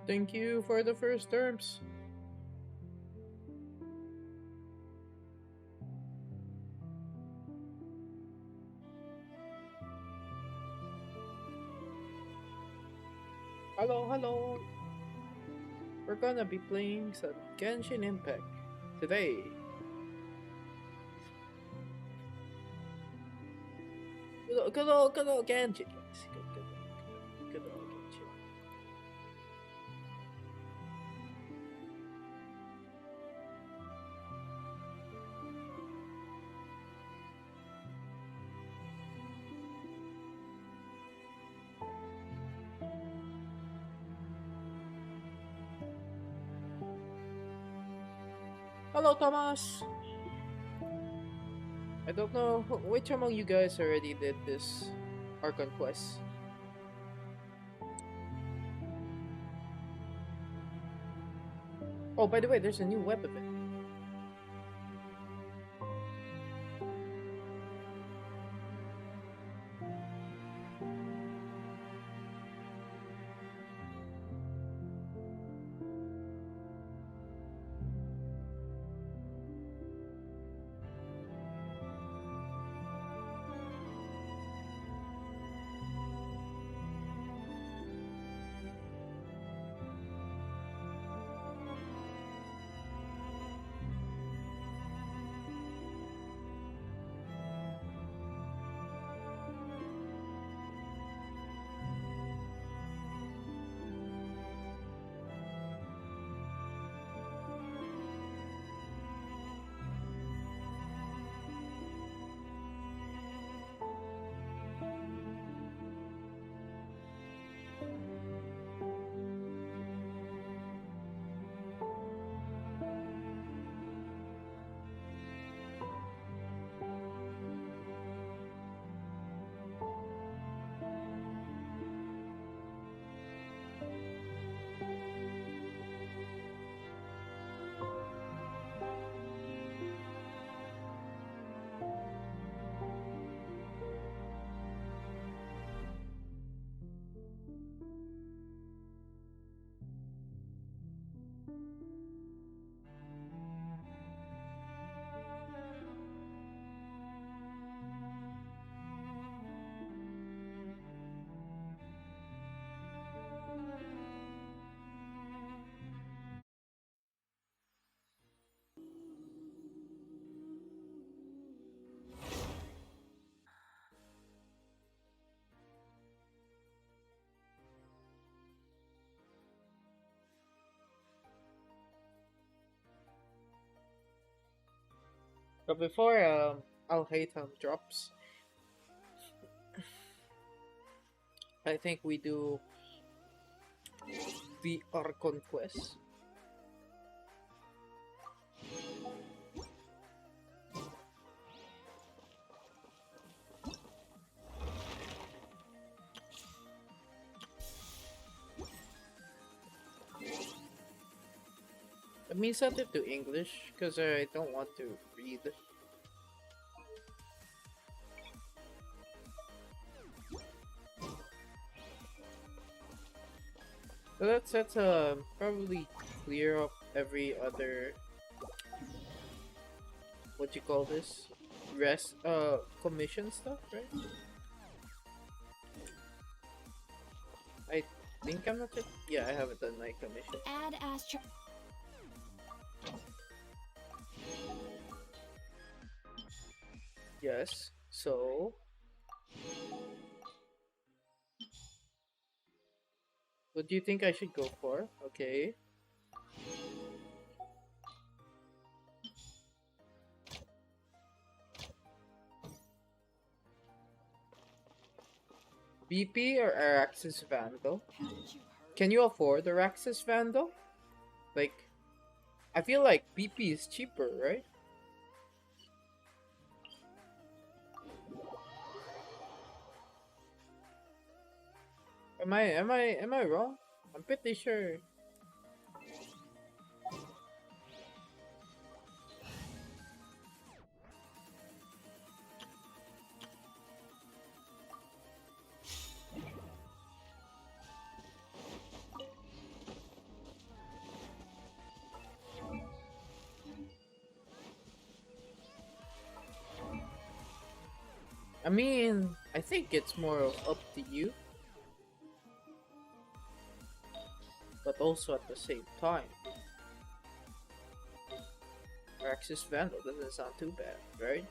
Thank you for the first terms. Hello, hello. We're gonna be playing some Genshin Impact today. Good old Genshin, guys. Good old Genshin. Hello, Thomas. I don't know which among you guys already did this Archon quest. Oh, by the way, there's a new web event. But before Al-Haytham drops, I think we do the Archon quest. Let me set it to English because I don't want to read. So that's probably clear up every other, what you call this, commission stuff, right? I think I'm not yet. Yeah, I haven't done my commission. Add Astro. Yes. So what do you think I should go for? Okay. BP or Araxis Vandal? Can you afford Araxis Vandal? Like, I feel like BP is cheaper, right? Am I wrong? I'm pretty sure. I mean, I think it's more up to you. But also at the same time, Araxis Vandal doesn't sound too bad, right?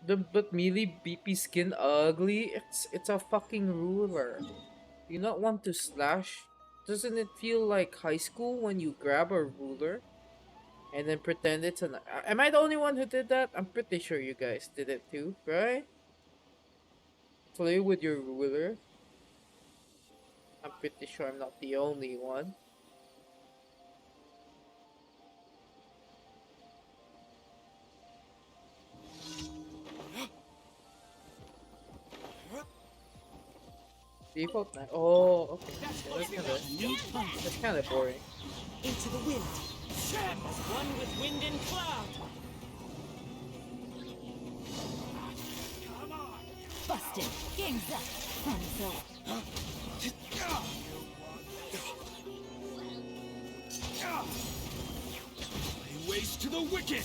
But melee BP skin ugly. It's a fucking ruler. Do you not want to slash? Doesn't it feel like high school when you grab a ruler and then pretend it's an? Am I the only one who did that? I'm pretty sure you guys did it too, right? Play with your ruler. I'm pretty sure I'm not the only one. Default night. Oh, okay. Yeah, that's kind of boring. Into the wind. As one with wind and cloud. Come on. Busted. Game's up. Fun's up. Lay waste to the wicked.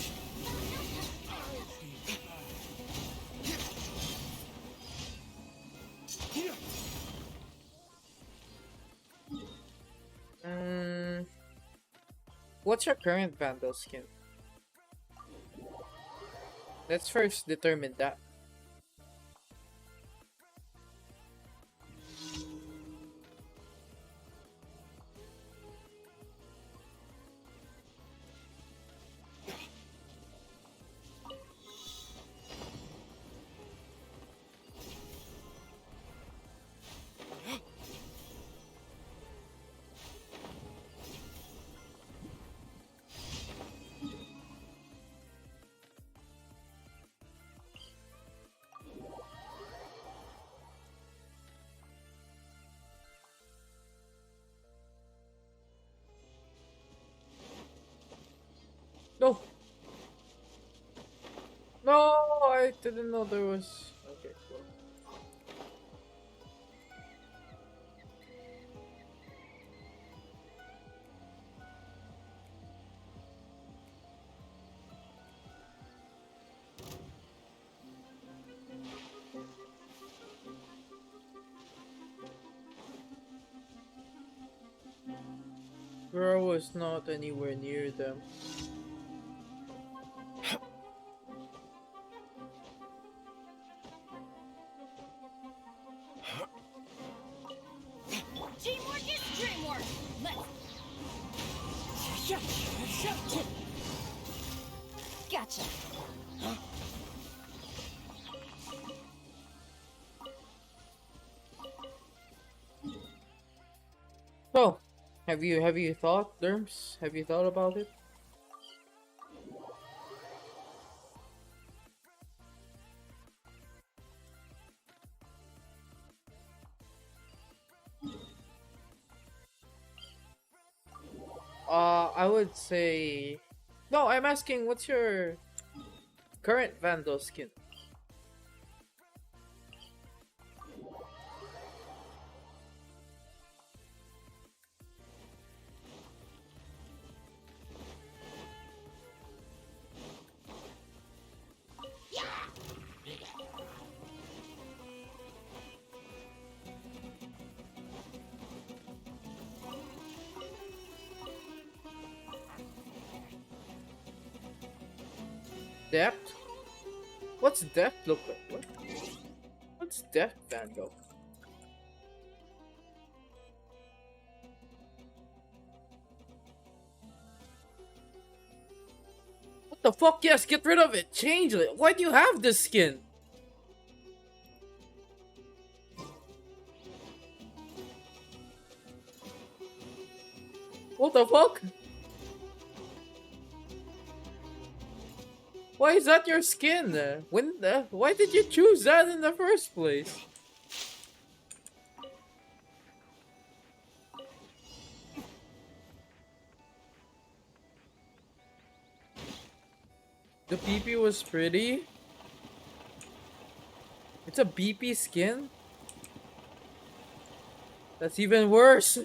What's your current Vandal skin? Let's first determine that. No! No! I didn't know there was... Okay, cool. Girl was not anywhere near them. Teamwork is dreamwork. Let's. Gotcha. So, have you thought, Derms? Have you thought about it? I would say. No, I'm asking, what's your current Vandal skin? Depth? What's depth look like? What's depth Vandal? What the fuck? Yes, get rid of it. Change it. Why do you have this skin? What the fuck? Why is that your skin? Why did you choose that in the first place? The PP was pretty. It's a BP skin? That's even worse.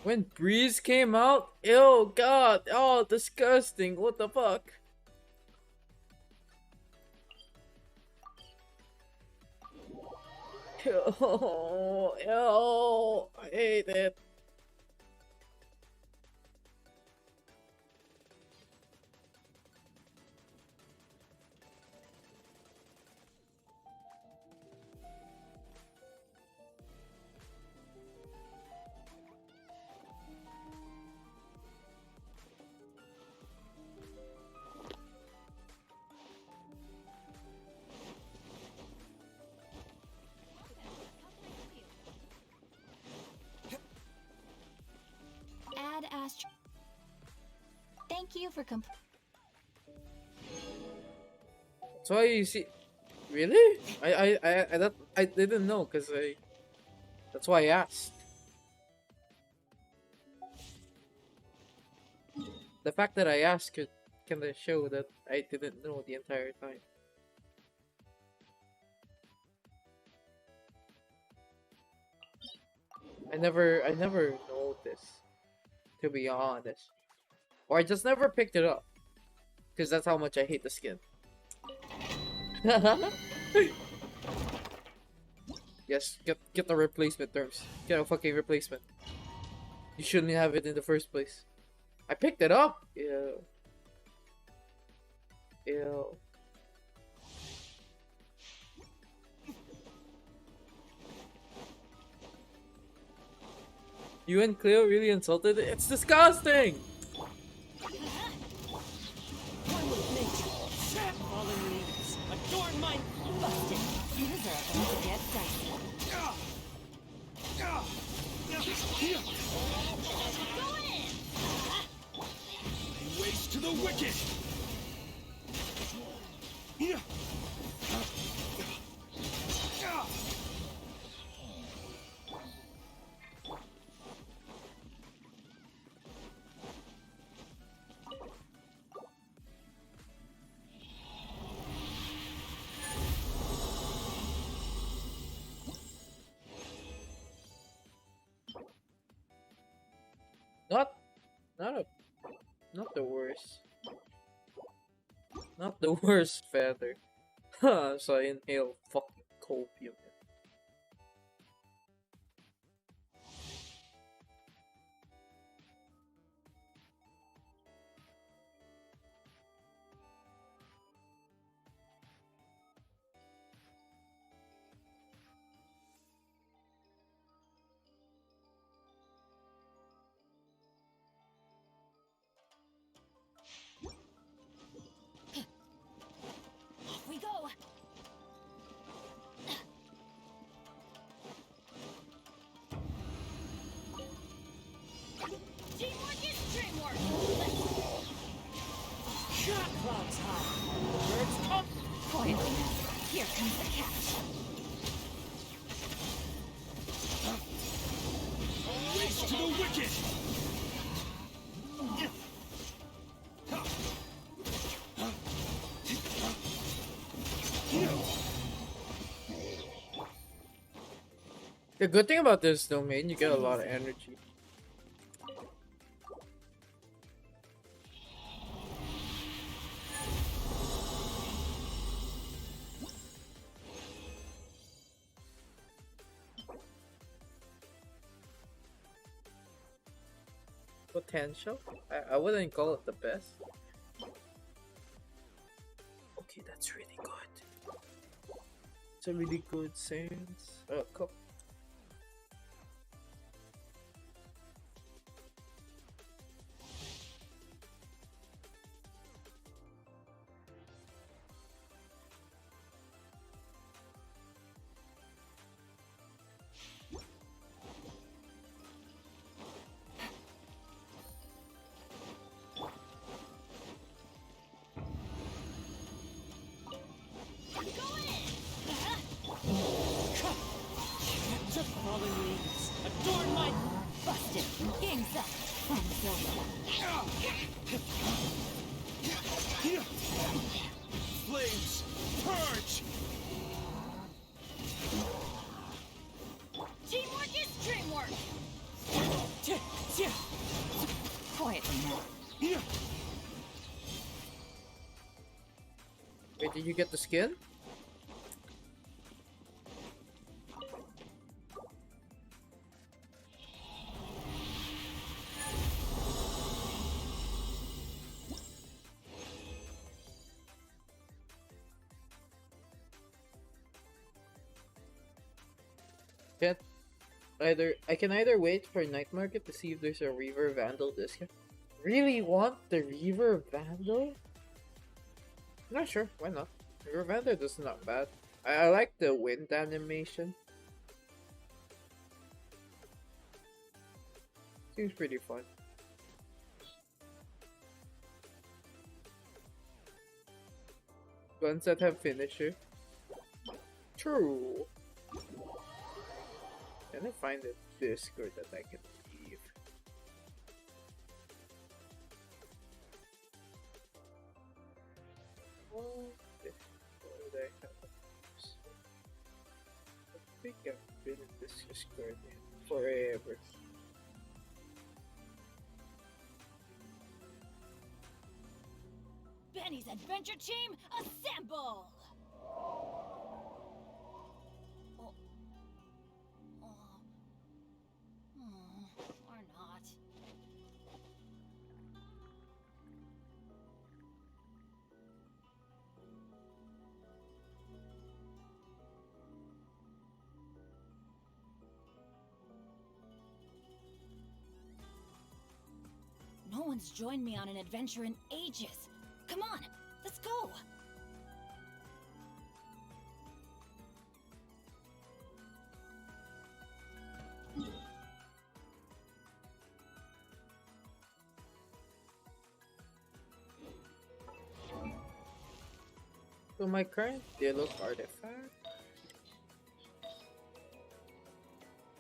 When Breeze came out, ew, god, oh, disgusting, what the fuck? Ew, ew, I hate it. Add Astro. Thank you for That's why you see, really? I didn't know, cause that's why I asked. The fact that I asked could kinda show that I didn't know the entire time. I never noticed, to be honest. Or I just never picked it up. Because that's how much I hate the skin. Yes, get the replacement terms. Get a fucking replacement. You shouldn't have it in the first place. I picked it up! Ew. Ew. You and Cleo really insulted it? It's disgusting! One with nature. Fallen leaves. Adorn my busted. These are about to get dicey. ways to the wicked. Not, not a, not the worst. Not the worst feather. Huh, so I inhale fucking copium. Off we go. Here comes the catch. Race to the wicket! The good thing about this domain, you get a lot of energy. Potential? I wouldn't call it the best. Okay, that's really good. It's a really good sense. Oh, cool. To fallen leaves, adorn my Busted. Game's up. Fun's over. flames. Purge! Teamwork is dreamwork. Quietly now. Wait, did you get the skin? Can't I can either wait for night market to see if there's a Reaver Vandal discount. Really want the Reaver Vandal? Not sure, why not? Reaver Vandal is not bad. I like the wind animation. Seems pretty fun. Guns that have finisher. True. Can I find a Discord that I can leave? What Discord I have? I think I've been in this Discord forever. Benny's adventure team, assemble! Or not. No one's joined me on an adventure in ages. Come on, let's go! So my current Dialog artifact?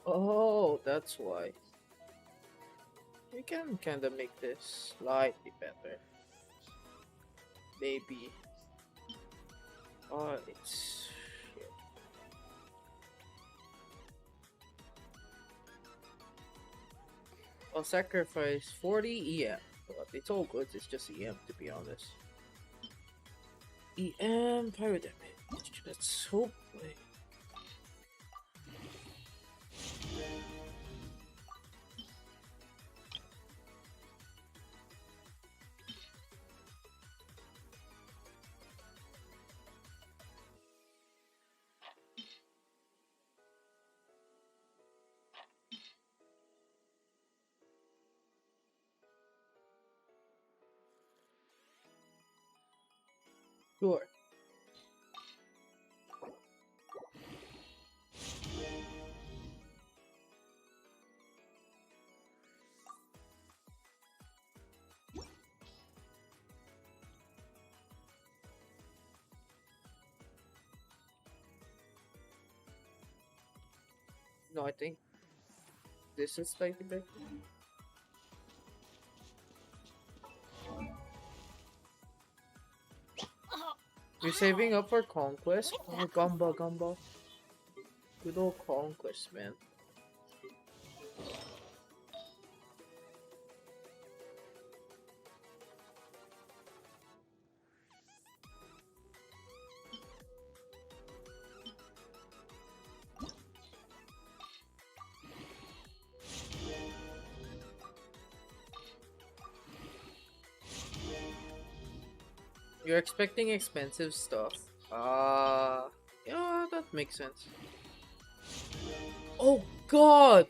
Oh, that's why. We can kinda make this slightly better. Maybe. Oh, it's shit. I'll sacrifice 40 EM. But it's all good, it's just EM to be honest. EM pyro damage. Let's hope. Sure. No, I think this is slightly better. Oh, You're saving ow. up for conquest? Where did Oh, that come Gamba, from? Gamba. Good old conquest, man. You're expecting expensive stuff. Yeah, that makes sense. Oh God!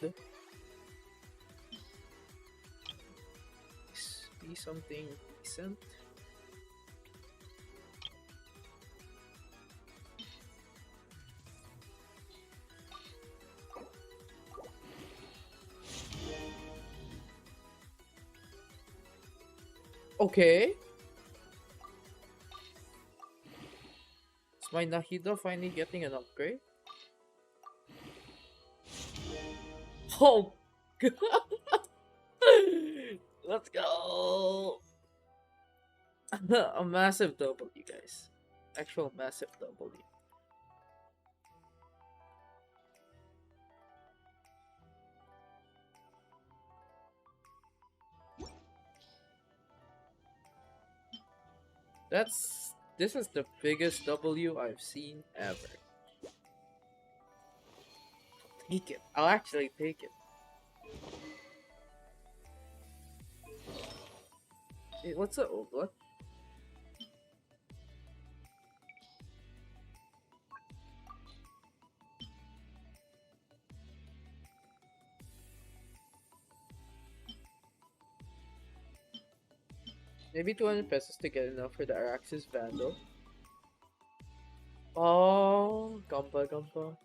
Be something decent. Okay. Is my Nahida finally getting an upgrade? Oh God. Let's go! A massive W, guys. Actual massive W. This is the biggest W I've seen ever. Take it. I'll actually take it. What's the old one? Maybe 200 pesos to get enough for the Araxis Vandal. Oh, Gamba Gamba.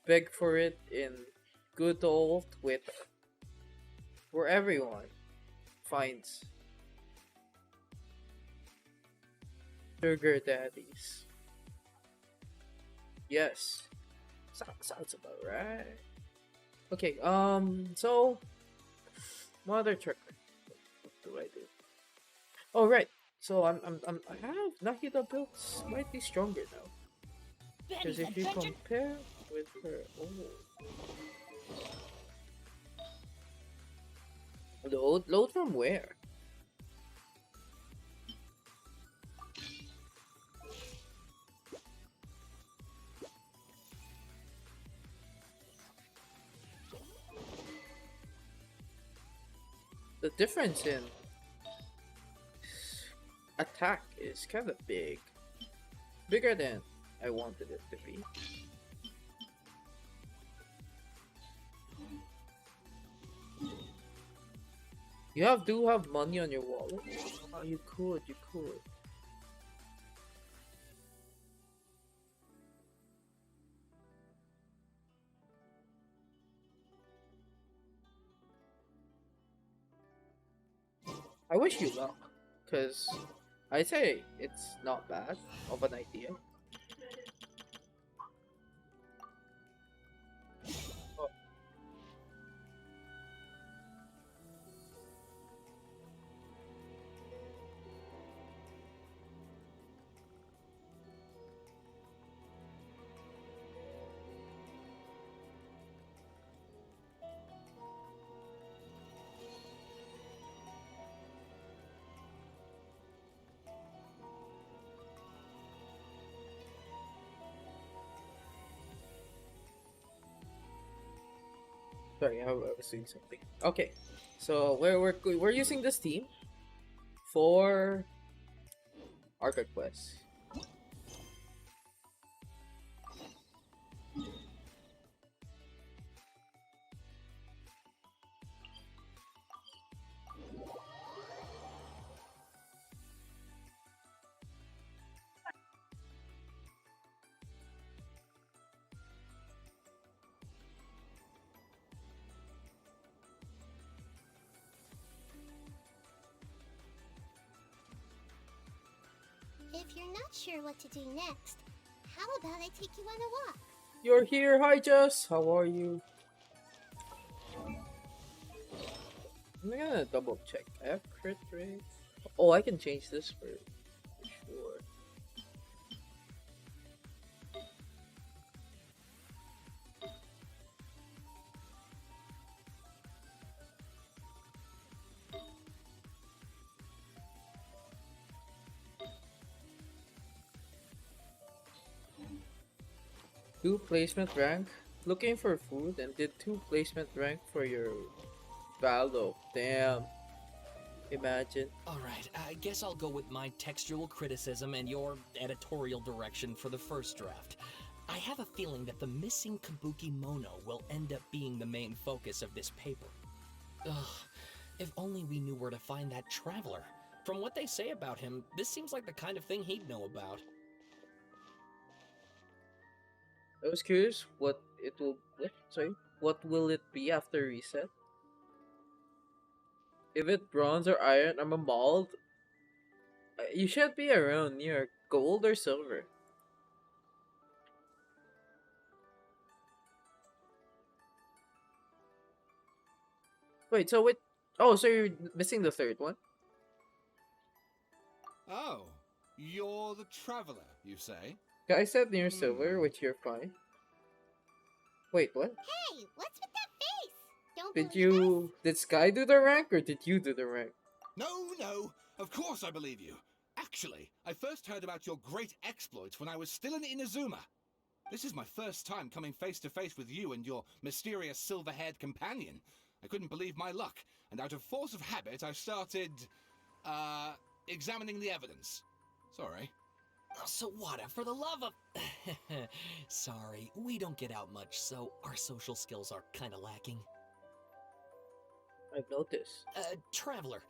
Beg for it in good old Twitter, where everyone finds sugar daddies. Yes, sounds about right. Okay, so what other trick? What do I do? Oh right, so I have Nahida built slightly stronger now. Because Betty's if you adventure. compare with her, load from where? The difference in attack is kind of big, bigger than I wanted it to be. Do have money on your wallet? Oh, you could, you could. I wish you luck, cause I say it's not bad of an idea. Oh, sorry, I was doing something. Okay, so we're using this team for Arca Quest. If you're not sure what to do next, how about I take you on a walk? You're here. Hi, Jess. How are you? I'm gonna double check. I have crit rate. Oh, I can change this for sure. Two placement rank. Looking for food and did two placement rank for your Valo. Damn. Imagine. Alright, I guess I'll go with my textual criticism and your editorial direction for the first draft. I have a feeling that the missing Kabuki Mono will end up being the main focus of this paper. Ugh, if only we knew where to find that traveler. From what they say about him, this seems like the kind of thing he'd know about. I was curious what will it be after reset? If it's bronze or iron, I'm a mauled. You should be around near gold or silver. Wait, so wait. Oh, so you're missing the third one? Oh, you're the traveler, you say? I said near silver, which you're fine. Wait, what? Hey, what's with that face? Don't Did believe us? you... Did Sky do the rank, or did you do the rank? No, of course I believe you. Actually, I first heard about your great exploits when I was still in Inazuma. This is my first time coming face to face with you and your mysterious silver-haired companion. I couldn't believe my luck, and out of force of habit, I started, examining the evidence. Sorry. Oh, Sawada, for the love of... Sorry, we don't get out much, so our social skills are kinda lacking. I've noticed. Traveler,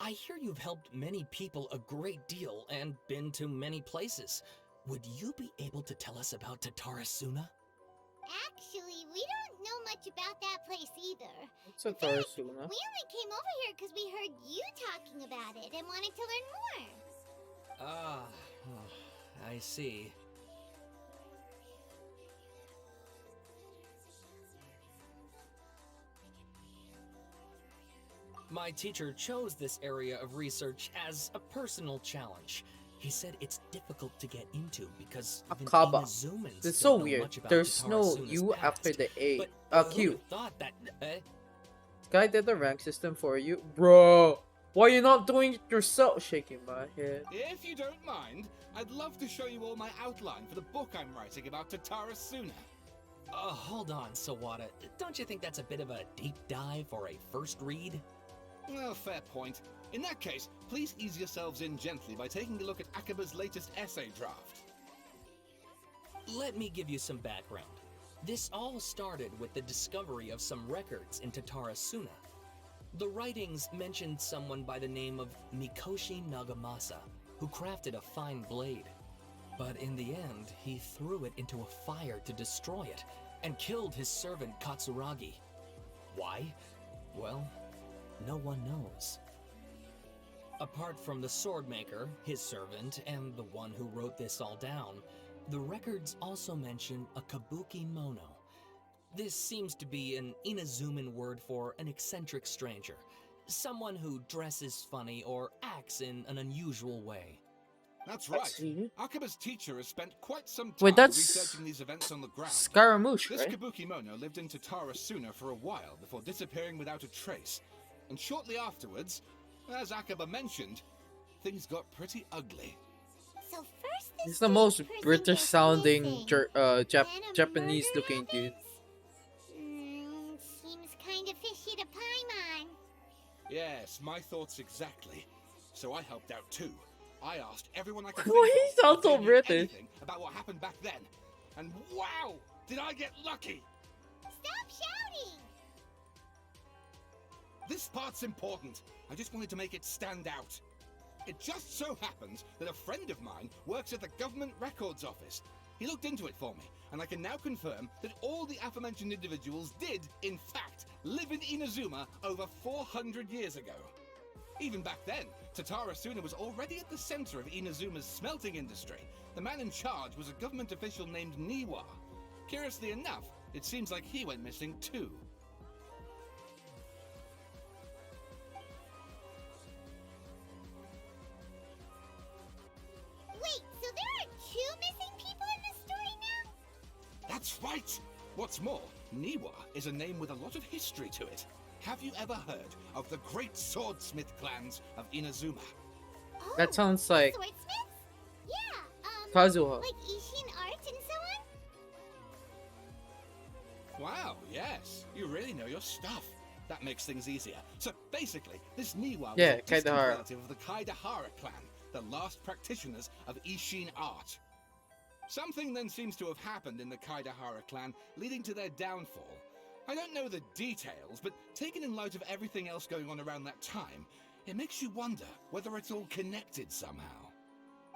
I hear you've helped many people a great deal and been to many places. Would you be able to tell us about Tatarasuna? Actually, we don't know much about that place either. It's a Tarsuna. We only came over here because we heard you talking about it and wanted to learn more. Ah, I see. My teacher chose this area of research as a personal challenge. He said it's difficult to get into because even Akaba. Inazumans It's don't so know weird. much about There's no Tatarasuna's U past. after the A. But Q. who'd thought that? Sky did the rank system for you. Bro, why you not doing it yourself? Shaking my head. If you don't mind, I'd love to show you all my outline for the book I'm writing about Tatarasuna. Hold on, Sawada. Don't you think that's a bit of a deep dive or a first read? Well, fair point. In that case, please ease yourselves in gently by taking a look at Akaba's latest essay draft. Let me give you some background. This all started with the discovery of some records in Tatarasuna. The writings mentioned someone by the name of Mikoshi Nagamasa, who crafted a fine blade. But in the end, he threw it into a fire to destroy it, and killed his servant Katsuragi. Why? Well, no one knows. Apart from the swordmaker, his servant, and the one who wrote this all down, the records also mention a kabuki mono. This seems to be an Inazuman word for an eccentric stranger, someone who dresses funny or acts in an unusual way. That's right. see. Akaba's teacher has spent quite some time Wait, that's researching these events on the ground. Scaramouche, This right? kabuki mono lived in Tatarasuna for a while before disappearing without a trace. And shortly afterwards, as Akaba mentioned, things got pretty ugly. So first this He's the most person British goes sounding missing, Japanese then a looking murder dude. happens? Seems kind of fishy to Paimon. Yes, my thoughts exactly. So I helped out too. I asked everyone I could Why think he of sounds if so they knew British? anything about what happened back then. And wow, did I get lucky! Stop shouting! This part's important. I just wanted to make it stand out. It just so happens that a friend of mine works at the Government Records Office. He looked into it for me, and I can now confirm that all the aforementioned individuals did, in fact, live in Inazuma over 400 years ago. Even back then, Tatarasuna was already at the center of Inazuma's smelting industry. The man in charge was a government official named Niwa. Curiously enough, it seems like he went missing too. Wait, so there are 2 missing people in this story now? That's right! What's more, Niwa is a name with a lot of history to it. Have you ever heard of the great swordsmith clans of Inazuma? Oh, That sounds like swordsmiths? Yeah, Kazuha. like Ishin art and so on? Wow, yes. You really know your stuff. That makes things easier. So basically, this Niwa was Yeah, a distant Kaidahara. relative of the Kaidahara clan, the last practitioners of Ishin art. Something then seems to have happened in the Kaidahara clan, leading to their downfall. I don't know the details, but taken in light of everything else going on around that time, it makes you wonder whether it's all connected somehow.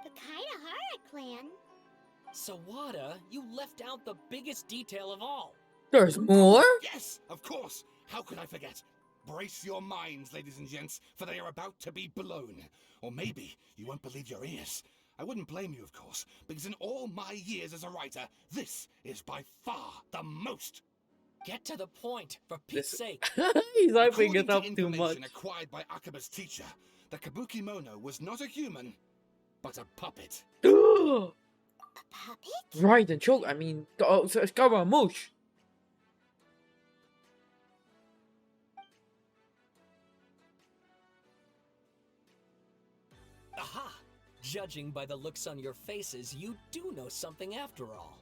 The Kaidahara clan? Sawada, you left out the biggest detail of all. There's more? Yes, of course! How could I forget? Brace your minds, ladies and gents, for they are about to be blown. Or maybe you won't believe your ears. I wouldn't blame you, of course, because in all my years as a writer, this is by far the most. Get to the point, for Pete's sake. He's hyping According it to up too much. information acquired by Akaba's teacher, the Kabukimono was not a human, but a puppet. A puppet? Right, and choke. I mean, Scaramouche. Aha! Judging by the looks on your faces, you do know something after all.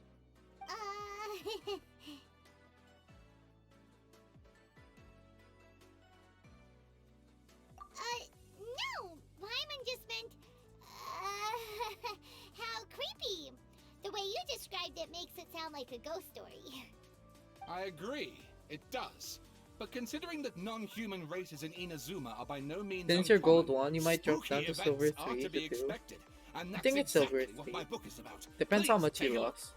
No! Paimon just meant, how creepy. The way you described it makes it sound like a ghost story. I agree, it does. But considering that non-human races in Inazuma are by no means Since you're gold uncommon, 1, you might drop down spooky to silver events are 3 to be to 2. expected, and I that's think it's silver exactly what 3. my book is about. Depends how Please much take you a look. lost.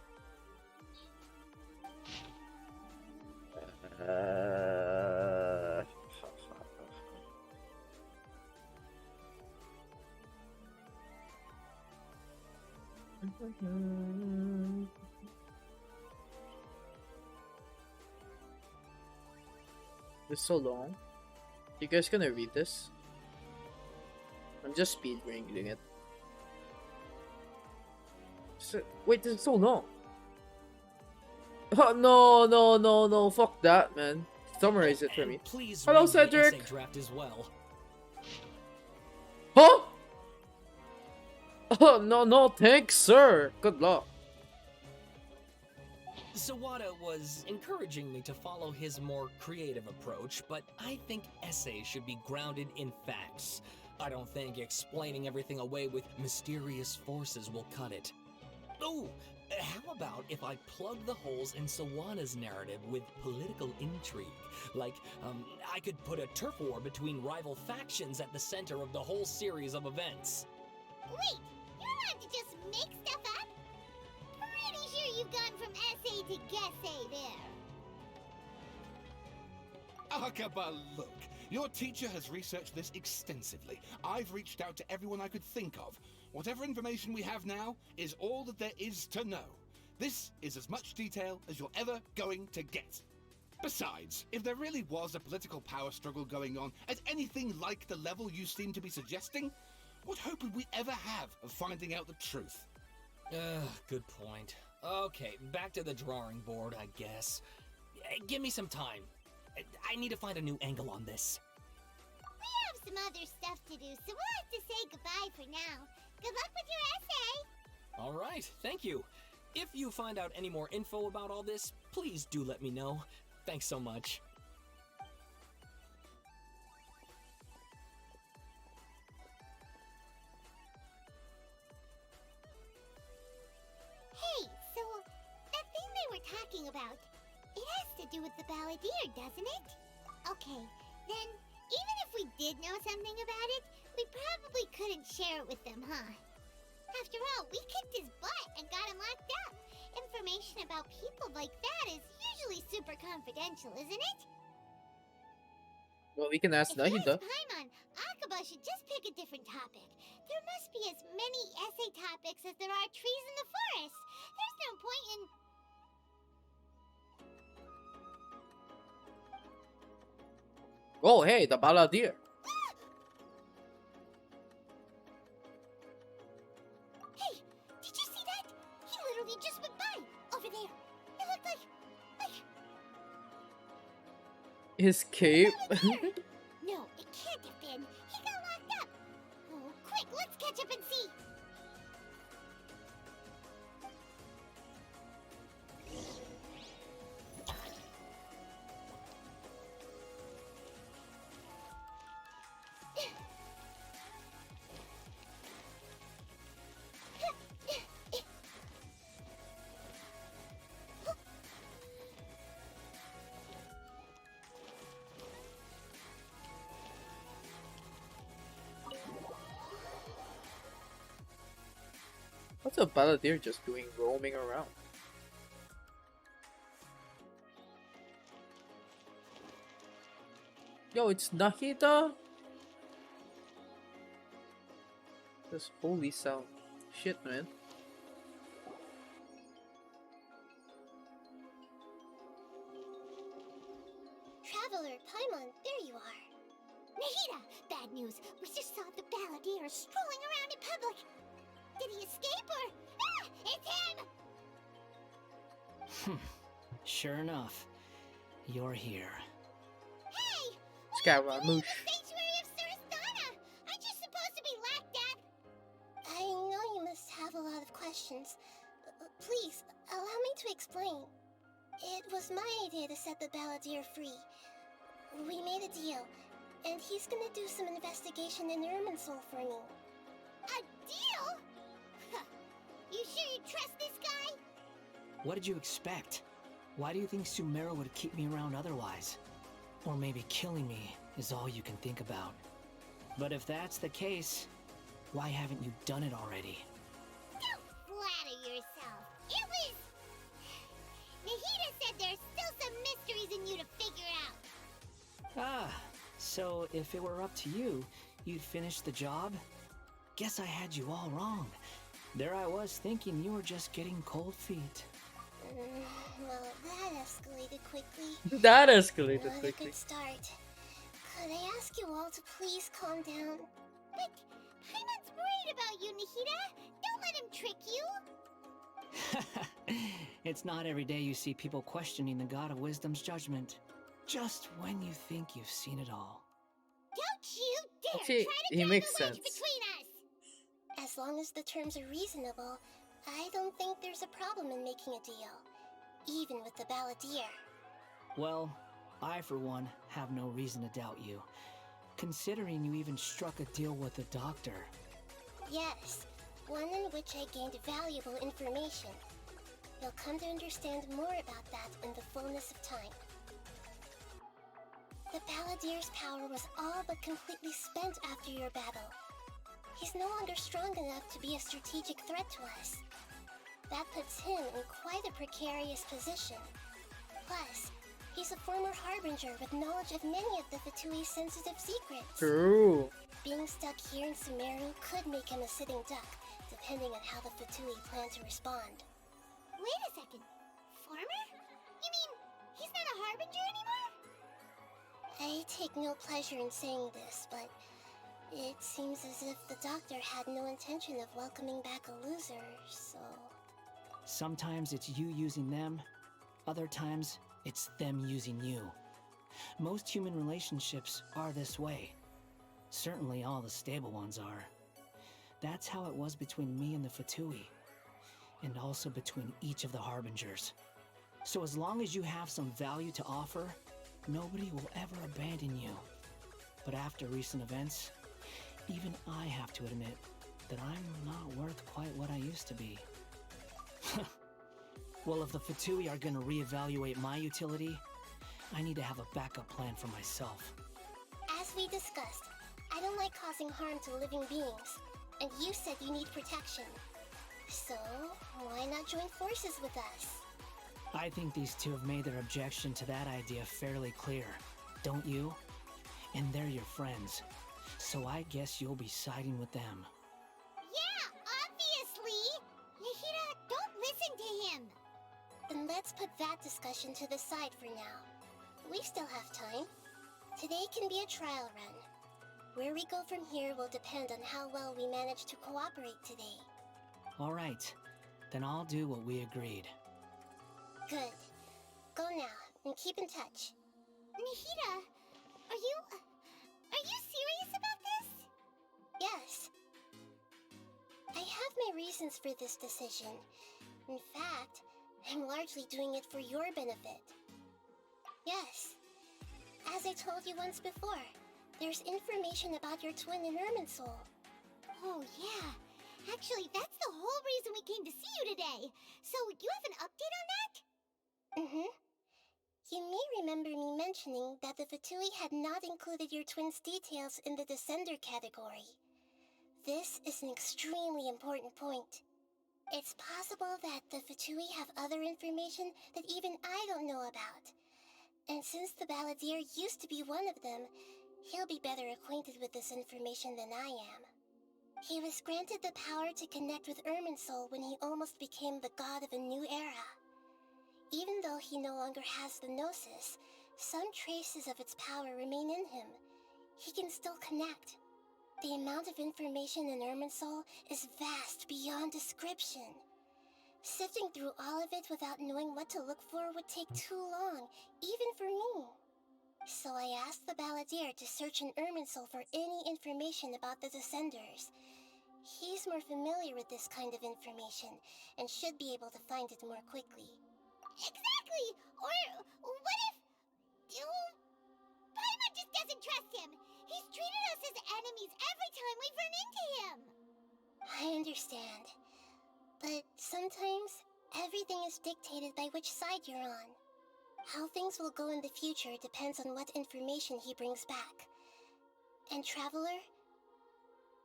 It's so long. You guys gonna read this? I'm just speed reading it. Wait, this is so long. Oh, no, fuck that, man. Summarize it for And me. please Hello, read the Cedric. essay draft as well. Huh? Oh, no, thanks, sir. Good luck. Sawada was encouraging me to follow his more creative approach, but I think essays should be grounded in facts. I don't think explaining everything away with mysterious forces will cut it. Oh, how about if I plug the holes in Sawada's narrative with political intrigue? Like, I could put a turf war between rival factions at the center of the whole series of events. Wait, you're allowed to just make stuff up? Pretty sure you've gone from essay to guessay there. Akaba, look. Your teacher has researched this extensively. I've reached out to everyone I could think of. Whatever information we have now is all that there is to know. This is as much detail as you're ever going to get. Besides, if there really was a political power struggle going on at anything like the level you seem to be suggesting, what hope would we ever have of finding out the truth? Good point. Okay, back to the drawing board, I guess. Give me some time. I need to find a new angle on this. We have some other stuff to do, so we'll have to say goodbye for now. Good luck with your essay! All right, thank you. If you find out any more info about all this, please do let me know. Thanks so much. Hey, so that thing they were talking about, it has to do with the balladeer, doesn't it? Okay, then even if we did know something about it, we probably couldn't share it with them, huh? After all, we kicked his butt and got him locked up. Information about people like that is usually super confidential, isn't it? Well, we can ask If he Nahida. has Paimon, Akaba should just pick a different topic. There must be as many essay topics as there are trees in the forest. There's no point in... Oh, hey, the balladeer. Hey, did you see that? He literally just went by over there. It looked like His cape. no, it can't have been. He got locked up. Oh, quick, let's catch up and see. What's a balladeer just doing roaming around? Yo, it's Nahida? This holy sound. Shit, man. Traveler, Paimon, there you are. Nahida, bad news. We just saw the balladeer strolling around in public. Did he escape or... Ah, it's him! Sure enough, you're here. Hey! Scaramouche. The sanctuary of Suristana! Aren't you supposed to be laughed at? I know you must have a lot of questions. Please, allow me to explain. It was my idea to set the balladeer free. We made a deal, and he's gonna do some investigation in Irminsul for me. A deal? Huh. You sure you trust this guy? What did you expect? Why do you think Sumeru would keep me around otherwise? Or maybe killing me is all you can think about. But if that's the case, why haven't you done it already? Don't flatter yourself. It was... Nahida said there's still some mysteries in you to figure out. Ah, so if it were up to you, you'd finish the job? Guess I had you all wrong. There I was thinking you were just getting cold feet. Well, that escalated quickly. That escalated Not a quickly. good start. Could I ask you all to please calm down? But Paimon's worried about you, Nahida. Don't let him trick you. It's not every day you see people questioning the God of Wisdom's judgment. Just when you think you've seen it all. Don't you dare Actually, try to he drive makes a wedge sense. between us! As long as the terms are reasonable, I don't think there's a problem in making a deal. Even with the balladeer. Well, I for one have no reason to doubt you, considering you even struck a deal with the doctor. Yes, one in which I gained valuable information. You'll come to understand more about that in the fullness of time. The balladeer's power was all but completely spent after your battle. He's no longer strong enough to be a strategic threat to us. That puts him in quite a precarious position. Plus, he's a former harbinger with knowledge of many of the Fatui's sensitive secrets. True. Being stuck here in Sumeru could make him a sitting duck, depending on how the Fatui plan to respond. Wait a second. Former? You mean he's not a harbinger anymore? I take no pleasure in saying this, but it seems as if the doctor had no intention of welcoming back a loser, so... Sometimes it's you using them, other times it's them using you. Most human relationships are this way. Certainly all the stable ones are. That's how it was between me and the Fatui, and also between each of the Harbingers. So as long as you have some value to offer, nobody will ever abandon you. But after recent events, even I have to admit that I'm not worth quite what I used to be. Well, if the Fatui are gonna reevaluate my utility, I need to have a backup plan for myself. As we discussed, I don't like causing harm to living beings, and you said you need protection. So, why not join forces with us? I think these two have made their objection to that idea fairly clear, don't you? And they're your friends, so I guess you'll be siding with them. Yeah, obviously! Nahida, don't listen to him! Then let's put that discussion to the side for now. We still have time. Today can be a trial run. Where we go from here will depend on how well we manage to cooperate today. All right, then I'll do what we agreed. Good. Go now, and keep in touch. Nahida, are you serious about this? Yes. I have my reasons for this decision. In fact, I'm largely doing it for your benefit. Yes. As I told you once before, there's information about your twin in Irminsul. Oh, yeah. Actually, that's the whole reason we came to see you today. So, you have an update on that? Mm-hmm. You may remember me mentioning that the Fatui had not included your twin's details in the Descender category. This is an extremely important point. It's possible that the Fatui have other information that even I don't know about. And since the Balladeer used to be one of them, he'll be better acquainted with this information than I am. He was granted the power to connect with Irminsul when he almost became the god of a new era. Even though he no longer has the Gnosis, some traces of its power remain in him. He can still connect. The amount of information in Irminsul is vast beyond description. Sifting through all of it without knowing what to look for would take too long, even for me. So I asked the Balladeer to search in Irminsul for any information about the Descenders. He's more familiar with this kind of information, and should be able to find it more quickly. Exactly! Or what if... Paimon just doesn't trust him! He's treated us as enemies every time we've run into him! I understand. But sometimes, everything is dictated by which side you're on. How things will go in the future depends on what information he brings back. And Traveler,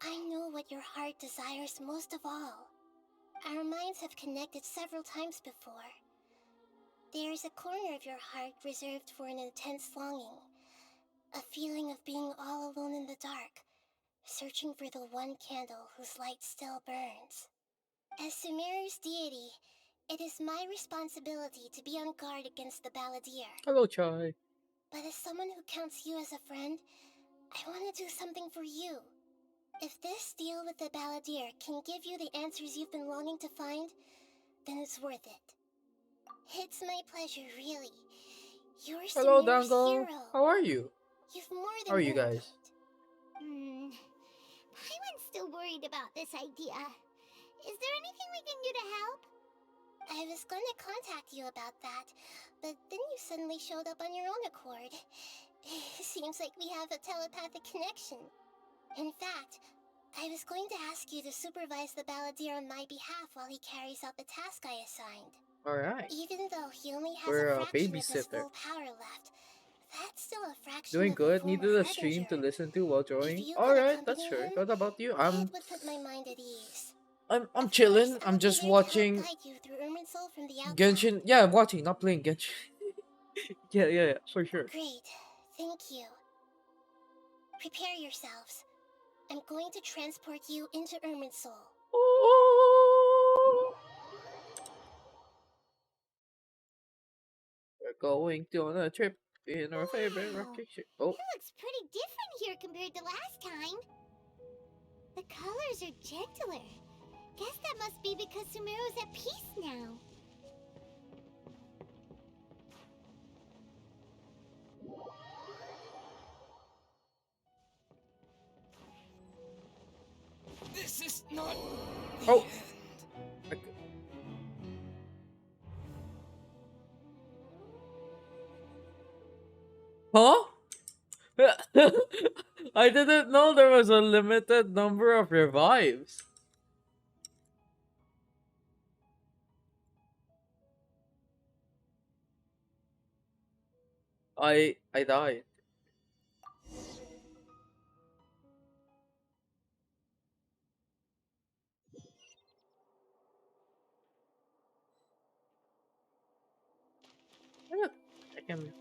I know what your heart desires most of all. Our minds have connected several times before. There is a corner of your heart reserved for an intense longing. A feeling of being all alone in the dark, searching for the one candle whose light still burns. As Sumeru's deity, it is my responsibility to be on guard against the Balladeer. Hello, Chai. But as someone who counts you as a friend, I want to do something for you. If this deal with the Balladeer can give you the answers you've been longing to find, then it's worth it. It's my pleasure, really. You're Hello, Sumeru's Dango. hero. How are you? You've more than How are you earned guys? it. Paimon's still worried about this idea. Is there anything we can do to help? I was going to contact you about that, but then you suddenly showed up on your own accord. Seems like we have a telepathic connection. In fact, I was going to ask you to supervise the Balladeer on my behalf while he carries out the task I assigned. Alright. Even though he only has We're a a fraction of his babysitter. full power left, that's still a fraction Doing of good. a Needed former a stream to Harbinger. listen to while If drawing. you could Alright, that's accompany sure. him, What about you? it would put my mind at ease. I'm Of chilling. course, I'm I'll be just here to help watching guide you through Irminsul from the outside. Genshin. Yeah, watching, not playing Genshin. yeah, for sure. Great. Thank you. Prepare yourselves. I'm going to transport you into Irminsul. Oh, we're going to on a trip in our favorite Wow. vacation. Oh, It looks pretty different here compared to last time. The colors are gentler. Guess that must be because Sumeru's at peace now. This is not the Oh. end. Huh? I didn't know there was a limited number of revives. I died. Yeah, I can.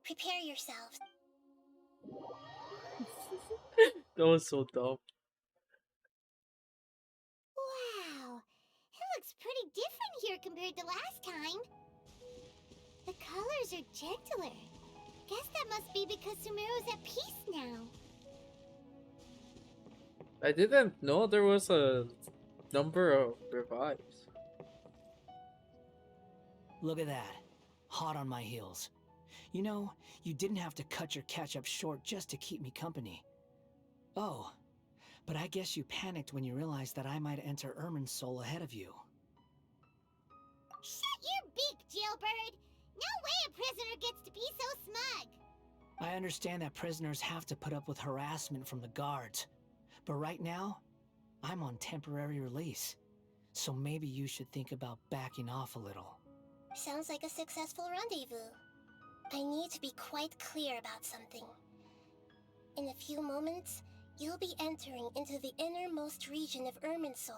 Prepare yourselves. That was so dumb. Wow. It looks pretty different here compared to last time. The colors are gentler. Guess that must be because Sumeru's at peace now. I didn't know there was a number of revives. Look at that. Hot on my heels. You know, you didn't have to cut your catch-up short just to keep me company. Oh, but I guess you panicked when you realized that I might enter Irminsul ahead of you. Shut your beak, jailbird! No way a prisoner gets to be so smug! I understand that prisoners have to put up with harassment from the guards, but right now, I'm on temporary release, so maybe you should think about backing off a little. Sounds like a successful rendezvous. I need to be quite clear about something. In a few moments, you'll be entering into the innermost region of Irminsul.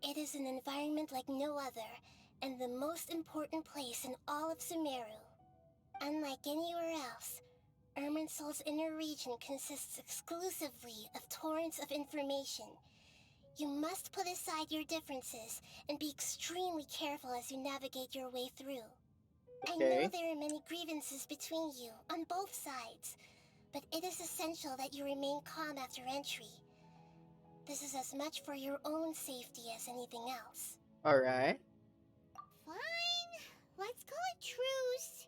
It is an environment like no other, and the most important place in all of Sumeru. Unlike anywhere else, Irminsul's inner region consists exclusively of torrents of information. You must put aside your differences and be extremely careful as you navigate your way through. I know Okay. there are many grievances between you, on both sides, but it is essential that you remain calm after entry. This is as much for your own safety as anything else. Alright. Fine. Let's call it truce.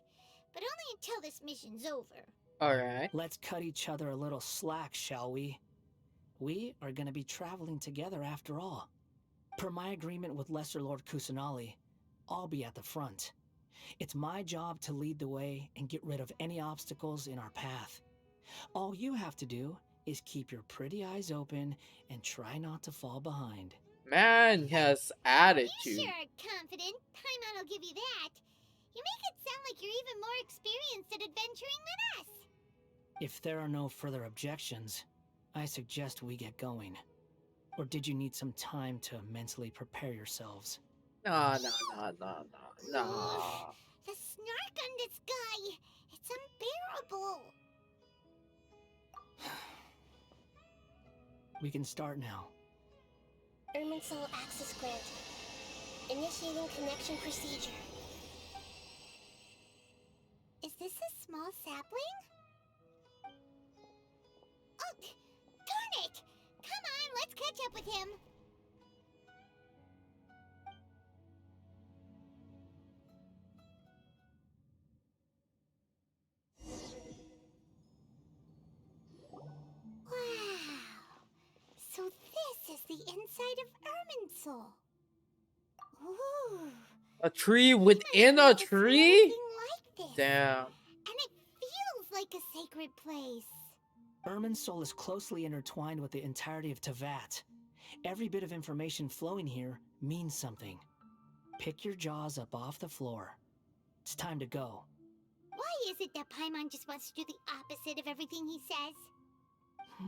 But only until this mission's over. Alright. Let's cut each other a little slack, shall we? We are going to be traveling together after all. Per my agreement with Lesser Lord Kusanali, I'll be at the front. It's my job to lead the way and get rid of any obstacles in our path. All you have to do is keep your pretty eyes open and try not to fall behind. Man has You attitude. sure are confident. Paimon will give you that. You make it sound like you're even more experienced at adventuring than us. If there are no further objections, I suggest we get going. Or did you need some time to mentally prepare yourselves? Nah. The snark on this guy. It's unbearable. We can start now. Irminsul access granted. Initiating connection procedure. Is this a small sapling? Oh, darn it! Come on, let's catch up with him. Wow. So this is the inside of Irminsul. Ooh. A tree I've within never a seen tree? anything like this. Damn. And it feels like a sacred place. Irminsul is closely intertwined with the entirety of Tevat. Every bit of information flowing here means something. Pick your jaws up off the floor. It's time to go. Why is it that Paimon just wants to do the opposite of everything he says?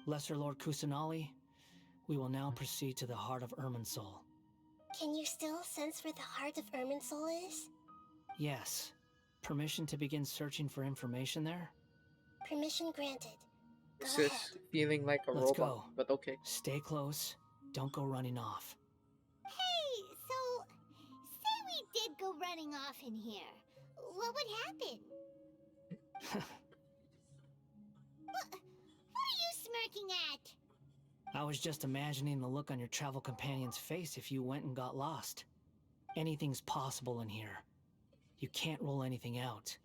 Lesser Lord Kusanali, we will now proceed to the heart of Irminsul. Can you still sense where the heart of Irminsul is? Yes. Permission to begin searching for information there? Permission granted. Go This ahead. is feeling like a Let's robot, go. but okay. Stay close. Don't go running off. Hey, so say we did go running off in here. What would happen? What are you smirking at? I was just imagining the look on your travel companion's face if you went and got lost. Anything's possible in here. You can't rule anything out.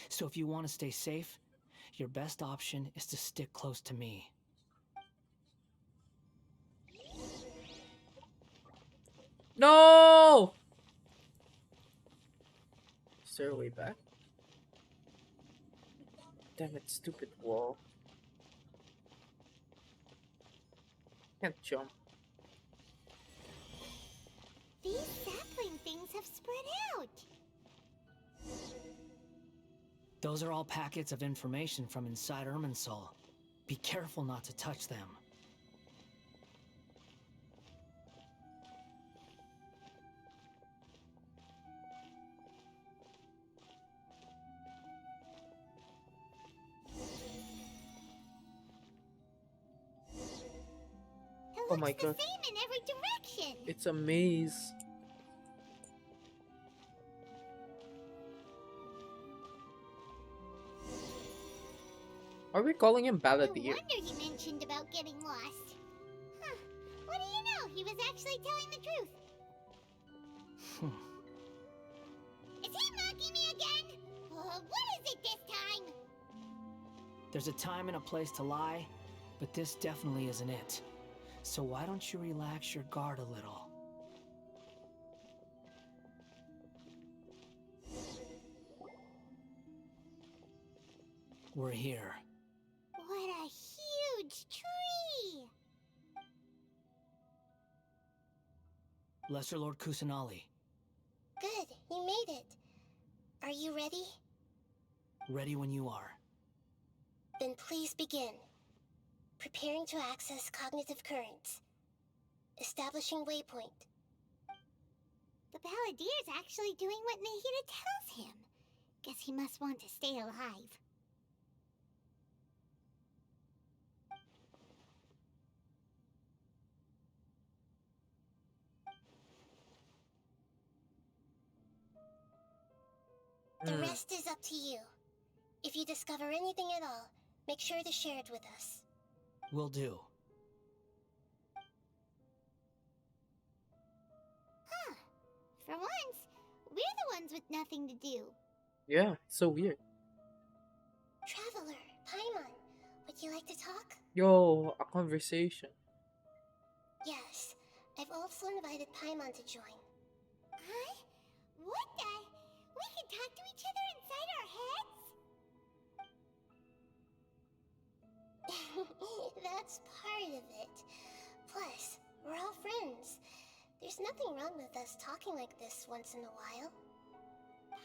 So if you want to stay safe, your best option is to stick close to me. No! Is there a way back? Damn it, stupid wall. Can't jump. These sapling things have spread out. Those are all packets of information from inside Irminsul. Be careful not to touch them. It Oh looks my the God. same in every direction. It's a maze. Are we calling him No Balladeer? wonder he mentioned about getting lost. Huh. What do you know? He was actually telling the truth. Is he mocking me again? What is it this time? There's a time and a place to lie, but this definitely isn't it. So why don't you relax your guard a little? We're here. What a huge tree! Lesser Lord Kusanali, Good, you made it. Are you ready? ready when you are. Then please begin. Preparing to access cognitive currents. Establishing waypoint. The Balladier's actually doing what Nahida tells him. Guess he must want to stay alive. The Hmm. rest is up to you. If you discover anything at all, make sure to share it with us. Will do. Huh. For once, we're the ones with nothing to do. Yeah, so weird. Traveler, Paimon, would you like to talk? Yo, a conversation. Yes, I've also invited Paimon to join. Huh? What the? We can talk to each other inside our heads? That's part of it. Plus, we're all friends. There's nothing wrong with us talking like this once in a while.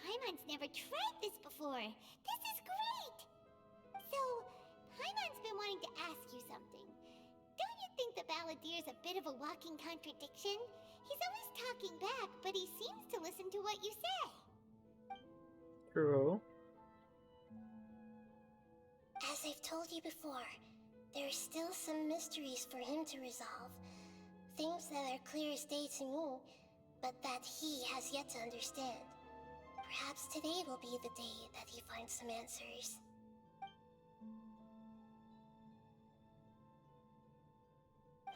Paimon's never tried this before. This is great! So, Paimon's been wanting to ask you something. Don't you think the Balladier's a bit of a walking contradiction? He's always talking back, but he seems to listen to what you say. True. As I've told you before, there are still some mysteries for him to resolve. Things that are clear as day to me, but that he has yet to understand. Perhaps today will be the day that he finds some answers.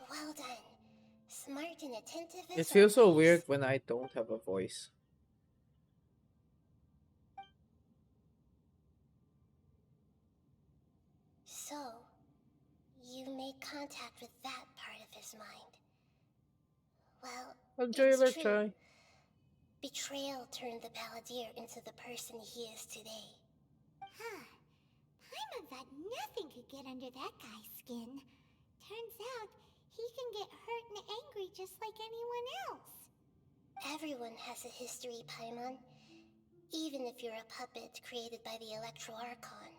Well done. Smart and attentive It as feels so always. weird when I don't have a voice. So, you made contact with that part of his mind. Well, A it's jailer true. try. Betrayal turned the Balladeer into the person he is today. Huh. Paimon thought nothing could get under that guy's skin. Turns out, he can get hurt and angry just like anyone else. Everyone has a history, Paimon. Even if you're a puppet created by the Archon.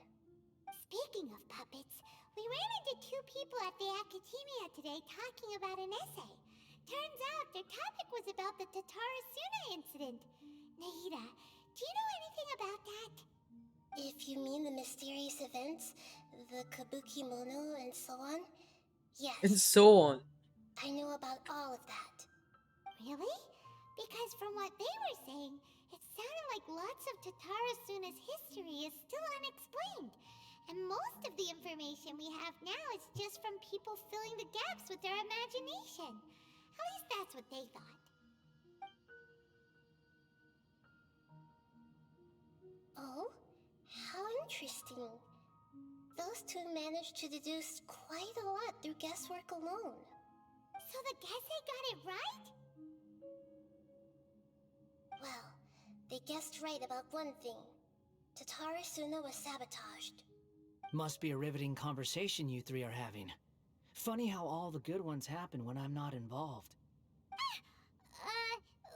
Speaking of puppets, we ran into two people at the Academia today talking about an essay. Turns out their topic was about the Tatarasuna incident. Nahida, do you know anything about that? If you mean the mysterious events, the Kabuki Mono and so on, And yes, so on. I know about all of that. Really? Because from what they were saying, it sounded like lots of Tatarasuna's history is still unexplained. And most of the information we have now is just from people filling the gaps with their imagination. At least that's what they thought. Oh, how interesting. Those two managed to deduce quite a lot through guesswork alone. So the Gese got it right? Well, they guessed right about one thing. Tatarasuna was sabotaged. Must be a riveting conversation you three are having. Funny how all the good ones happen when I'm not involved.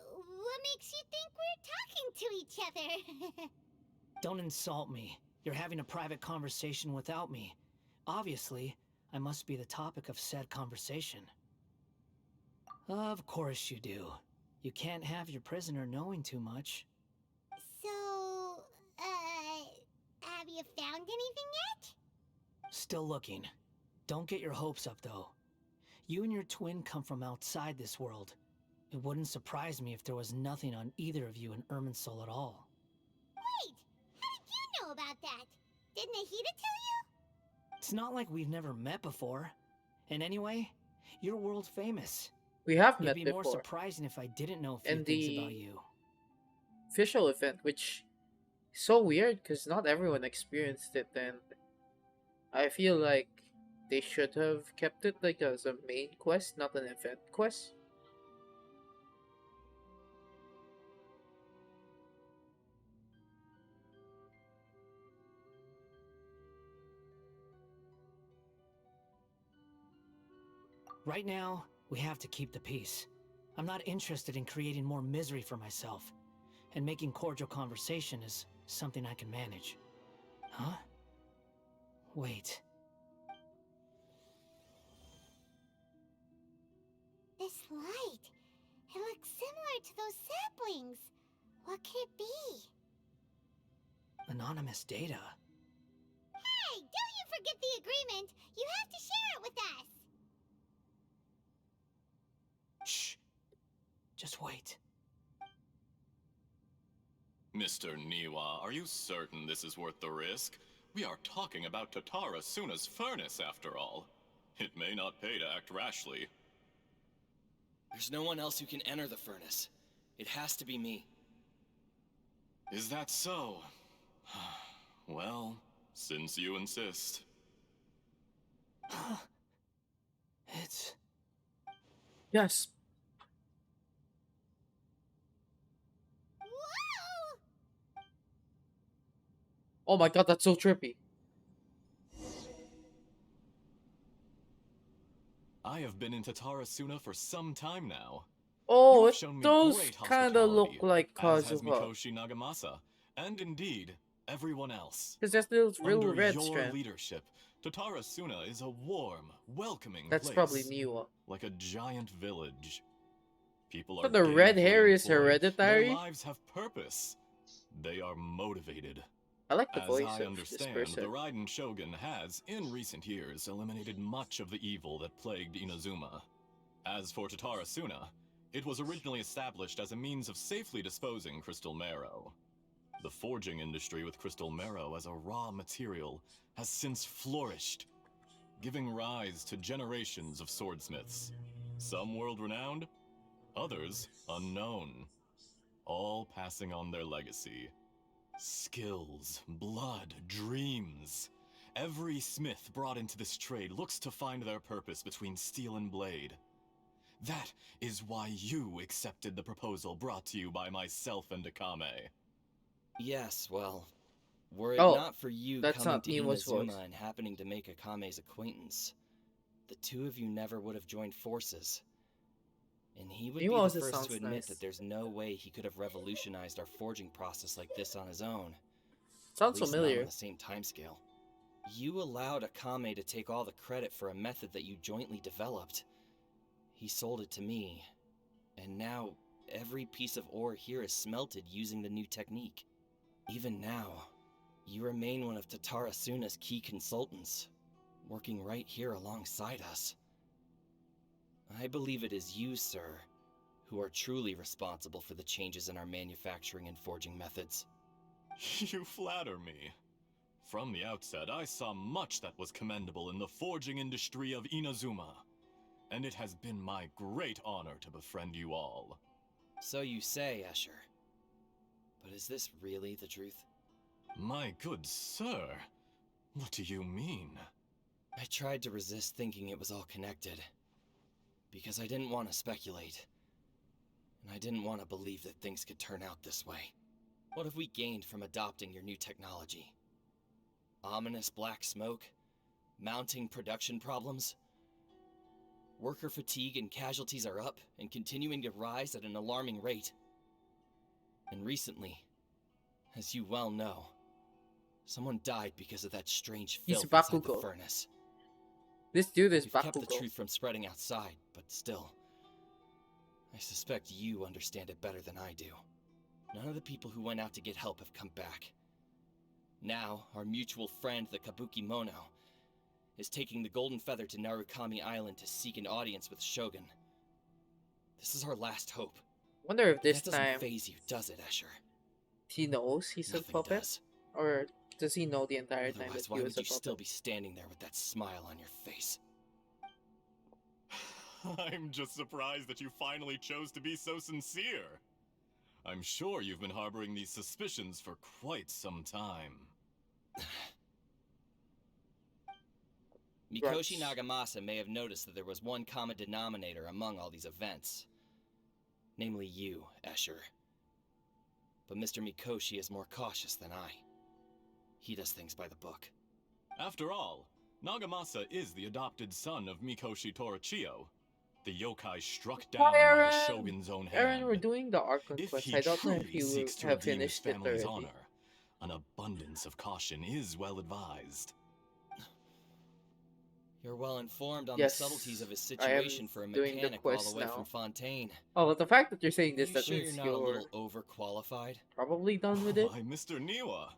What makes you think we're talking to each other? Don't insult me. You're having a private conversation without me. Obviously, I must be the topic of said conversation. Of course you do. You can't have your prisoner knowing too much. So, have you found anything yet? Still looking. Don't get your hopes up, though. You and your twin come from outside this world. It wouldn't surprise me if there was nothing on either of you in Irminsul at all. Wait, how did you know about that? Did Nahida tell you? It's not like we've never met before. And anyway, you're world famous. We have It'd met be more before surprising if I didn't know a few in things about the you. official event, which is so weird because not everyone experienced it, and I feel like they should have kept it like as a main quest, not an event quest. Right now, we have to keep the peace. I'm not interested in creating more misery for myself. And making cordial conversation is something I can manage. Huh? Wait. This light. It looks similar to those saplings. What could it be? Anonymous data? Hey, don't you forget the agreement! You have to share it with us! Shh. Just wait. Mr. Niwa, are you certain this is worth the risk? We are talking about Tatara Suna's furnace, after all. It may not pay to act rashly. There's no one else who can enter the furnace. It has to be me. Is that so? Well, since you insist. It's... Yes. Whoa! Oh my god, that's so trippy. I have been in Tatara Suna for some time now. Oh, You have it shown me does great kind of look hospitality, like as has Kazuha. Mikoshi Nagamasa, and indeed, everyone else. Because there's those real Under red your strand. leadership, Tatara Suna is a warm, welcoming That's place. probably Niwa. Like a giant village. People So are the red gainfully hair is employed. hereditary? Their lives have purpose. They are motivated. I like the As voice I of this understand, person. the Raiden Shogun has, in recent years, eliminated much of the evil that plagued Inazuma. As for Tatara Suna, it was originally established as a means of safely disposing crystal marrow. The forging industry with crystal marrow as a raw material has since flourished, giving rise to generations of swordsmiths. Some world-renowned, others unknown, all passing on their legacy. Skills, blood, dreams. Every smith brought into this trade looks to find their purpose between steel and blade. That is why you accepted the proposal brought to you by myself and Akame. Yes, well, were it Oh, not for you that's coming not to Niwa's voice. Inazuma and happening to make Akame's acquaintance, the two of you never would have joined forces. And he would Niwa be also the first sounds to admit nice. that there's no way he could have revolutionized our forging process like this on his own. Sounds At least not familiar. on the same timescale. You allowed Akame to take all the credit for a method that you jointly developed. He sold it to me, and now every piece of ore here is smelted using the new technique. Even now, you remain one of Tatara Suna's key consultants, working right here alongside us. I believe it is you, sir, who are truly responsible for the changes in our manufacturing and forging methods. You flatter me. From the outset, I saw much that was commendable in the forging industry of Inazuma, and it has been my great honor to befriend you all. So you say, Escher. But is this really the truth? My good sir, what do you mean? I tried to resist thinking it was all connected, because I didn't want to speculate, and I didn't want to believe that things could turn out this way. What have we gained from adopting your new technology? Ominous black smoke? Mounting production problems? Worker fatigue and casualties are up and continuing to rise at an alarming rate. And recently, as you well know, someone died because of that strange He's filth inside the Bakugo. furnace. This dude is We've kept the Bakugo. truth from spreading outside, but still, I suspect you understand it better than I do. None of the people who went out to get help have come back. Now, our mutual friend, the Kabuki Mono, is taking the Golden Feather to Narukami Island to seek an audience with Shogun. This is our last hope. Wonder if But this that doesn't time phase you, does it, Escher? he knows he's a Nothing puppet? does. Or Does he know the entire time that Otherwise, he why was would a you still puppet? be standing there with that smile on your face? I'm just surprised that you finally chose to be so sincere. I'm sure you've been harboring these suspicions for quite some time. Mikoshi Grunts. Nagamasa may have noticed that there was one common denominator among all these events. Namely you, Escher. But Mr. Mikoshi is more cautious than I. He does things by the book. After all, Nagamasa is the adopted son of Mikoshi Torichio, the yokai struck down Hi, by the Aaron! shogun's own Aaron, we're hand. doing the Archon If quest. he I don't know if truly you seeks to have redeem his finished it family's already. honor, an abundance of caution is well advised. You're well informed on Yes, the subtleties of his I am situation for a doing the mechanic all quest the way now. from Fontaine. Oh, but the fact that you're saying Are this, you that sure means you're not a you're little overqualified? probably done with it. Why, Mr. Niwa,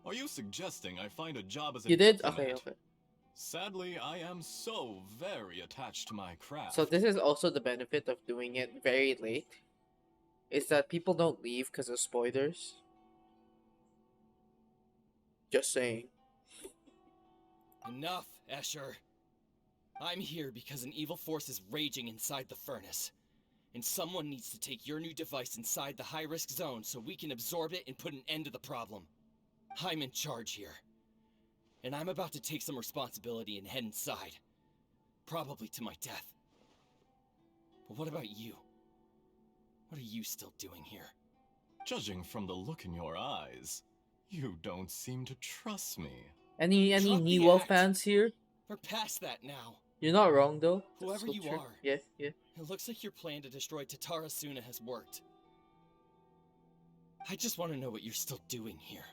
are you suggesting I find a job as a You did? diplomat? Okay. Sadly, I am so very attached to my craft. So this is also the benefit of doing it very late, is that people don't leave because of spoilers. Just saying. Enough, Escher. I'm here because an evil force is raging inside the furnace. And someone needs to take your new device inside the high-risk zone so we can absorb it and put an end to the problem. I'm in charge here. And I'm about to take some responsibility and head inside. Probably to my death. But what about you? What are you still doing here? Judging from the look in your eyes, you don't seem to trust me. Any Drop the Niwa act. fans here? We're past that now. You're not wrong though. That's Whoever so you true. are. Yeah. It looks like your plan to destroy Tatarasuna has worked. I just want to know what you're still doing here.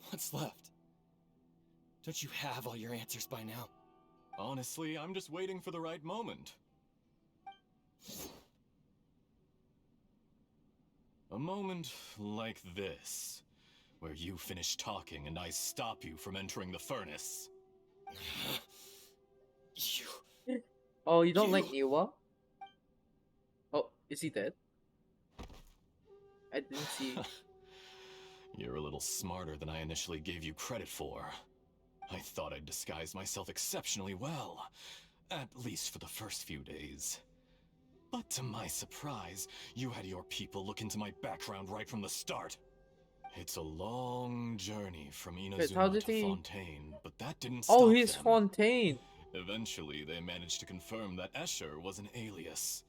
What's left? Don't you have all your answers by now? Honestly, I'm just waiting for the right moment. A moment like this, where you finish talking and I stop you from entering the furnace. You... Oh, you don't You- like Niwa? Oh, is he dead? I didn't see. You're a little smarter than I initially gave you credit for. I thought I'd disguised myself exceptionally well, at least for the first few days. But to my surprise, you had your people look into my background right from the start. It's a long journey from Wait, how Inazuma did to he- Fontaine, but that didn't stop Oh, he's them. Fontaine. Eventually, they managed to confirm that Escher was an alias,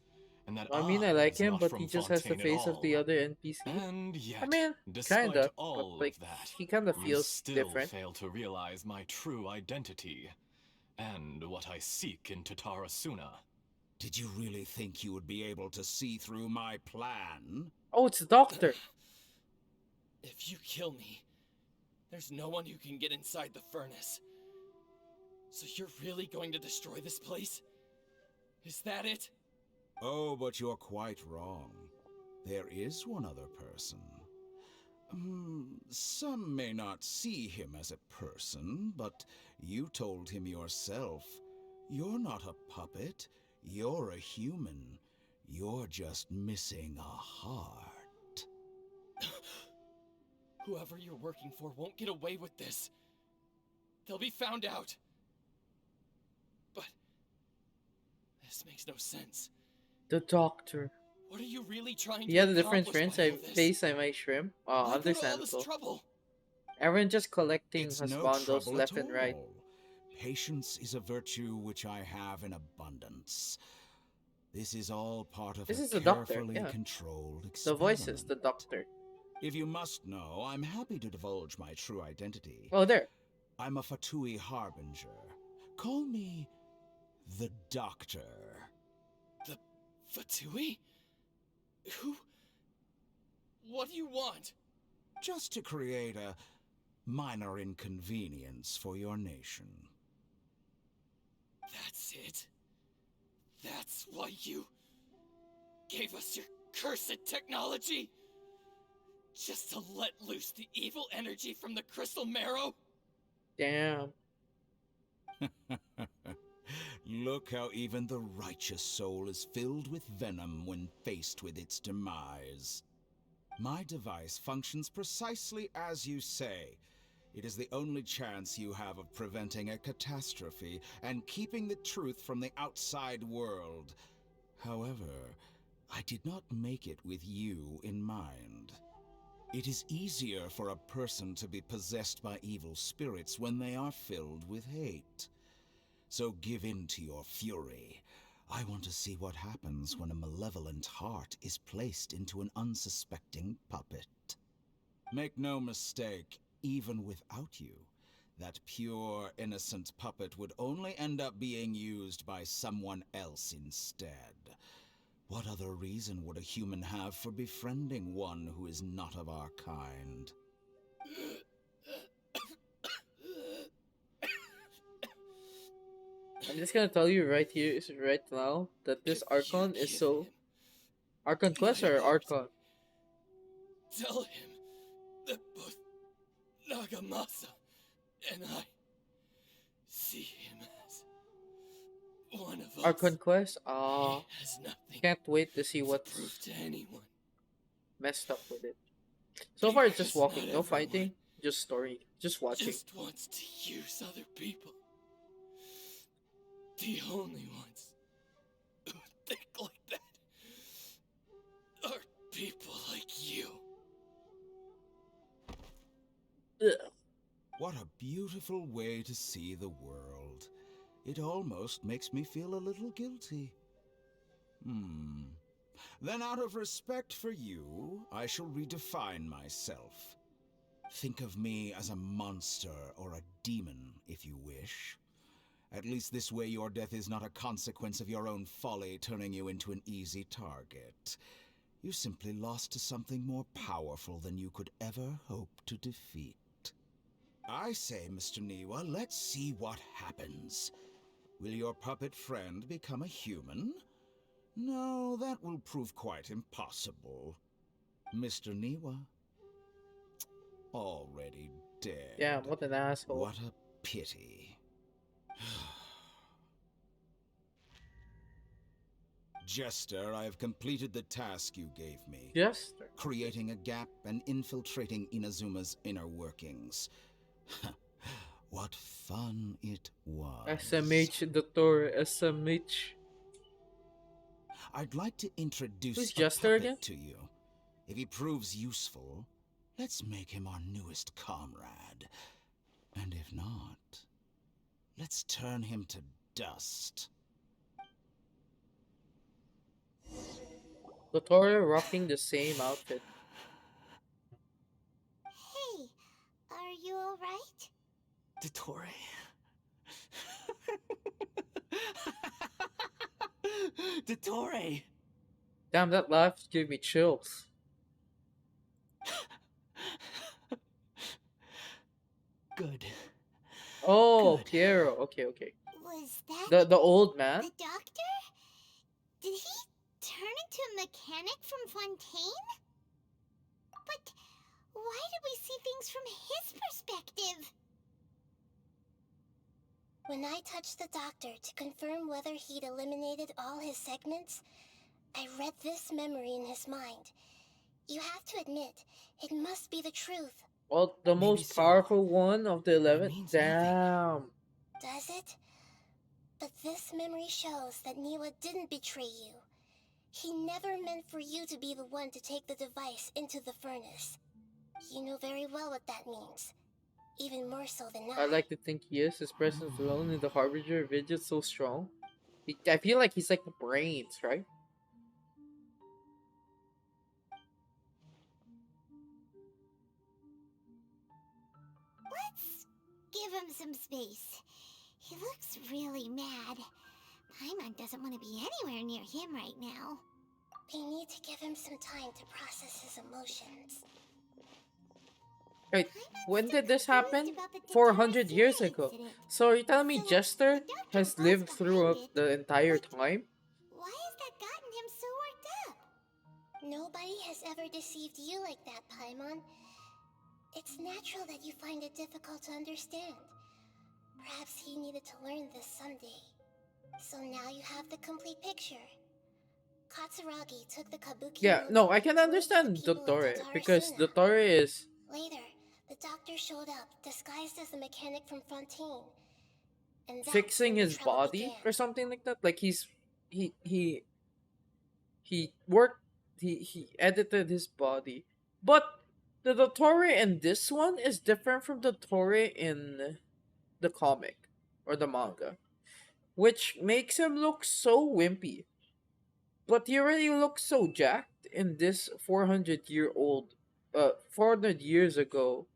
and that I mean, I like was him, not but from he just has the Fontaine at face of the all. other NPC. And yet, I mean, despite kinda, all but like of that, he kinda you feels still different. fail to realize my true identity, and what I seek in Tatarasuna. Did you really think you would be able to see through my plan? Oh, it's the doctor. If you kill me, there's no one who can get inside the furnace. So you're really going to destroy this place? Is that it? Oh, but you're quite wrong. There is one other person. Some may not see him as a person, but you told him yourself. You're not a puppet. You're a human. You're just missing a heart. Whoever you're working for won't get away with this. They'll be found out. But this makes no sense. The doctor. What are you really trying He to had a different accomplish face. by all this? Face I might shrimp. Oh, Why put all this understandable. trouble? Everyone just collecting It's no husbandos trouble left at and right. all. Patience is a virtue which I have in abundance. This is all part of This a is the doctor, carefully yeah. controlled The experiment. voices, the doctor. If you must know, I'm happy to divulge my true identity. Oh, there. I'm a Fatui Harbinger. Call me the Doctor. The Fatui? Who? What do you want? Just to create a minor inconvenience for your nation. That's it? That's why you gave us your cursed technology? Just to let loose the evil energy from the crystal marrow? Damn. Look how even the righteous soul is filled with venom when faced with its demise. My device functions precisely as you say. It is the only chance you have of preventing a catastrophe and keeping the truth from the outside world. However, I did not make it with you in mind. It is easier for a person to be possessed by evil spirits when they are filled with hate. So give in to your fury. I want to see what happens when a malevolent heart is placed into an unsuspecting puppet. Make no mistake, even without you, that pure, innocent puppet would only end up being used by someone else instead. What other reason would a human have for befriending one who is not of our kind? I'm just gonna tell you right here, is right now, that this If you Archon is give so him Archon my Quest or heart, Archon? tell him that both Nagamasa and I see him as one of us. Archon Quest? He has nothing Can't wait to see to what's prove to anyone. messed up with it. So far, it's just Because walking, not no everyone fighting, just story, just watching. just wants to use other people. The only ones who think like that are people like you. Ugh. What a beautiful way to see the world. It almost makes me feel a little guilty. Then out of respect for you, I shall redefine myself. Think of me as a monster or a demon, if you wish. At least this way your death is not a consequence of your own folly turning you into an easy target. You simply lost to something more powerful than you could ever hope to defeat. I say, Mr. Niwa, let's see what happens. Will your puppet friend become a human? No, that will prove quite impossible. Mr. Niwa, already dead. Damn, what an asshole. What a pity. Jester, I have completed the task you gave me. Jester. Creating a gap and infiltrating Inazuma's inner workings. What fun it was. SMH Doctor SMH. I'd like to introduce Who's a Jester puppet again? to you. If he proves useful, let's make him our newest comrade. And if not, let's turn him to dust. Doctor rocking the same outfit. Hey, are you alright? Dottore. Dottore! Damn, that laugh gave me chills. Good. Oh, Good. Piero. Okay, okay. Was that The old man? the doctor? Did he turn into a mechanic from Fontaine? But why did we see things from his perspective? When I touched the doctor to confirm whether he'd eliminated all his segments, I read this memory in his mind. You have to admit, it must be the truth. Well, the Maybe most so. powerful one of the 11. means nothing. Damn. Does it? But this memory shows that Niwa didn't betray you. He never meant for you to be the one to take the device into the furnace. You know very well what that means. Even more so than I. I like to think he is. His presence alone in the Harbinger Vigil so strong. I feel like he's like the brains, right? Let's give him some space. He looks really mad. Paimon doesn't want to be anywhere near him right now. We need to give him some time to process his emotions. Wait, Paimon's when still did this confused happen? about the 400 Tatara years Suna ago. incident. So you're telling me So, Jester the doctor has was lived behind through it, the entire but time? why has that gotten him so worked up? Nobody has ever deceived you like that, Paimon. It's natural that you find it difficult to understand. Perhaps he needed to learn this someday. So now you have the complete picture. Katsuragi took the kabuki Yeah, notes no, and I can reported to the understand people of Dottore Tatara because Suna. Dottore is Later, the doctor showed up, disguised as a mechanic from Fontaine. And that's Fixing when the his trouble body began. or something like that. Like he he he worked he edited his body, but the Dottore in this one is different from the Dottore in the comic or the manga, which makes him look so wimpy. But he already looks so jacked in this 400-year-old, 400 years ago,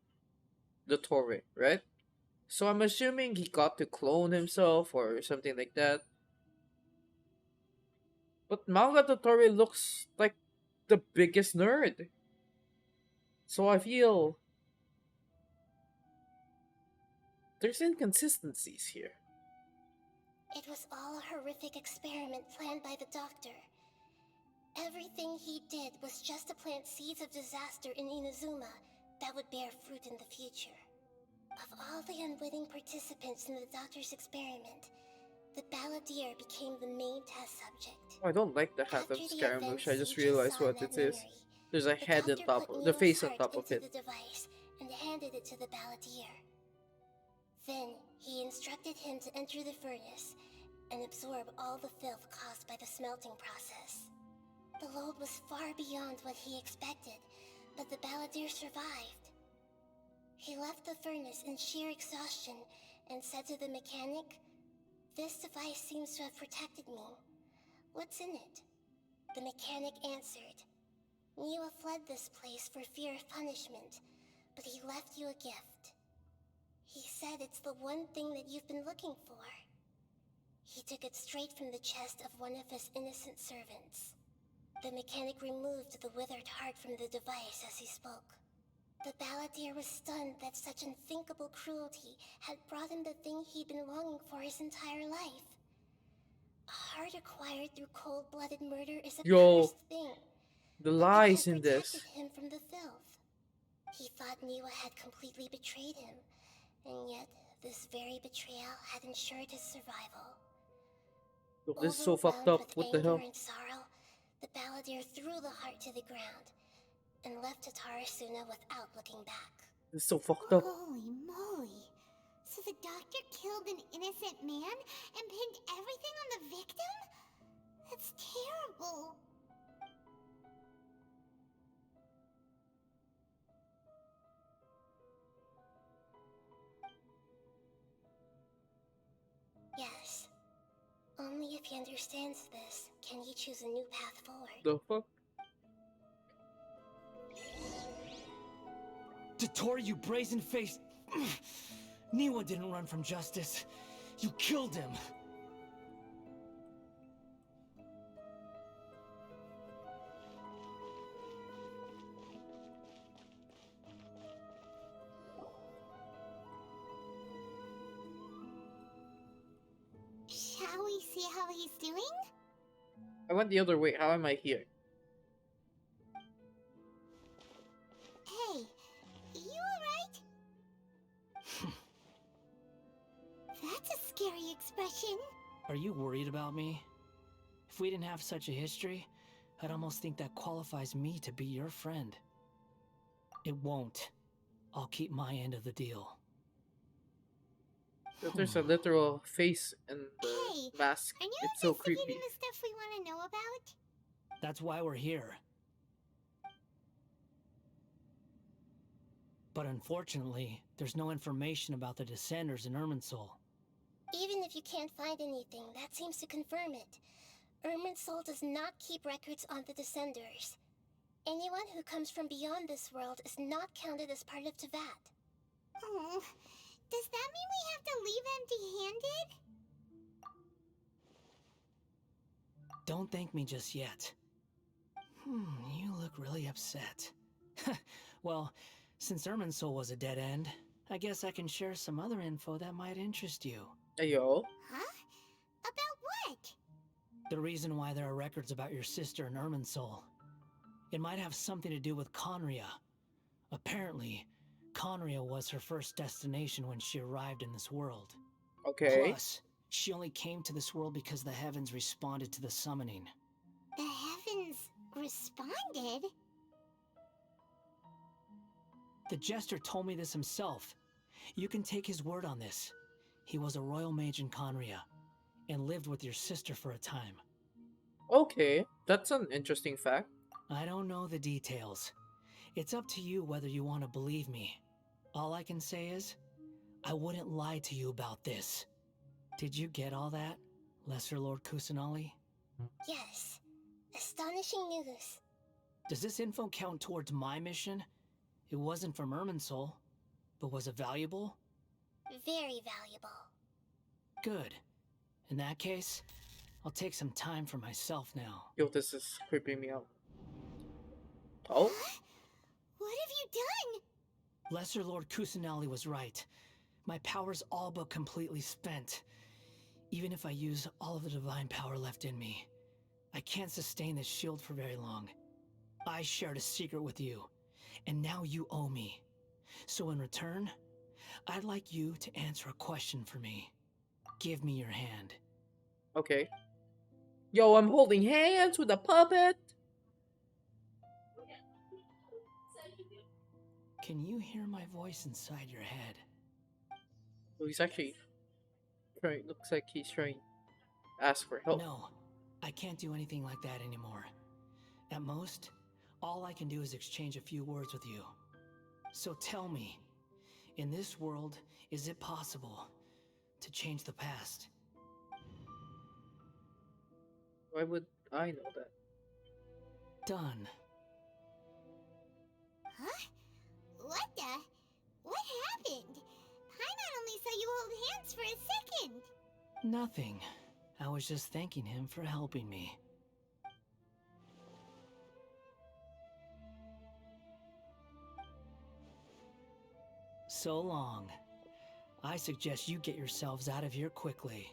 Dottore, right? So I'm assuming he got to clone himself or something like that. But manga Dottore looks like the biggest nerd. So I feel there's inconsistencies here. It was all a horrific experiment planned by the doctor. Everything he did was just to plant seeds of disaster in Inazuma that would bear fruit in the future. Of all the unwitting participants in the doctor's experiment, the balladeer became the main test subject. Oh, I don't like the hat After of the Scaramouche. I events you just just realized saw in what that it is. memory, There's a the head on doctor top put of the Neo's face on heart top of into it. the device and handed it to the balladeer. Then he instructed him to enter the furnace and absorb all the filth caused by the smelting process. The load was far beyond what he expected, but the balladeer survived. He left the furnace in sheer exhaustion and said to the mechanic, "This device seems to have protected me. What's in it?" The mechanic answered, "Niwa fled this place for fear of punishment, but he left you a gift. He said it's the one thing that you've been looking for." He took it straight from the chest of one of his innocent servants. The mechanic removed the withered heart from the device as he spoke. The balladeer was stunned that such unthinkable cruelty had brought him the thing he'd been longing for his entire life. A heart acquired through cold-blooded murder is a Yo, cursed thing, the but it lies had in protected this. him from the filth. He thought Niwa had completely betrayed him, and yet this very betrayal had ensured his survival. Look, this is so fucked Overwhelmed up. with What the anger hell? and sorrow, the balladeer threw the heart to the ground and left Tatarasuna without looking back. This is so fucked up. Holy moly. So the doctor killed an innocent man and pinned everything on the victim? That's terrible. Yes. Only if he understands this can he choose a new path forward. The fuck? Dottore, you brazen-faced... Niwa didn't run from justice. You killed him. Shall we see how he's doing? I went the other way. How am I here? Hey, you alright? That's a scary expression. Are you worried about me? If we didn't have such a history, I'd almost think that qualifies me to be your friend. It won't. I'll keep my end of the deal. There's a literal face in the Hey, mask. Are you It's so investigating creepy. the stuff we want to know about? That's why we're here. But unfortunately, there's no information about the Descenders in Irminsul. Even if you can't find anything, that seems to confirm it. Irminsul does not keep records on the Descenders. Anyone who comes from beyond this world is not counted as part of Tevat. Oh, does that mean we have to leave empty-handed? Don't thank me just yet. You look really upset. Well, since Irminsul was a dead end, I guess I can share some other info that might interest you. Hey, yo. Huh? About what? The reason why there are records about your sister in Irminsul. It might have something to do with Conria. Apparently, Conria was her first destination when she arrived in this world. Okay. Plus, she only came to this world because the heavens responded to the summoning. The heavens responded? The Jester told me this himself. You can take his word on this. He was a royal mage in Conria, and lived with your sister for a time. Okay, that's an interesting fact. I don't know the details. It's up to you whether you want to believe me. All I can say is, I wouldn't lie to you about this. Did you get all that, Lesser Lord Kusanali? Yes. Astonishing news. Does this info count towards my mission? It wasn't from Irminsul, but was it valuable? Very valuable. Good. In that case, I'll take some time for myself now. Yo, this is creeping me out. Oh? Huh? What have you done? Lesser Lord Kusanali was right. My power's all but completely spent. Even if I use all of the divine power left in me, I can't sustain this shield for very long. I shared a secret with you, and now you owe me. So in return, I'd like you to answer a question for me. Give me your hand. Okay. Yo, I'm holding hands with a puppet. Can you hear my voice inside your head? Oh, he's actually trying. Looks like he's trying to ask for help. No, I can't do anything like that anymore. At most, all I can do is exchange a few words with you. So tell me, in this world, is it possible to change the past? Why would I know that? Done. Huh? What the? What happened? Paimon only saw you hold hands for a second. Nothing. I was just thanking him for helping me. So long. I suggest you get yourselves out of here quickly.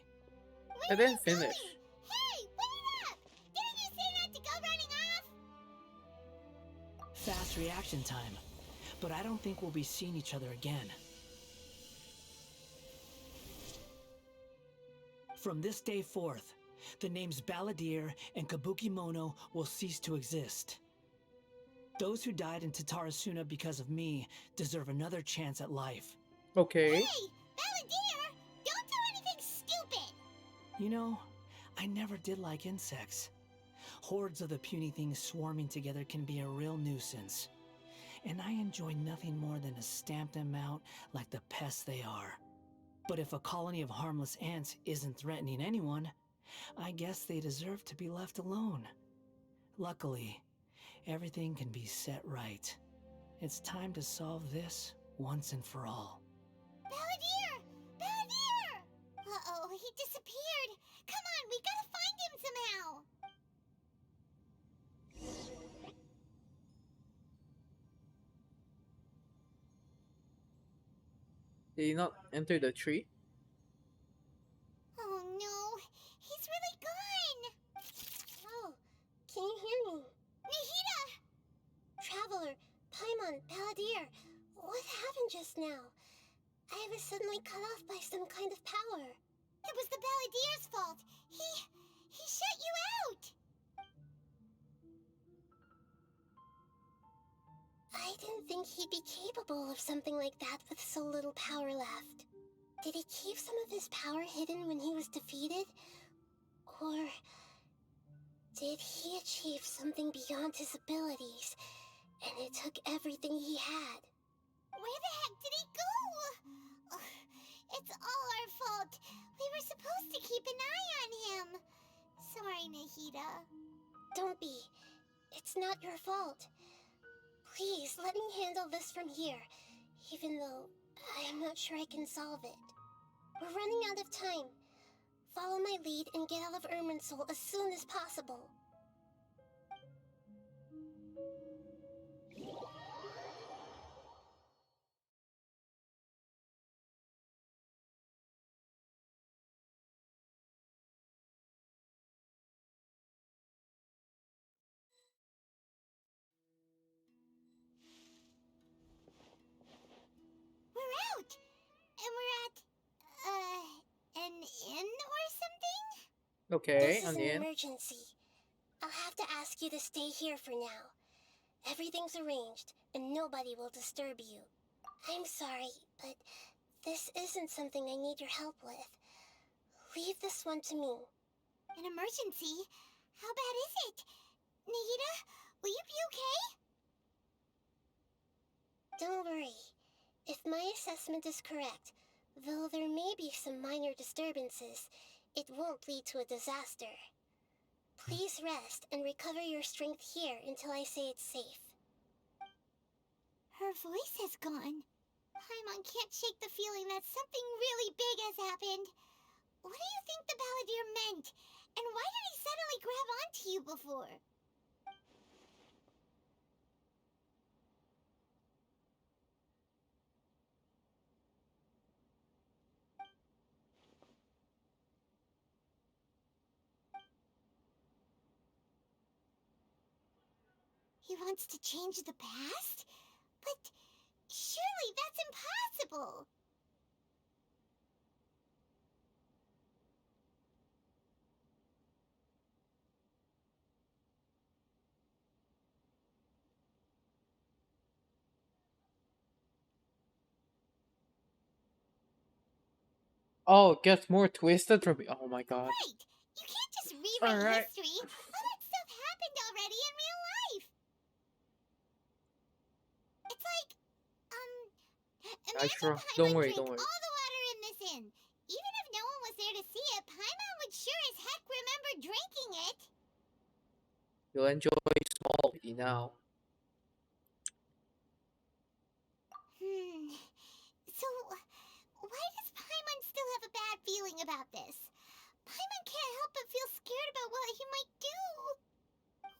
I didn't finish. Hey, wait up! Didn't you say not to go running off? Fast reaction time. But I don't think we'll be seeing each other again. From this day forth, the names Balladeer and Kabukimono will cease to exist. Those who died in Tatarasuna because of me deserve another chance at life. Okay. Hey, Balladeer! Don't do anything stupid! You know, I never did like insects. Hordes of the puny things swarming together can be a real nuisance. And I enjoy nothing more than to stamp them out like the pests they are. But if a colony of harmless ants isn't threatening anyone, I guess they deserve to be left alone. Luckily, everything can be set right. It's time to solve this once and for all. Balladeer! Balladeer! Uh-oh, he disappeared. Come on, we gotta find him somehow. Did he not enter the tree? Oh no, he's really gone. Oh, can you hear me? Nahida! Traveler, Paimon, Balladeer, what happened just now? I was suddenly cut off by some kind of power. It was the Balladeer's fault. He shut you out. I didn't think he'd be capable of something like that with so little power left. Did he keep some of his power hidden when he was defeated? Or did he achieve something beyond his abilities, and it took everything he had? Where the heck did he go? Ugh, it's all our fault. We were supposed to keep an eye on him. Sorry, Nahida. Don't be. It's not your fault. Please, let me handle this from here, even though I am not sure I can solve it. We're running out of time. Follow my lead and get out of Irminsul as soon as possible. We're out! And we're at, an inn or something? Okay, This is on an the end. emergency. I'll have to ask you to stay here for now. Everything's arranged, and nobody will disturb you. I'm sorry, but this isn't something I need your help with. Leave this one to me. An emergency? How bad is it? Nahida, will you be okay? Don't worry. If my assessment is correct, though there may be some minor disturbances, it won't lead to a disaster. Please rest and recover your strength here until I say it's safe. Her voice has gone. Paimon can't shake the feeling that something really big has happened. What do you think the Balladeer meant? And why did he suddenly grab onto you before? He wants to change the past? But surely that's impossible! Oh, it gets more twisted from me. Oh my god. Right! You can't just rewrite Alright. history! All that stuff happened already in real life! It's like, imagine Sure. Paimon Don't worry, drank don't worry. all the water in this inn. Even if no one was there to see it, Paimon would sure as heck remember drinking it. You'll enjoy small tea now. So, why does Paimon still have a bad feeling about this? Paimon can't help but feel scared about what he might do.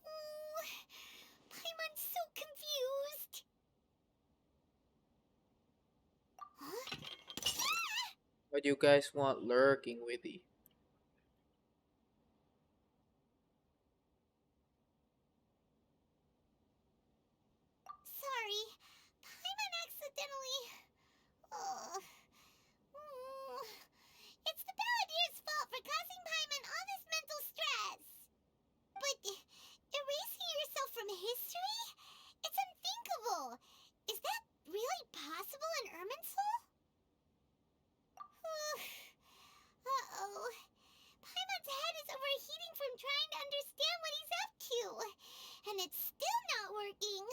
Oh, Paimon's so confused. Huh? What do you guys want lurking witty? Sorry, Paimon accidentally... Oh. It's the Balladeer's fault for causing Paimon all this mental stress. But erasing yourself from history? It's unthinkable. Is that really possible in Irminsul? Uh-oh. Paimon's head is overheating from trying to understand what he's up to. And it's still not working.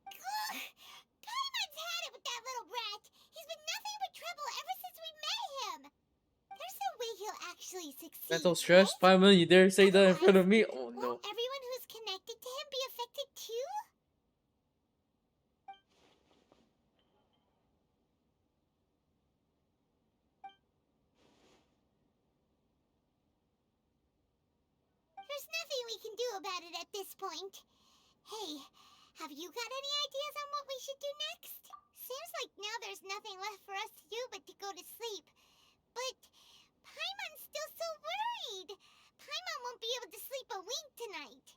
Ugh. Paimon's had it with that little brat. He's been nothing but trouble ever since we met him. There's no way he'll actually succeed, Mental stress? right? Paimon, you dare say that in front of me? Otherwise, Oh no. won't everyone who's connected to him be affected too? There's nothing we can do about it at this point. Hey, have you got any ideas on what we should do next? Seems like now there's nothing left for us to do but to go to sleep. But Paimon's still so worried. Paimon won't be able to sleep a wink tonight.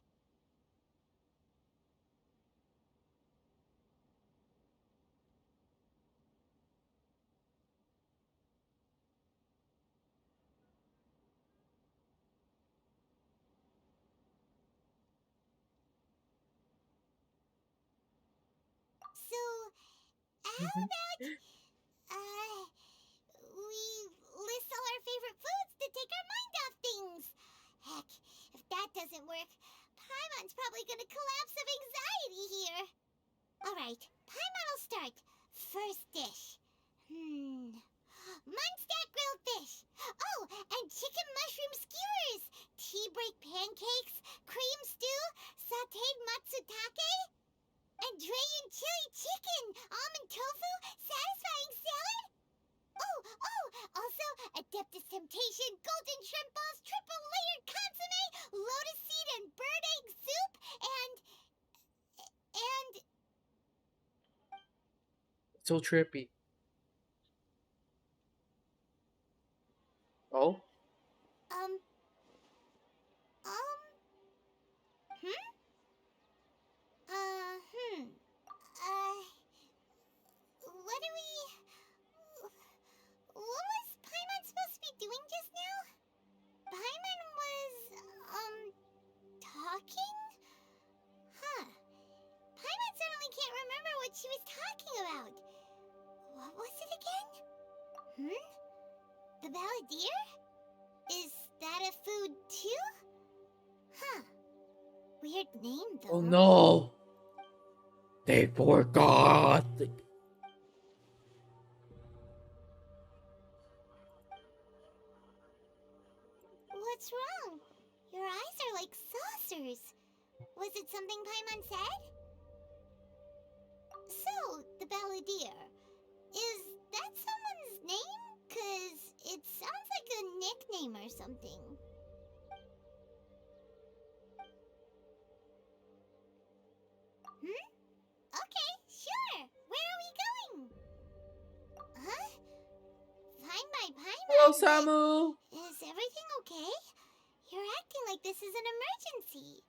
So, how about, we list all our favorite foods to take our mind off things? Heck, if that doesn't work, Paimon's probably gonna collapse of anxiety here. Alright, Paimon will start. First dish. Munstack grilled fish. Oh, and chicken mushroom skewers. Tea break pancakes, cream stew, sauteed matsutake, and Dragon chili chicken, almond tofu, satisfying salad. Oh, also Adeptus Temptation, golden shrimp balls, triple layered consomme, lotus seed and bird egg soup, and So trippy. Oh? um, hmm? What do we... What was Paimon supposed to be doing just now? Paimon was, talking? Huh. she was talking about. What was it again? The balladeer? Is that a food too? Huh. Weird name though. Oh no! They forgot! What's wrong? Your eyes are like saucers. Was it something Paimon said? So, the balladeer. Is that someone's name? 'Cause it sounds like a nickname or something. Okay, sure. Where are we going? Huh? Find my Paimon. Hello, but Samu! Is everything okay? You're acting like this is an emergency.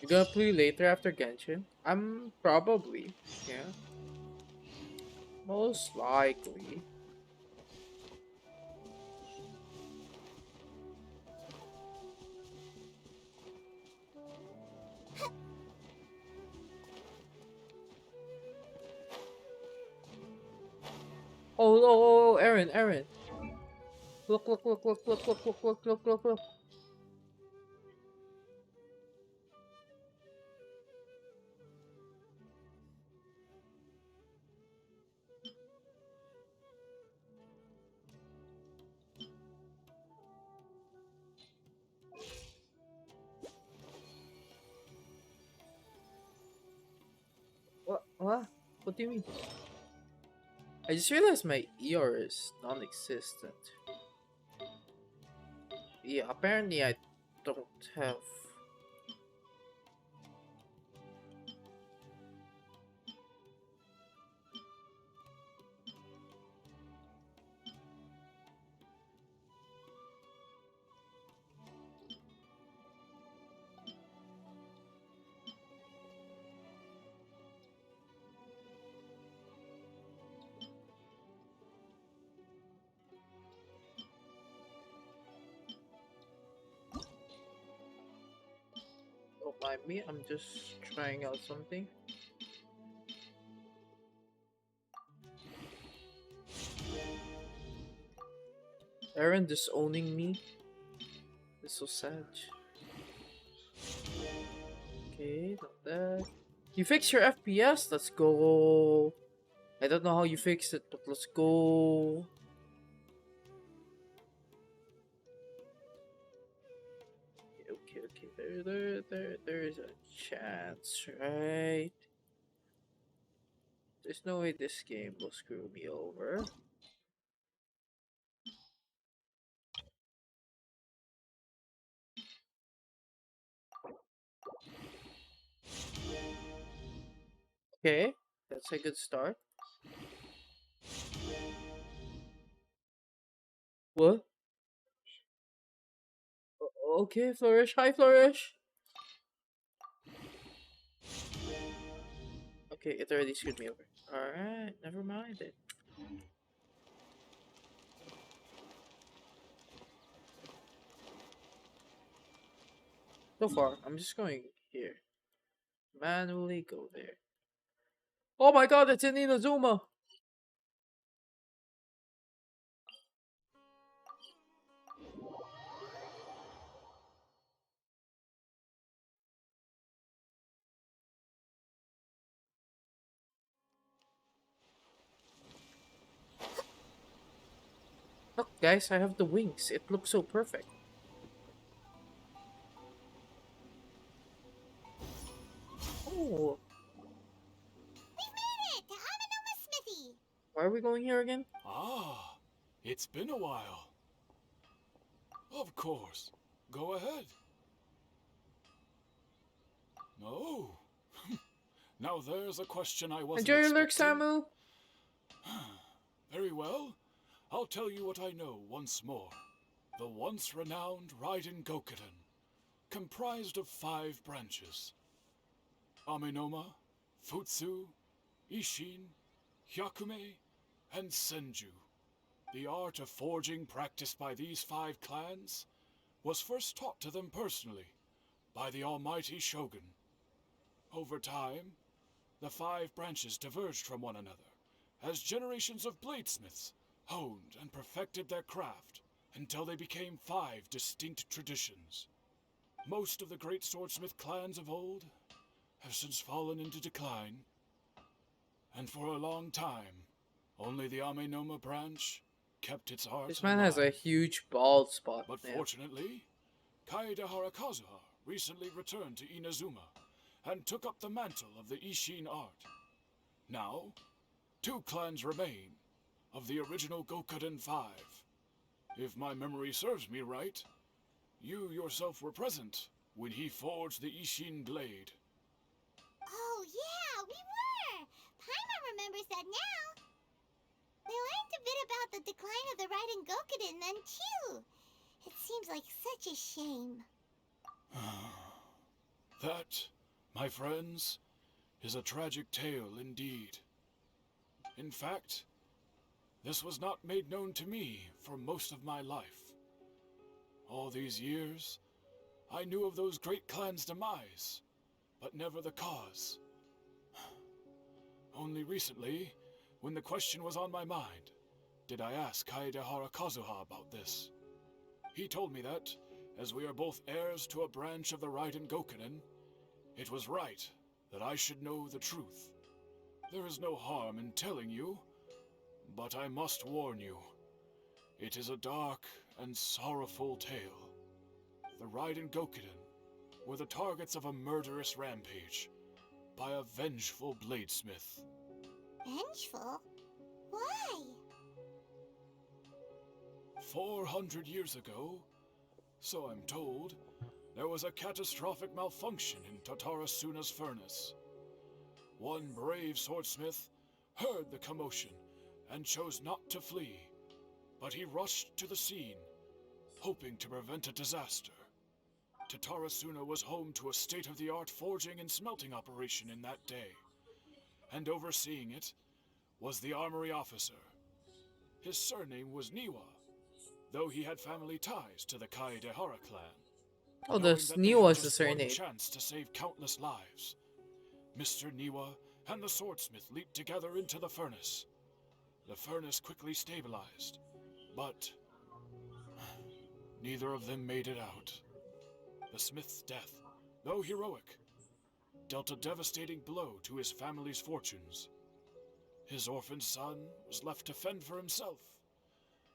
You gonna play later after Genshin? I'm probably. Yeah. Most likely. Oh, Aaron, Aaron. Look, look, look, look, look, look, look, look, look, look, look. What? What? What do you mean? I just realized my ER is non-existent. Yeah, apparently I don't have. Don't mind me, I'm just trying out something. Aaron disowning me. It's so sad. Okay, not that. You fix your FPS. Let's go. I don't know how you fixed it, but let's go. Okay. There is a chance, right? There's no way this game will screw me over. Okay, that's a good start. What? Okay, Flourish. Hi, Flourish. Okay, it already screwed me over. Alright, never mind it. So far, I'm just going here. Manually go there. Oh my god, it's in Inazuma! Look, guys, I have the wings. It looks so perfect. Oh, We made it to Amanoma Smithy. why are we going here again? Ah, it's been a while. Of course. Go ahead. No. Now there's a question I wasn't Enjoy your lurk, expecting. Samu! Very well. I'll tell you what I know once more. The once renowned Raiden Gokuden, comprised of 5 branches. Amenoma, Futsu, Ishin, Hyakume, and Senju. The art of forging practiced by these 5 clans was first taught to them personally by the almighty Shogun. Over time, the 5 branches diverged from one another as generations of bladesmiths honed and perfected their craft until they became 5 distinct traditions. Most of the great swordsmith clans of old have since fallen into decline, and for a long time, only the Amenoma branch kept its art This man has a alive. huge bald spot But now. fortunately, Kaede Harakazuha recently returned to Inazuma and took up the mantle of the Ishin art. Now, 2 clans remain of the original Gokuden 5. If my memory serves me right, you yourself were present when he forged the Ishin blade. Oh, yeah, we were! Paimon remembers that now. We learned a bit about the decline of the Raiden Gokuden then, too. It seems like such a shame. That, my friends, is a tragic tale indeed. In fact, this was not made known to me for most of my life. All these years, I knew of those great clans' demise, but never the cause. Only recently, when the question was on my mind, did I ask Kaede Harakazuha about this. He told me that, as we are both heirs to a branch of the Raiden Gokunen, it was right that I should know the truth. There is no harm in telling you, but I must warn you. It is a dark and sorrowful tale. The Raiden Gokuden were the targets of a murderous rampage by a vengeful bladesmith. Vengeful? Why? 400 years ago, so I'm told, there was a catastrophic malfunction in Tatarasuna's furnace. One brave swordsmith heard the commotion and chose not to flee, but he rushed to the scene, hoping to prevent a disaster. Tatarasuna was home to a state-of-the-art forging and smelting operation in that day, and overseeing it was the armory officer. His surname was Niwa, though he had family ties to the Kaedehara clan. Oh, Knowing this that they Neo had was the just one surname. chance to save countless lives, Mr. Niwa and the swordsmith leaped together into the furnace. The furnace quickly stabilized, but neither of them made it out. The smith's death, though heroic, dealt a devastating blow to his family's fortunes. His orphaned son was left to fend for himself,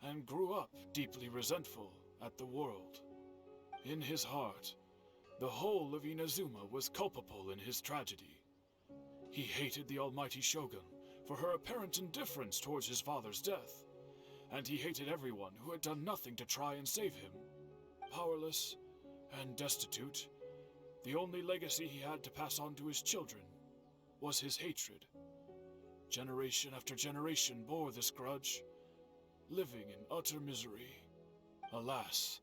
and grew up deeply resentful at the world. In his heart, the whole of Inazuma was culpable in his tragedy. He hated the almighty Shogun for her apparent indifference towards his father's death, and he hated everyone who had done nothing to try and save him. Powerless and destitute, the only legacy he had to pass on to his children was his hatred. Generation after generation bore this grudge, living in utter misery. Alas,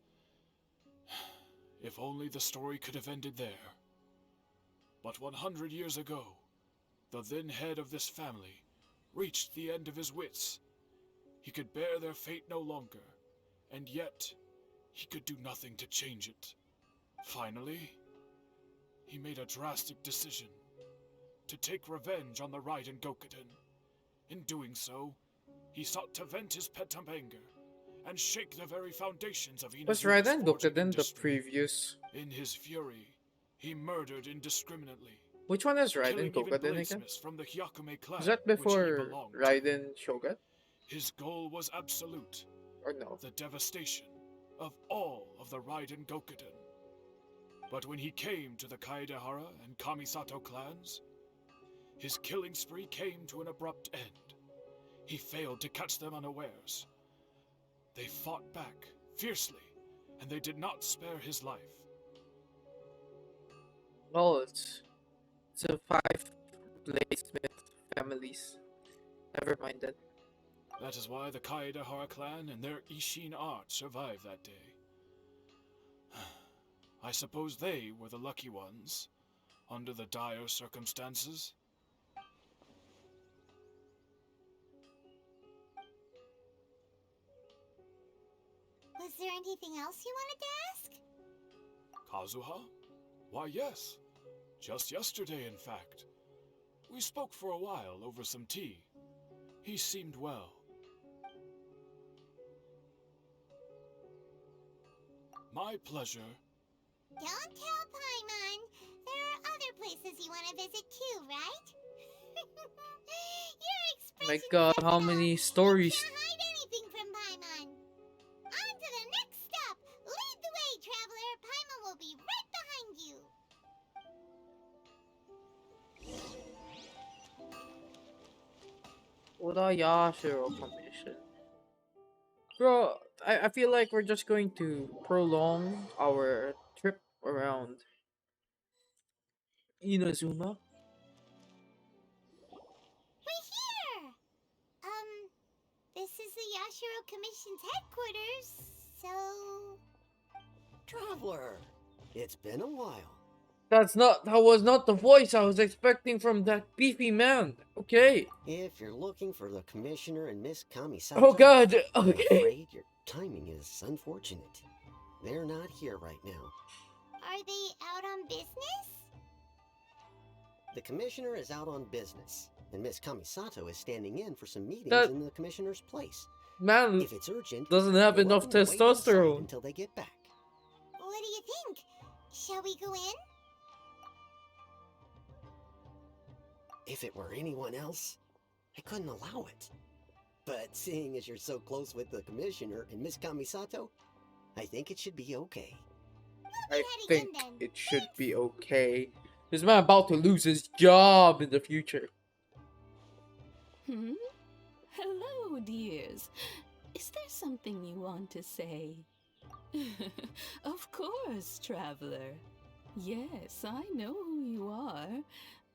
if only the story could have ended there. But 100 years ago, the then head of this family reached the end of his wits. He could bear their fate no longer, and yet he could do nothing to change it. Finally, he made a drastic decision to take revenge on the Raiden Gokuden. In doing so, he sought to vent his pent up anger and shake the very foundations of Was Inazuma's Raiden forging Gokuden the industry. previous? In his fury, he murdered indiscriminately, Which one is Raiden killing even Gokuden again? bladesmiths from the Hyakume clan, Was that which he before belonged to. Raiden Shogun? His goal was absolute, Or no? the devastation of all of the Raiden Gokuden. But when he came to the Kaedehara and Kamisato clans, his killing spree came to an abrupt end. He failed to catch them unawares. They fought back fiercely, and they did not spare his life. Well, it's a 5 bladesmith families. Never mind then. That is why the Kaedehara clan and their Ishin art survived that day. I suppose they were the lucky ones, under the dire circumstances. Was there anything else you wanted to ask? Kazuha? Why, yes. Just yesterday, in fact. We spoke for a while over some tea. He seemed well. My pleasure. Don't tell Paimon. There are other places you want to visit too, right? Your My expression god, says how it all. many You stories? can't hide anything from Paimon. On to the next stop. Lead the way, traveler. Paimon will be right behind you. Yashiro Commission. Bro, I feel like we're just going to prolong our trip around Inazuma. We're here. This is the Yashiro Commission's headquarters, so... Traveler, it's been a while. That was not the voice I was expecting from that beefy man. Okay. If you're looking for the Commissioner and Miss Kamisato, Oh god, I'm okay. afraid your timing is unfortunate. They're not here right now. Are they out on business? The Commissioner is out on business, and Miss Kamisato is standing in for some meetings That in the Commissioner's place. man If it's urgent, doesn't have you're enough welcome to wait outside testosterone. until they get back. What do you think? Shall we go in? If it were anyone else, I couldn't allow it. But seeing as you're so close with the Commissioner and Miss Kamisato, I think it should be okay. I think it should be okay. This man about to lose his job in the future. Hmm? Hello, dears. Is there something you want to say? Of course, traveler. Yes, I know who you are.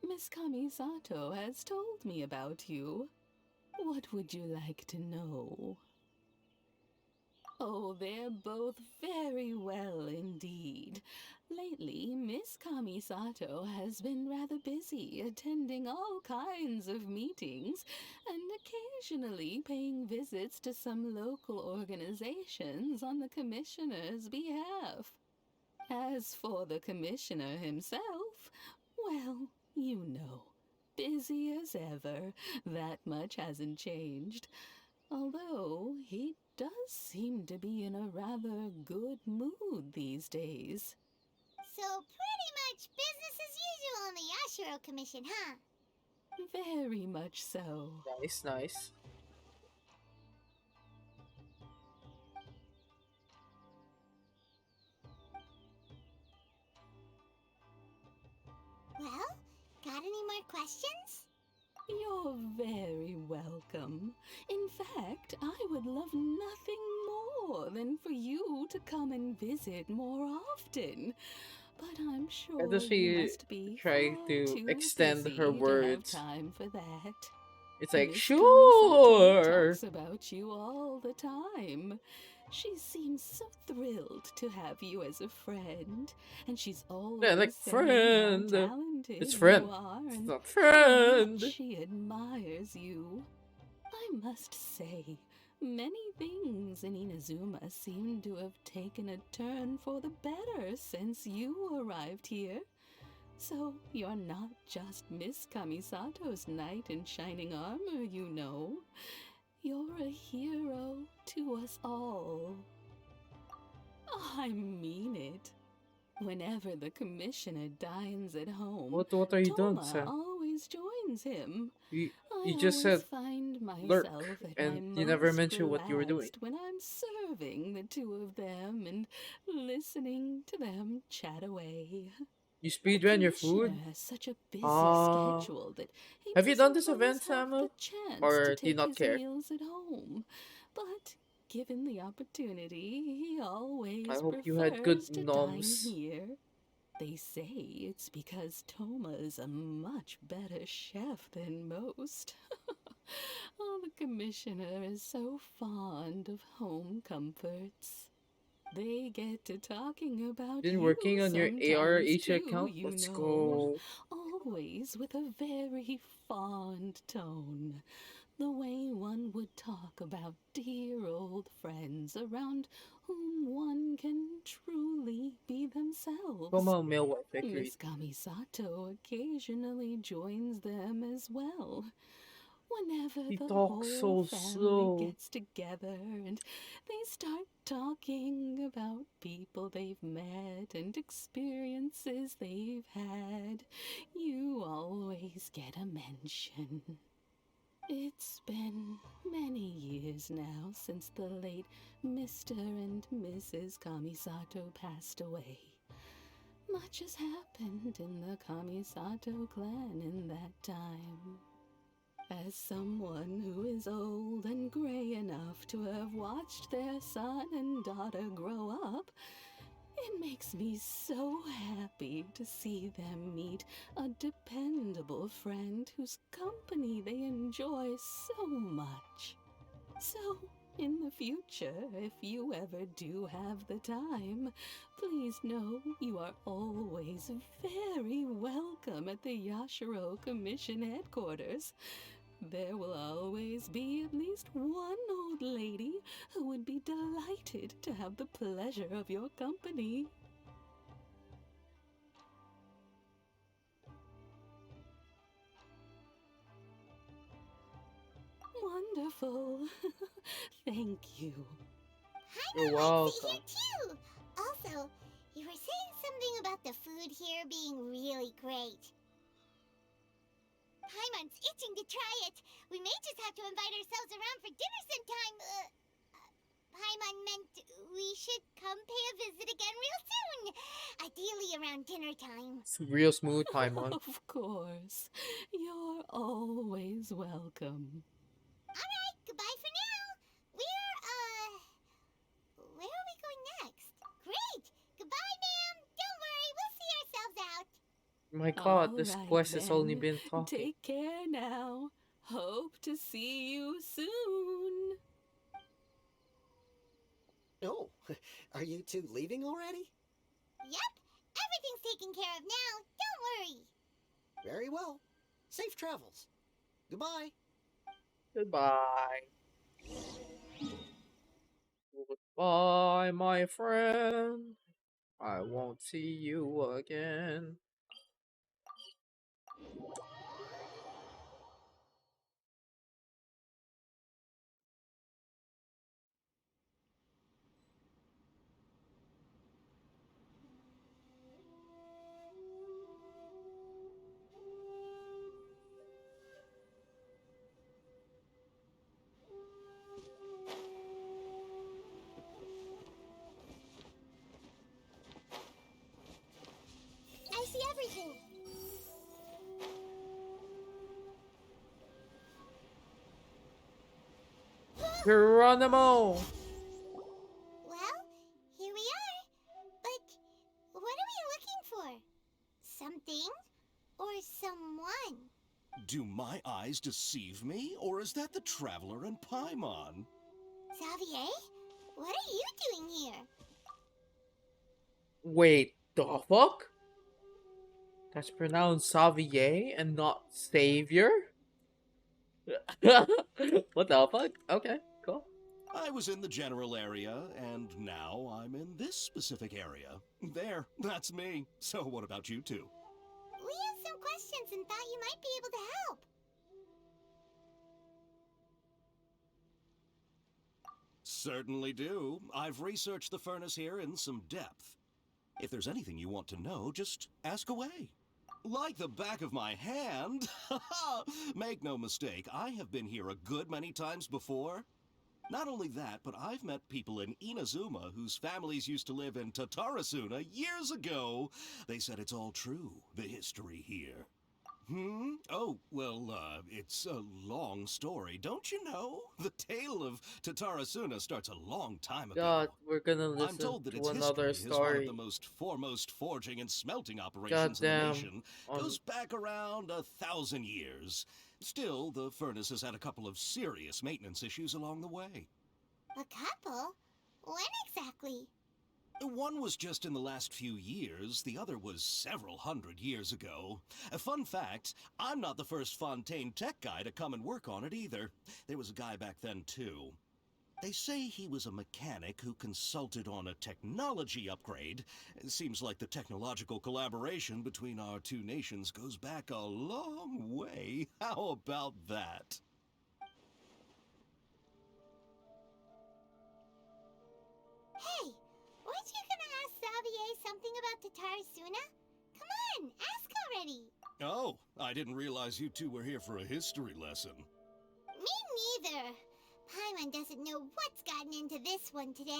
Miss Kamisato has told me about you. What would you like to know? Oh, they're both very well indeed. Lately, Miss Kamisato has been rather busy attending all kinds of meetings and occasionally paying visits to some local organizations on the Commissioner's behalf. As for the Commissioner himself, well, you know, busy as ever. That much hasn't changed. Although he does seem to be in a rather good mood these days. So pretty much business as usual on the Yashiro Commission, huh? Very much so. Nice, nice. Well, got any more questions? You're very welcome. In fact, I would love nothing more than for you to come and visit more often. But I'm sure Why does you she must be try far to too extend busy her to have words? time for that. It's like, Miss sure. Kamisato talks about you all the time. She seems so thrilled to have you as a friend, and she's always Yeah, like saying friend. how talented It's friend. you are It's and not how friend. much she admires you. I must say, many things in Inazuma seem to have taken a turn for the better since you arrived here. So you're not just Miss Kamisato's knight in shining armor, you know. You're a hero to us all. I mean it. Whenever the Commissioner dines at home, What are you doing, Toma Sam? always joins him. You I just always said find lurk, myself at and my you never most mentioned what you were doing. relaxed when I'm serving the two of them and listening to them chat away. You The speedrun your food? Commissioner has such a busy Ah. schedule that he Have you done doesn't this event, always have the Samu? chance Or to do you take not his care? meals at home. But given the opportunity, he always I hope you had good prefers to dine noms. here. They say it's because Toma is a much better chef than most. Oh, the Commissioner is so fond of home comforts. They get to talking about Been you working on your AR sometimes Asia too, account? you Let's know. go. Always with a very fond tone. The way one would talk about dear old friends around whom one can truly be themselves. Como Milwaukee agreed. Miss Kamisato occasionally joins them as well. Whenever He the talks whole so family slow. gets together and they start talking about people they've met and experiences they've had, you always get a mention. It's been many years now since the late Mr. and Mrs. Kamisato passed away. Much has happened in the Kamisato clan in that time. As someone who is old and gray enough to have watched their son and daughter grow up, it makes me so happy to see them meet a dependable friend whose company they enjoy so much. So, in the future, if you ever do have the time, please know you are always very welcome at the Yashiro Commission headquarters. There will always be at least one old lady who would be delighted to have the pleasure of your company. Wonderful. Thank you. You're Paimon likes it welcome. here too. Also, you were saying something about the food here being really great. Paimon's itching to try it. We may just have to invite ourselves around for dinner sometime. Paimon meant we should come pay a visit again real soon. Ideally around dinner time. It's real smooth, Paimon. Of course. You're always welcome. Alright, goodbye for now. Where are we going next? Great! Goodbye, ma'am. Don't worry, we'll see ourselves out. My god, All this right, quest has only then. been talking. Take care now. Hope to see you soon. Oh, are you two leaving already? Yep, everything's taken care of now. Don't worry. Very well. Safe travels. Goodbye. Goodbye. Goodbye, my friend. I won't see you again. I see everything. Geronimo! Well, here we are. But what are we looking for? Something or someone? Do my eyes deceive me, or is that the Traveler and Paimon? Xavier? What are you doing here? Wait, the fuck? That's pronounced Xavier and not Savior? What the fuck? Okay, cool. I was in the general area, and now I'm in this specific area. There, that's me. So what about you two? We have some questions and thought you might be able to help. Certainly do. I've researched the furnace here in some depth. If there's anything you want to know, just ask away. Like the back of my hand. Make no mistake, I have been here a good many times before. Not only that, but I've met people in Inazuma whose families used to live in Tatarasuna years ago. They said it's all true, the history here. Oh, well, it's a long story, don't you know? The tale of Tatarasuna starts a long time ago. God, we're gonna I'm listen told that to its another history is one of story. the most foremost forging and smelting operations in the Goddamn. nation. Goes back around 1,000 years. Still, the furnace has had a couple of serious maintenance issues along the way. A couple? When exactly? One was just in the last few years, the other was several hundred years ago. A fun fact, I'm not the first Fontaine tech guy to come and work on it either. There was a guy back then too. They say he was a mechanic who consulted on a technology upgrade. It seems like the technological collaboration between our two nations goes back a long way. How about that? Hey, weren't you gonna ask Xavier something about Tatarasuna? Come on, ask already. Oh, I didn't realize you two were here for a history lesson. Me neither. Paimon doesn't know what's gotten into this one today.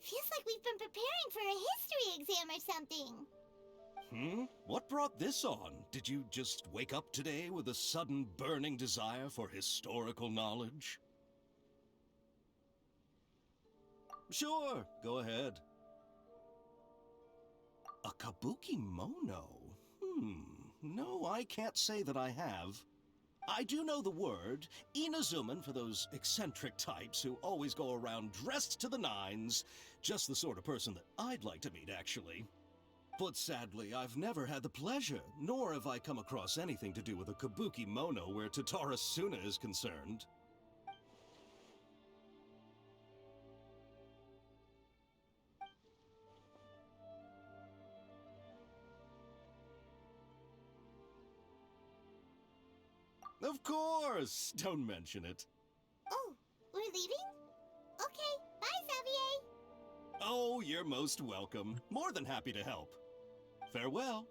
Feels like we've been preparing for a history exam or something. What brought this on? Did you just wake up today with a sudden burning desire for historical knowledge? Sure, go ahead. A kabuki mono? No, I can't say that I have. I do know the word, Inazuman, for those eccentric types who always go around dressed to the nines. Just the sort of person that I'd like to meet, actually. But sadly, I've never had the pleasure, nor have I come across anything to do with a kabuki mono where Tatarasuna is concerned. Of course! Don't mention it. Oh, we're leaving? Okay, bye, Xavier. Oh, you're most welcome. More than happy to help. Farewell.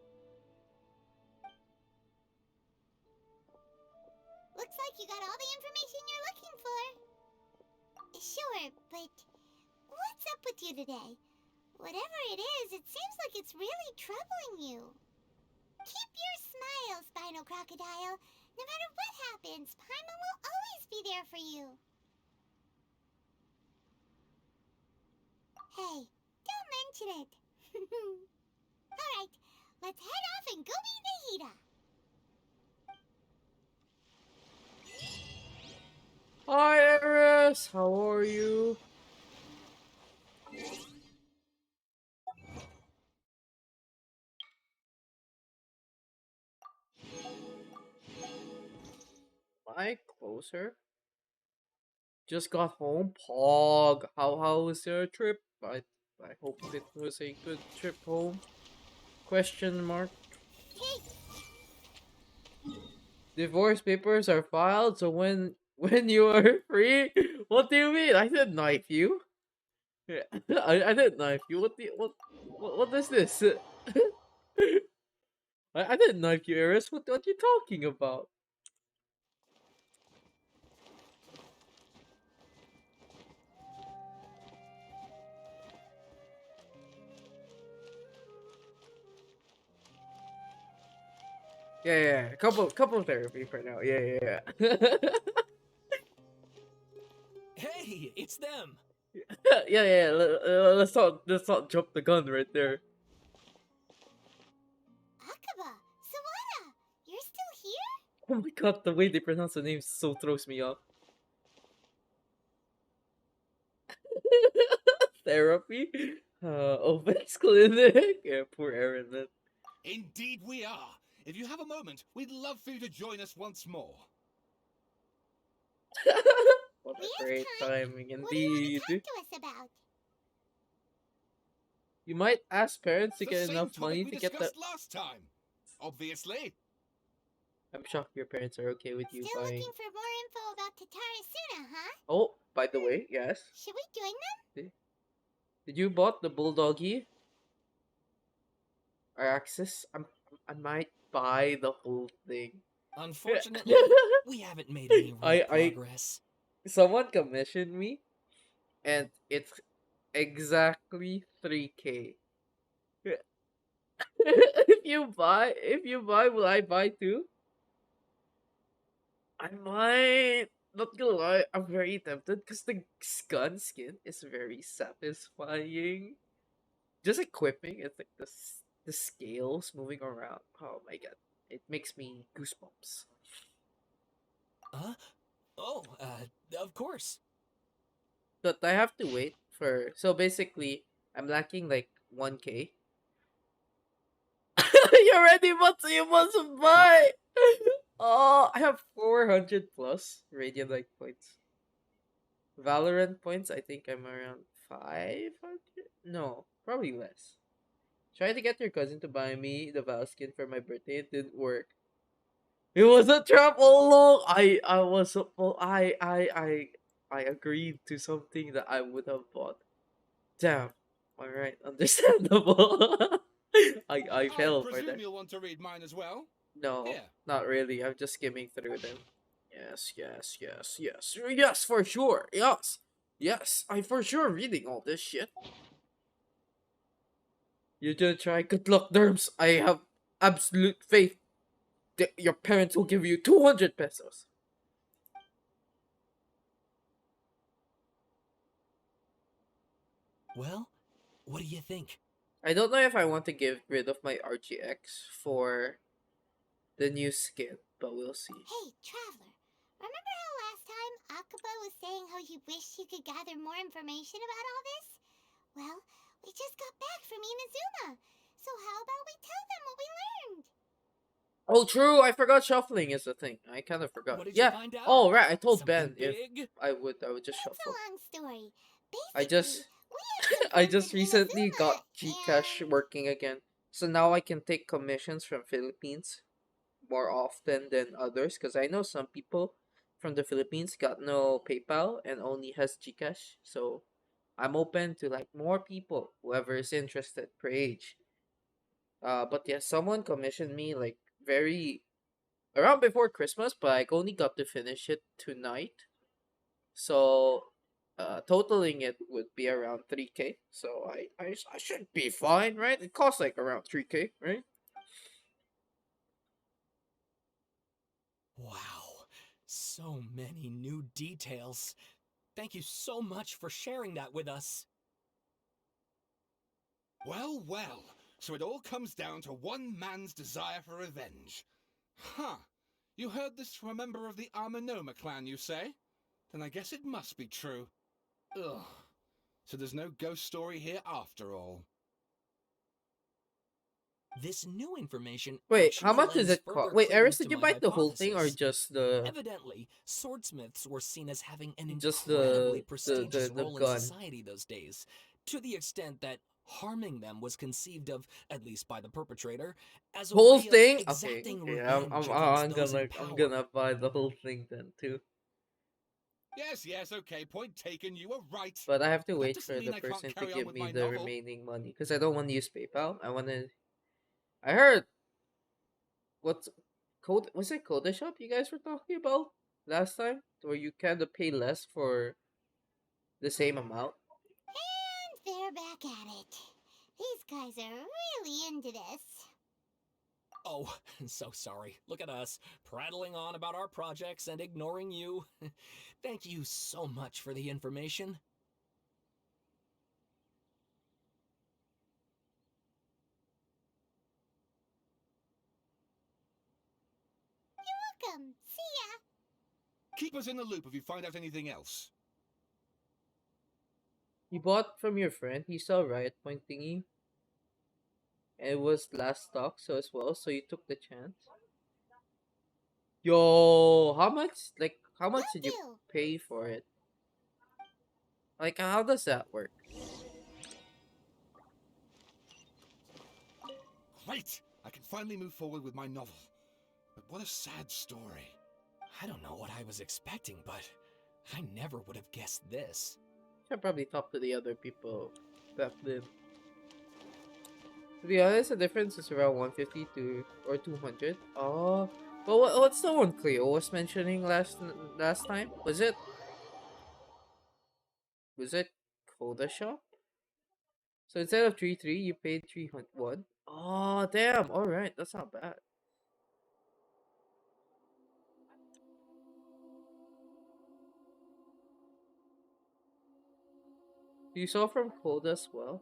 Looks like you got all the information you're looking for. Sure, but what's up with you today? Whatever it is, it seems like it's really troubling you. Keep your smile, Spinal Crocodile. No matter what happens, Paimon will always be there for you. Hey, don't mention it. Alright, let's head off and go meet Nahida. Hi, Eris. How are you? Am I closer? Just got home. Pog. How was your trip? I hope it was a good trip home. Question mark. Divorce papers are filed, so when you are free. What do you mean? I didn't knife you. Yeah, I didn't knife you. What is this? I didn't knife you, Eris. What you talking about? Yeah. Couple therapy for now. Yeah. Hey, it's them! Yeah. Let's not jump the gun right there. Akaba, Sawada, you're still here? Oh my god, the way they pronounce the names so throws me off. Therapy? Oven's clinic? Yeah, poor Aaron, man. Indeed we are. If you have a moment, we'd love for you to join us once more. What a great timing indeed. What do you want to talk to us about? You might ask parents to The get same enough topic money we to get the. discussed last time. Obviously. I'm shocked your parents are okay with you Still buying. looking for more info about Tatarasuna, huh? Oh, by the way, yes. Should we join them? Did you bought the bulldoggy? Or access? I might buy the whole thing. Unfortunately, we haven't made any real progress. Someone commissioned me, and it's exactly 3K. If you buy, will I buy too? I might. Not gonna lie, I'm very tempted because the gun skin is very satisfying. Just equipping, it's like the scales moving around. Oh my god, it makes me goosebumps. Huh? Oh, of course. But I have to wait for. So basically, I'm lacking like 1K. You're ready, but you must buy. Oh, I have 400 plus Radiant like points. Valorant points, I think I'm around 500. No, probably less. Try to get your cousin to buy me the Val skin for my birthday. It didn't work. It was a trap all along. I was I agreed to something that I would have bought. Damn. All right, understandable. I I fell for presume that. you'll want to read mine as well? No, Here. not really. I'm just skimming through them. Yes, yes, yes, yes, yes, for sure. Yes, yes. I for sure reading all this shit. You just try. Good luck, Derms. I have absolute faith that your parents will give you 200 pesos. Well, what do you think? I don't know if I want to get rid of my RGX for the new skin, but we'll see. Hey, Traveler. Remember how last time Akaba was saying how he wished he could gather more information about all this? Well, we just got back from Inazuma. So how about we tell them what we learned? Oh, true. I forgot shuffling is a thing. I kind of forgot. What did you Yeah. find out? Oh, right. I told Something Ben if big? I would just It's a shuffle. long story. I Basically, just we had some I friends just in recently Inazuma, got Gcash and working again. So now I can take commissions from Philippines more often than others because I know some people from the Philippines got no PayPal and only has Gcash. So I'm open to like more people, whoever is interested per age. But yeah, someone commissioned me like very around before Christmas, but I only got to finish it tonight. So totaling it would be around 3K. So I should be fine, right? It costs like around 3K, right? Wow, so many new details. Thank you so much for sharing that with us. Well, well. So it all comes down to one man's desire for revenge. Huh. You heard this from a member of the Armanoma clan, you say? Then I guess it must be true. Ugh. So there's no ghost story here after all. This new information Wait, how actually much does lends it cost? further Wait, Eris, credence did to you my buy the whole thing or hypothesis. Evidently, swordsmiths were seen as having an just incredibly prestigious the role in gun? society those days, to the extent that harming them was conceived of, at least by the perpetrator, as a Whole way of thing? Okay, exacting okay. revenge against those in I'm power. gonna buy the whole thing then too. Yes, yes, okay, point taken, you were right. But I have to But that wait doesn't for the mean I can't person to carry on give with me my the novel. remaining money because I don't want to use PayPal. I want to. I heard what's code was it Coda Shop you guys were talking about last time, where you kind of pay less for the same amount. and they're back at it. These guys are really into this. Oh, so sorry. Look at us, prattling on about our projects and ignoring you. Thank you so much for the information. Welcome. See ya. Keep us in the loop if you find out anything else. You bought from your friend. He saw Riot Point thingy, and it was last stock, so as well. So you took the chance. Yo, how much? Like, how much Good did you deal. pay for it? Like, how does that work? Great! I can finally move forward with my novel. But what a sad story. I don't know what I was expecting, but I never would have guessed this. Should probably talk to the other people back then. To be honest, the difference is around 150 to or 200. Oh, but what's the one Cleo was mentioning last time? Was it Coda Shop? So instead of 3-3, you paid 301. Oh, damn. All right, that's not bad. You saw from Coda as well.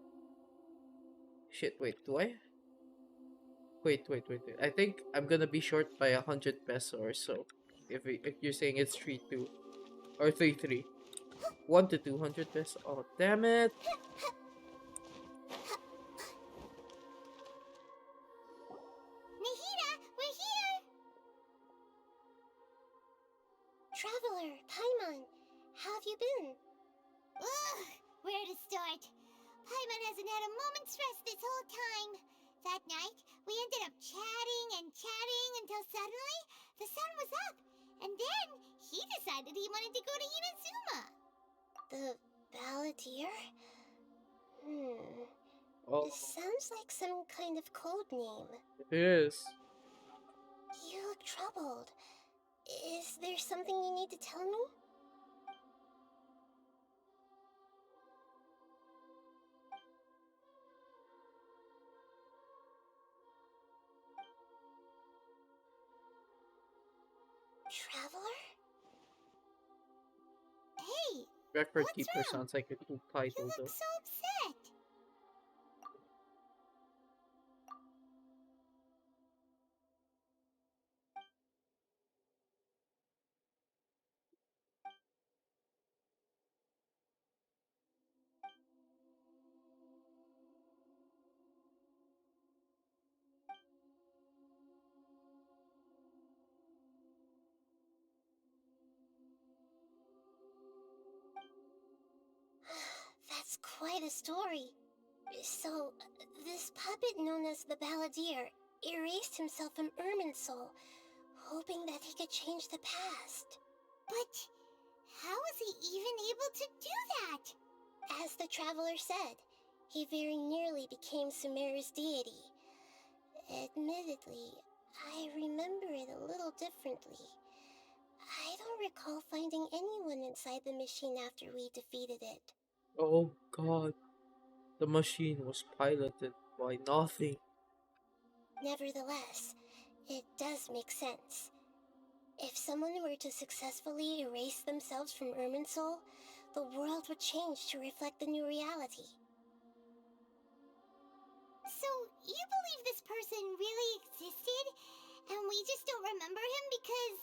Shit, wait, do I? Wait. I think I'm gonna be short by 100 peso or so. If you're saying it's 3-2 or 3-3. 1 to 200 peso. Oh, damn it. Traveler, Paimon, how have you been? Ugh, where to start? Paimon hasn't had a moment's rest this whole time. That night, we ended up chatting and chatting until suddenly the sun was up. And then he decided he wanted to go to Inazuma. The Balladeer? Oh, It sounds like some kind of code name. it is. You look troubled. Is there something you need to tell me? Traveler? Hey, Record what's keeper wrong? sounds like a cool You title look though. so upset. That's quite a story. So, this puppet known as the Balladeer erased himself from Irminsul, hoping that he could change the past. But how was he even able to do that? As the Traveler said, he very nearly became Sumeru's deity. Admittedly, I remember it a little differently. I don't recall finding anyone inside the machine after we defeated it. Oh god. The machine was piloted by nothing. Nevertheless, it does make sense. If someone were to successfully erase themselves from Irminsul, the world would change to reflect the new reality. So, you believe this person really existed, and we just don't remember him because,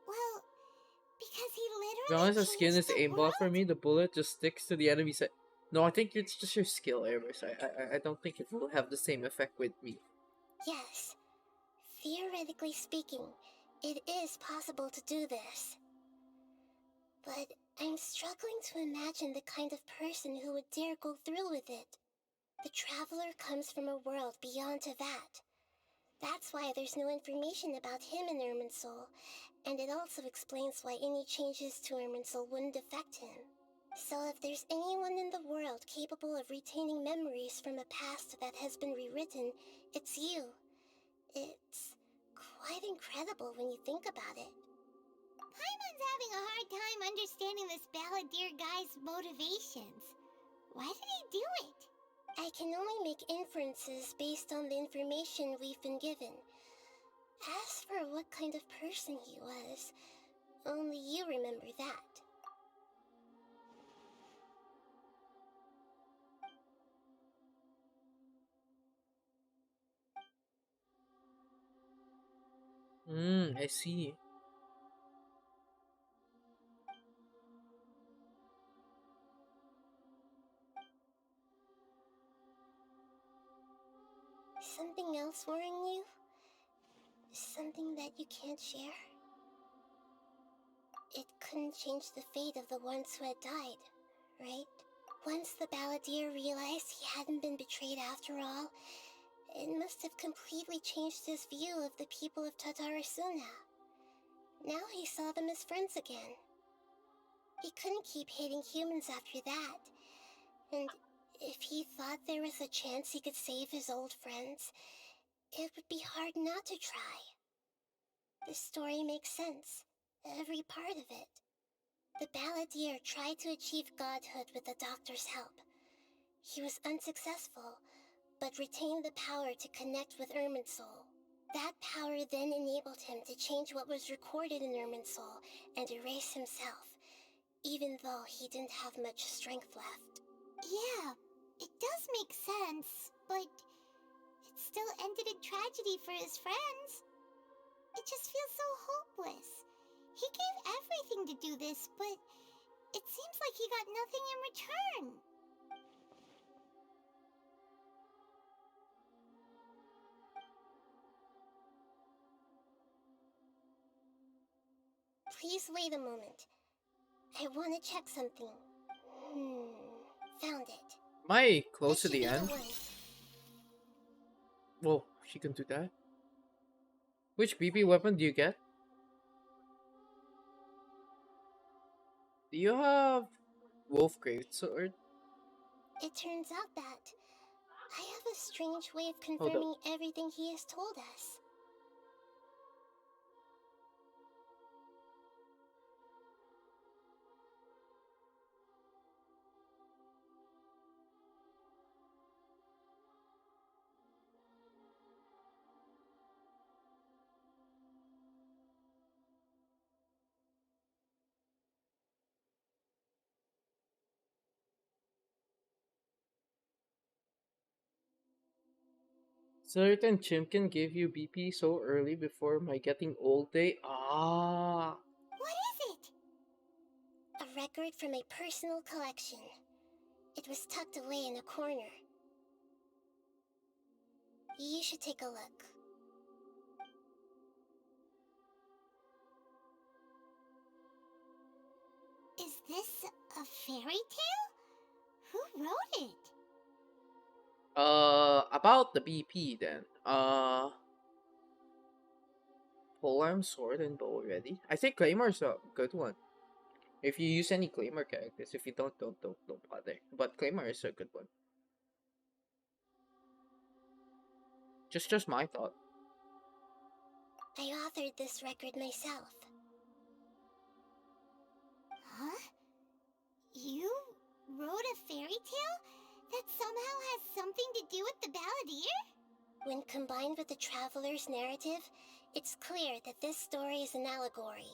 well, because he To be literally honest, the skin changed is the aimbot world? for me. The bullet just sticks to the enemy side. No, I think it's just your skill, Airburst. I don't think it will have the same effect with me. Yes, theoretically speaking, it is possible to do this. But I'm struggling to imagine the kind of person who would dare go through with it. The Traveler comes from a world beyond Tevat. That's why there's no information about him in Irminsul, and it also explains why any changes to Irminsul wouldn't affect him. So if there's anyone in the world capable of retaining memories from a past that has been rewritten, it's you. It's quite incredible when you think about it. Paimon's having a hard time understanding this Balladeer guy's motivations. Why did he do it? I can only make inferences based on the information we've been given. As for what kind of person he was, only you remember that. I see. Something else worrying you? Something that you can't share? It couldn't change the fate of the ones who had died, right? Once the Balladeer realized he hadn't been betrayed after all, it must have completely changed his view of the people of Tatarasuna. Now he saw them as friends again. He couldn't keep hating humans after that. And if he thought there was a chance he could save his old friends, it would be hard not to try. The story makes sense, every part of it. The Balladeer tried to achieve godhood with the Doctor's help. He was unsuccessful, but retained the power to connect with Irminsul. That power then enabled him to change what was recorded in Irminsul and erase himself, even though he didn't have much strength left. Yeah, it does make sense, but it still ended in tragedy for his friends. It just feels so hopeless. He gave everything to do this, but it seems like he got nothing in return. Please wait a moment. I want to check something. Found it. Am I That close to should the be the end? one. Whoa, she can do that? Which BB weapon do you get? Do you have Wolf Greatsword? It turns out that I have a strange way of Hold up. confirming everything he has told us. Certain chimp gave you BP so early before my getting old day. Ah. What is it? A record from a personal collection. It was tucked away in a corner. You should take a look. Is this a fairy tale? Who wrote it? About the BP then. Polearm, sword, and bow ready. I think Claymore's a good one. If you use any Claymore characters, if you don't bother. But Claymore is a good one. Just my thought. I authored this record myself. Huh? You wrote a fairy tale that somehow has something to do with the balladeer? When combined with the Traveler's narrative, it's clear that this story is an allegory.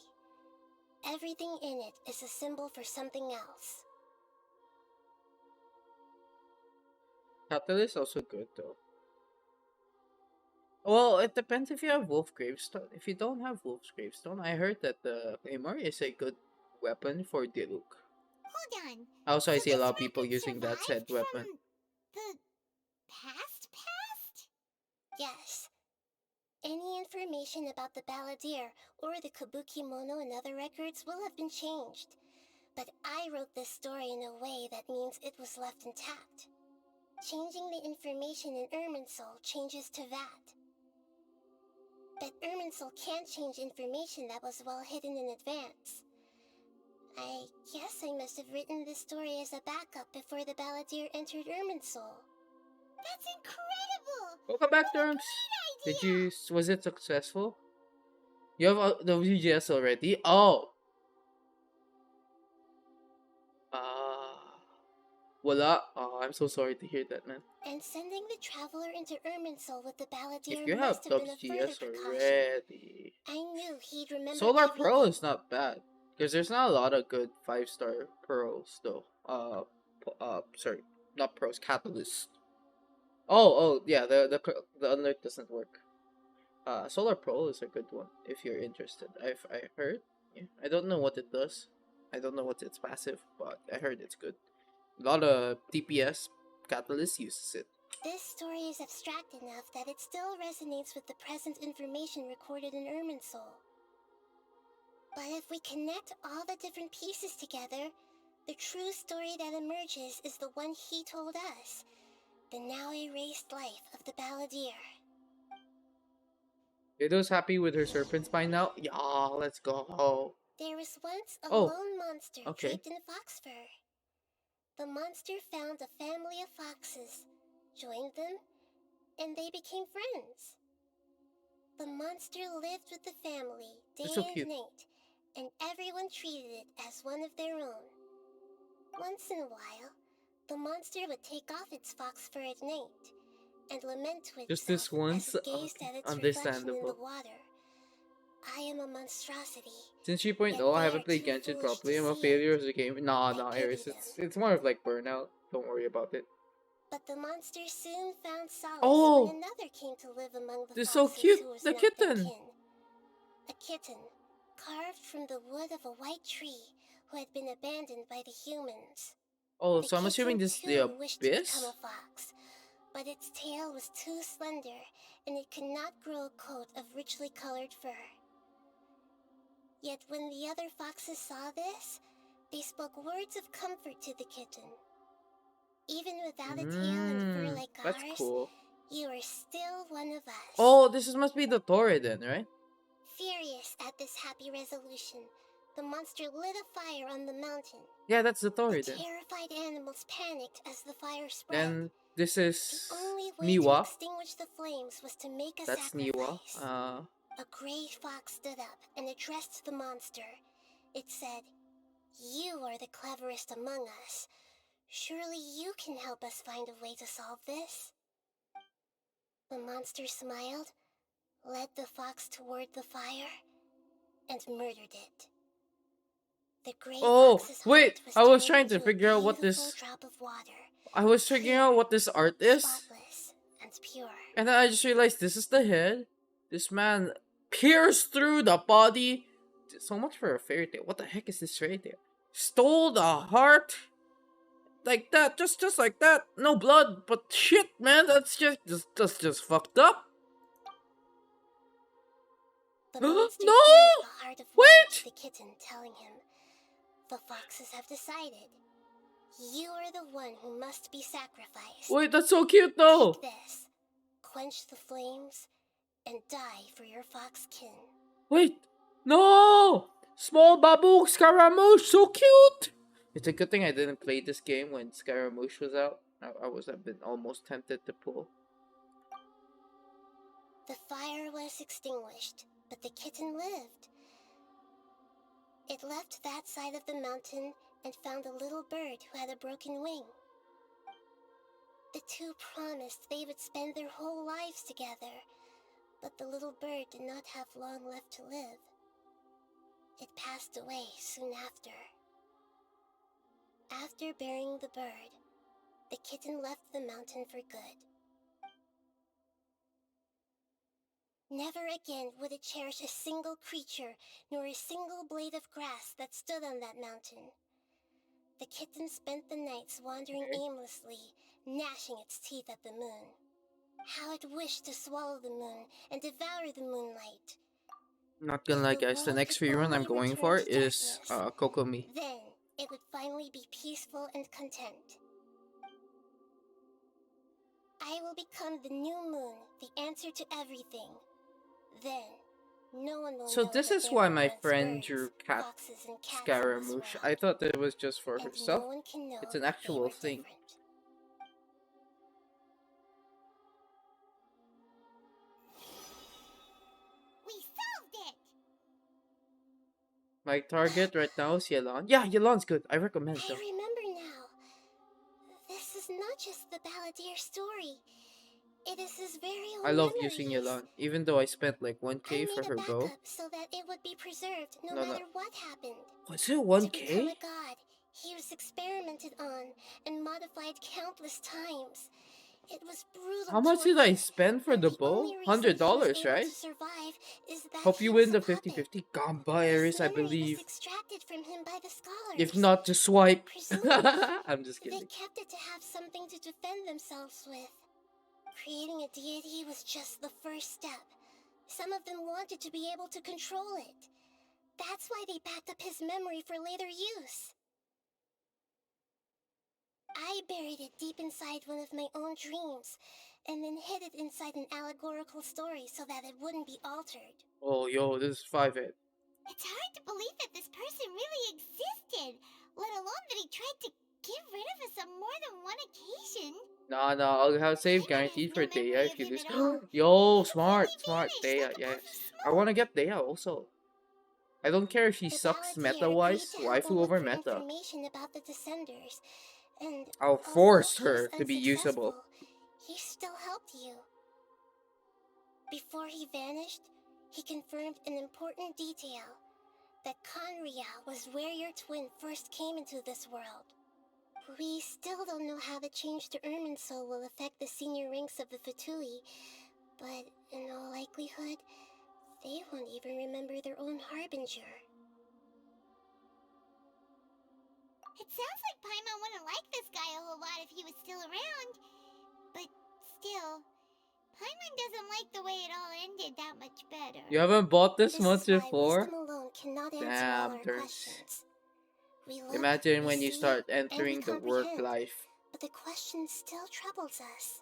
Everything in it is a symbol for something else. Catalyst also good though. Well, it depends if you have Wolf Gravestone. If you don't have Wolf's Gravestone, I heard that the Claymore is a good weapon for Diluc. Hold on. Also, I So see a lot this of people record using that said survived weapon. from the past? Yes. Any information about the balladeer or the kabuki mono and other records will have been changed. But I wrote this story in a way that means it was left intact. Changing the information in Irminsul changes to that. But Irminsul can't change information that was well hidden in advance. I guess I must have written this story as a backup before the balladeer entered Irminsul. That's incredible! Welcome back, Terms. Did you? Was it successful? You have the VGS already? Oh. Wala. Oh, I'm so sorry to hear that, man. And sending the traveler into Irminsul with the If balladeer you have must have been a further WGS precaution. already, I knew he'd remember Solar everything. Pearl is not bad because there's not a lot of good 5-star pearls though. Sorry, not pearls, catalyst. Oh, yeah. The alert doesn't work. Solar Pearl is a good one if you're interested. I heard. Yeah, I don't know what it does. I don't know what its passive, but I heard it's good. A lot of TPS catalyst uses it. This story is abstract enough that it still resonates with the present information recorded in Irminsul. But if we connect all the different pieces together, the true story that emerges is the one he told us, the now erased life of the balladeer. Widows happy with her serpent spine now? Yeah, let's go. There was once a Oh, lone monster okay. draped in fox fur. The monster found a family of foxes, joined them, and they became friends. The monster lived with the family day That's so and cute. night, and everyone treated it as one of their own. Once in a while, the monster would take off its fox fur at night and lament to Just itself this once? as it gazed Okay, at its reflection in the understandable. water. I am a monstrosity. Since 3.0, Yet I they haven't are played too Genshin foolish properly. to I'm a see failure it. as a game. Nah, I Iris. pity It's more of like burnout. Don't worry about it. But the monster soon found solace Oh! when another came to live among the This is so foxes cute. who was The not their kitten. kin. A kitten, carved from the wood of a white tree who had been abandoned by the humans. Oh, The so I'm assuming kitten this is the too wished to become Abyss? a fox, but its tail was too slender and it could not grow a coat of richly colored fur. Yet when the other foxes saw this, they spoke words of comfort to the kitten. Even without a tail and fur like That's ours, cool. you are still one of us. Oh, must be the Torridon, right? Furious at this happy resolution, the monster lit a fire on the mountain. Yeah, that's the The Torridon. terrified animals panicked as the fire spread. Then this The is only way to Niwa. extinguish the flames was to make a That's Niwa. sacrifice. A gray fox stood up and addressed the monster. It said, "You are the cleverest among us. Surely you can help us find a way to solve this." The monster smiled, led the fox toward the fire, and murdered it. The gray fox's wait! heart was I was turned trying to into a figure out what beautiful this. drop of water, I was figuring out what this art is, spotless and pure. and then I just realized this is the head. This man pierced through the body. So much for a fairy tale. What the heck is this fairy tale? Stole the heart. Like that, just like that. No blood, but shit, man, that's just fucked up. The monster No! gave the heart of water to the kitten, telling him, "The foxes have decided. You are the one who must be sacrificed. Wait, that's so cute though. Take this, quench the flames, and die for your fox kin." Wait, no! Small baboon Scaramouche, so cute! It's a good thing I didn't play this game when Scaramouche was out. I was a bit almost tempted to pull. The fire was extinguished, but the kitten lived. It left that side of the mountain and found a little bird who had a broken wing. The two promised they would spend their whole lives together, but the little bird did not have long left to live. It passed away soon after. After burying the bird, the kitten left the mountain for good. Never again would it cherish a single creature, nor a single blade of grass that stood on that mountain. The kitten spent the nights wandering aimlessly, gnashing its teeth at the moon. How it wished to swallow the moon and devour the moonlight. Not gonna lie, guys, the next free run I'm going for is Kokomi. Then it would finally be peaceful and content. I will become the new moon, the answer to everything. Then, no one will So know this that is there why were my once friend birds, drew Cat foxes, and cats in this Scaramouche. world. I thought it was just for And herself. no one can know It's an that they actual were thing. different. We solved it! My target right now is Yelan. Yeah, Yelan's good. I recommend I though. remember now. This is not just the Balladeer story. It is his very own I love memories. using Yelan, even though I spent like 1K I for made her a bow. backup so that it would be preserved no No. matter what happened. Was it To 1K? become a god, he was experimented on and modified countless times. It was brutal. How much did I torture, spend for and the the bow? only reason he was $100, able right? to survive is that Hope he you was win the a puppet. 50-50 Gamba His Aries, I memory believe. was extracted from him by the scholars. If not, just swipe. Presumably, I'm just they kidding. kept it to have something to defend themselves with. Creating a deity was just the first step. Some of them wanted to be able to control it. That's why they backed up his memory for later use. I buried it deep inside one of my own dreams, and then hid it inside an allegorical story so that it wouldn't be altered. Oh, yo, this is 5-hit. It's hard to believe that this person really existed, let alone that he tried to get rid of us on more than one occasion. Nah, I'll have save guaranteed for no memory Dea of if you him lose. at all. Yo, smart, vanished Dea, like a yeah. puff of I want to get Dea also. I don't care if she The sucks Balladeer meta-wise, agreed to help waifu him look over for meta. information about the Descenders, and I'll although force he was her to be usable. unsuccessful, he still helped you. Before he vanished, he confirmed an important detail, that Conria was where your twin first came into this world. We still don't know how the change to Irminsul will affect the senior ranks of the Fatui, but in all likelihood, they won't even remember their own Harbinger. It sounds like Paimon wouldn't like this guy a whole lot if he was still around. But still, Paimon doesn't like the way it all ended that much better. You haven't bought this This much is why before? wisdom alone cannot answer all Damn, our turns. questions. We look, Imagine we when you see, start and we entering the work comprehend, life. but the question still troubles us.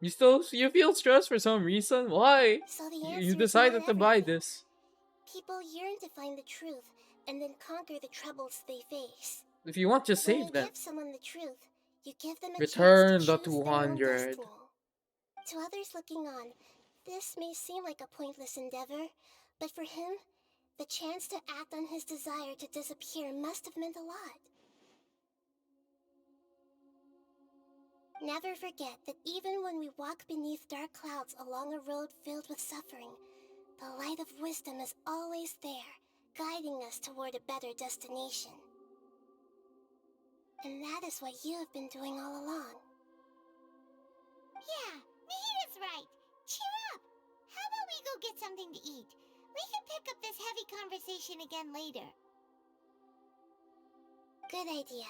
You feel stressed for some reason? Why? So the You answer is decided not to buy everything. this. People yearn to find the truth and then conquer the troubles they face. If you want, just When save you them. give someone the truth, you give them a Return chance the to choose their own 200. destiny. To others looking on, this may seem like a pointless endeavor, but for him, the chance to act on his desire to disappear must have meant a lot. Never forget that even when we walk beneath dark clouds along a road filled with suffering, the light of wisdom is always there, guiding us toward a better destination. And that is what you have been doing all along. Yeah, Nahita's right. Cheer up. How about we go get something to eat? We can pick up this heavy conversation again later. Good idea.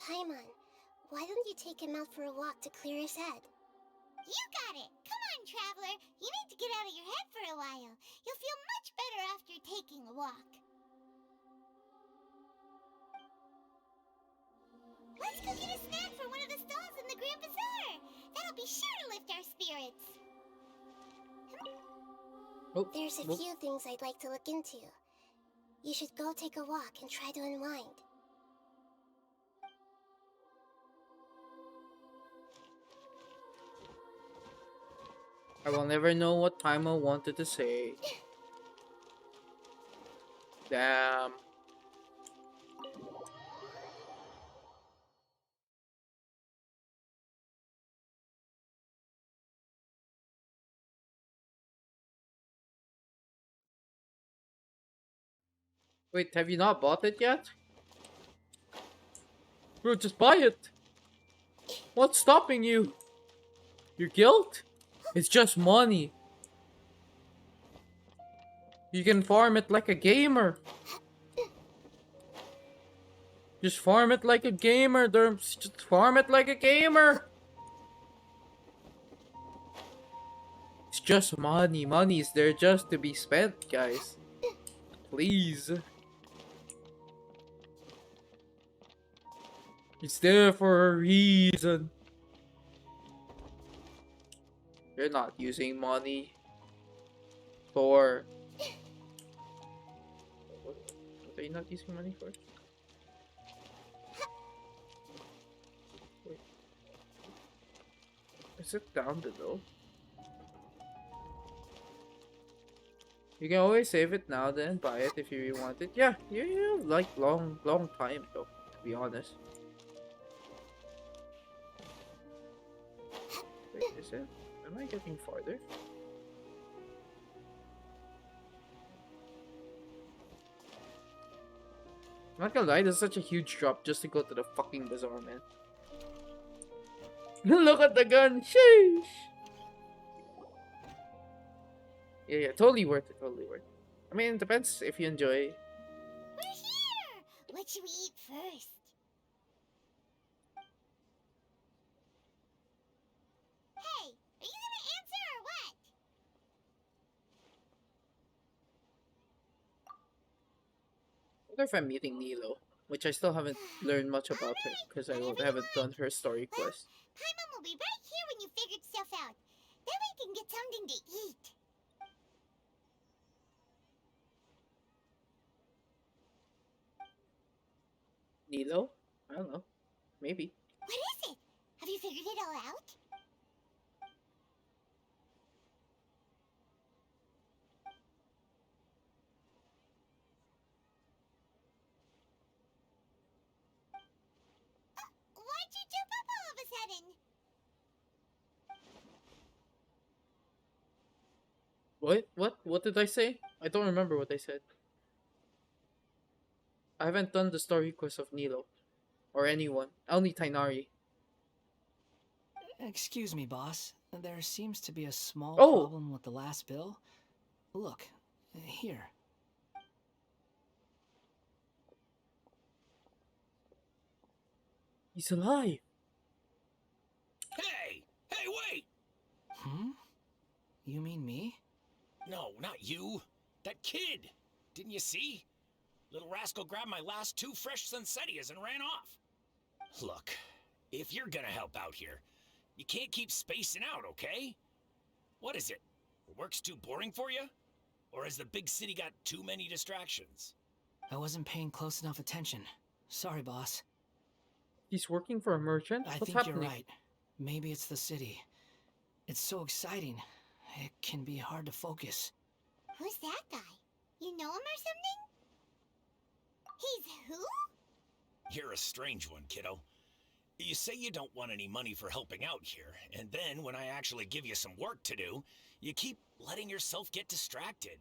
Paimon, why don't you take him out for a walk to clear his head? You got it. Come on, Traveler. You need to get out of your head for a while. You'll feel much better after taking a walk. Let's go get a snack from one of the stalls in the Grand Bazaar. That'll be sure to lift our spirits. Oh, There's a few things I'd like to look into. You should go take a walk and try to unwind. I will never know what Taima wanted to say. Damn. Wait, have you not bought it yet? Bro, just buy it. What's stopping you? Your guilt? It's just money. You can farm it like a gamer. Just farm it like a gamer, Derms. Just farm it like a gamer. It's just money. Money is there just to be spent, guys. Please. It's there for a reason. You're not using money for... What are you not using money for? Wait. Is it down below? You can always save it now then buy it if you really want it. Yeah, you like long time though, to be honest. Wait, is it? Am I getting farther? I'm not gonna lie, this is such a huge drop just to go to the fucking bazaar, man. Look at the gun! Sheesh! Yeah, totally worth it, totally worth it. I mean, it depends if you enjoy. We're here! What should we eat first? Hey, are you gonna answer or what? I wonder if I'm meeting Nilo, which I still haven't learned much about her because I haven't done her story quest. Paimon will be right here when you figured stuff out. Then we can get something to eat. Nilo? I don't know. Maybe. What is it? Have you figured it all out? Why'd you jump up all of a sudden? What did I say? I don't remember what I said. I haven't done the story quest of Nilo. Or anyone. Only Tainari. Excuse me, boss. There seems to be a small Oh! problem with the last bill. Look, here. He's alive! Hey! Hey, wait! Hmm? You mean me? No, not you. That kid. Didn't you see? Little rascal grabbed my last 2 fresh Sunsettias and ran off. Look, if you're gonna help out here, you can't keep spacing out, okay? What is it? Work's too boring for you? Or has the big city got too many distractions? I wasn't paying close enough attention. Sorry, boss. He's working for a merchant? I What's think you're happening? right. Maybe it's the city. It's so exciting. It can be hard to focus. Who's that guy? You know him or something? He's who? You're a strange one, kiddo. You say you don't want any money for helping out here, and then when I actually give you some work to do, you keep letting yourself get distracted.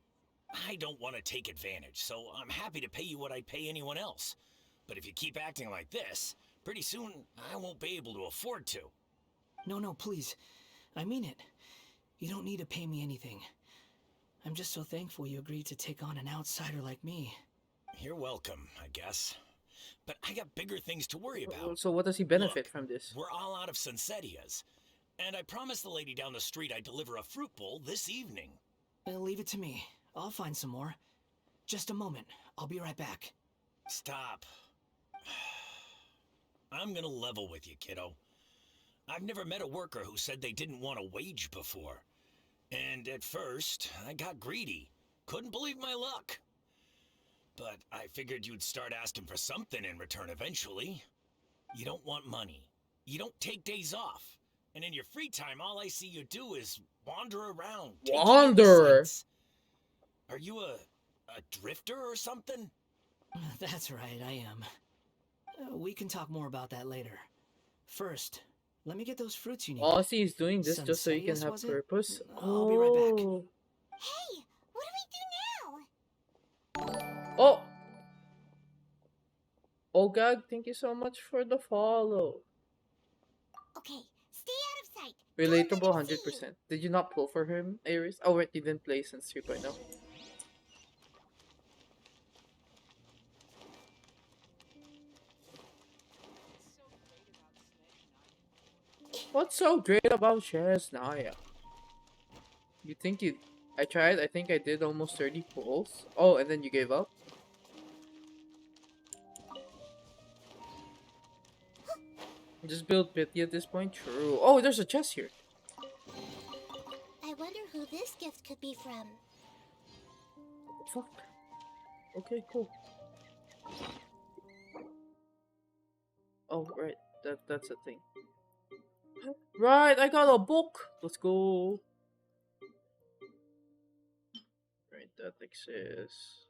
I don't want to take advantage, so I'm happy to pay you what I'd pay anyone else. But if you keep acting like this, pretty soon I won't be able to afford to. No, please. I mean it. You don't need to pay me anything. I'm just so thankful you agreed to take on an outsider like me. You're welcome, I guess. But I got bigger things to worry about. So what does he benefit Look, from this? We're all out of Sunsettias. And I promised the lady down the street I'd deliver a fruit bowl this evening. Leave it to me. I'll find some more. Just a moment. I'll be right back. Stop. I'm gonna level with you, kiddo. I've never met a worker who said they didn't want a wage before. And at first, I got greedy. Couldn't believe my luck. But I figured you'd start asking for something in return eventually. You don't want money. You don't take days off. And in your free time, all I see you do is wander around. Wander? Are you a drifter or something? That's right, I am. We can talk more about that later. First, let me get those fruits you need. Oh, I see he's doing this just so he can Sunsettias, have was it? purpose. I'll be right back. Hey, what do we do now? Oh! Oh God, thank you so much for the follow. Okay, stay out of sight. Relatable 100%. Did you not pull for him, Aries? Oh wait, you didn't play since 3.0. What's so great about Naya? You think you... I tried, I think I did almost 30 pulls. Oh, and then you gave up? Just build pity at this point? True. Oh, there's a chest here. I wonder who this gift could be from. Fuck. Okay, cool. Oh, right. That's a thing. Right, I got a book. Let's go. Right, that exists.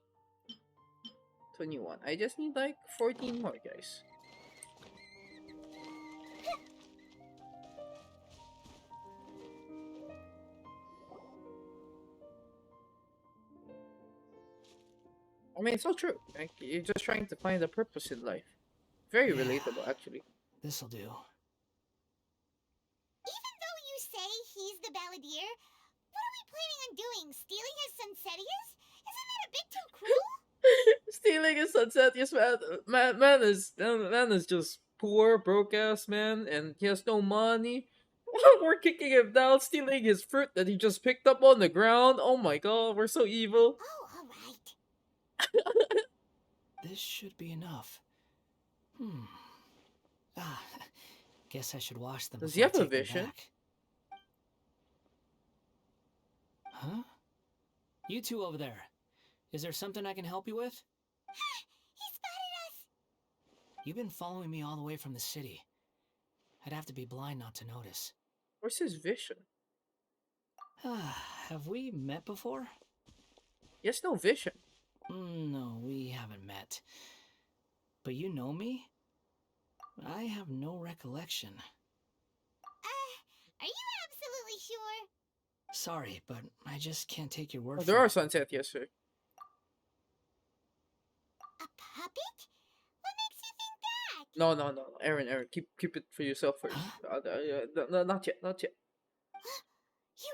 21. I just need like 14 more, guys. I mean, it's so true. Like, you're just trying to find a purpose in life. Very relatable, actually. This'll do. Even though you say he's the balladeer, what are we planning on doing? Stealing his Sunsettias? Isn't that a bit too cruel? Stealing his Sunsettias, man is just poor, broke ass man, and he has no money. We're kicking him down, stealing his fruit that he just picked up on the ground. Oh my god, we're so evil. Oh, alright. This should be enough. Guess I should wash them. Does he have a vision? Huh? You two over there. Is there something I can help you with? He spotted us! You've been following me all the way from the city. I'd have to be blind not to notice. Where's his vision? Have we met before? Yes, no vision. No, we haven't met. But you know me? I have no recollection. Are you absolutely sure? Sorry, but I just can't take your word Oh, for there are it. Sunset, yes, sir. A puppet? What makes you think that? No, Aaron, keep it for yourself first. No, not yet. You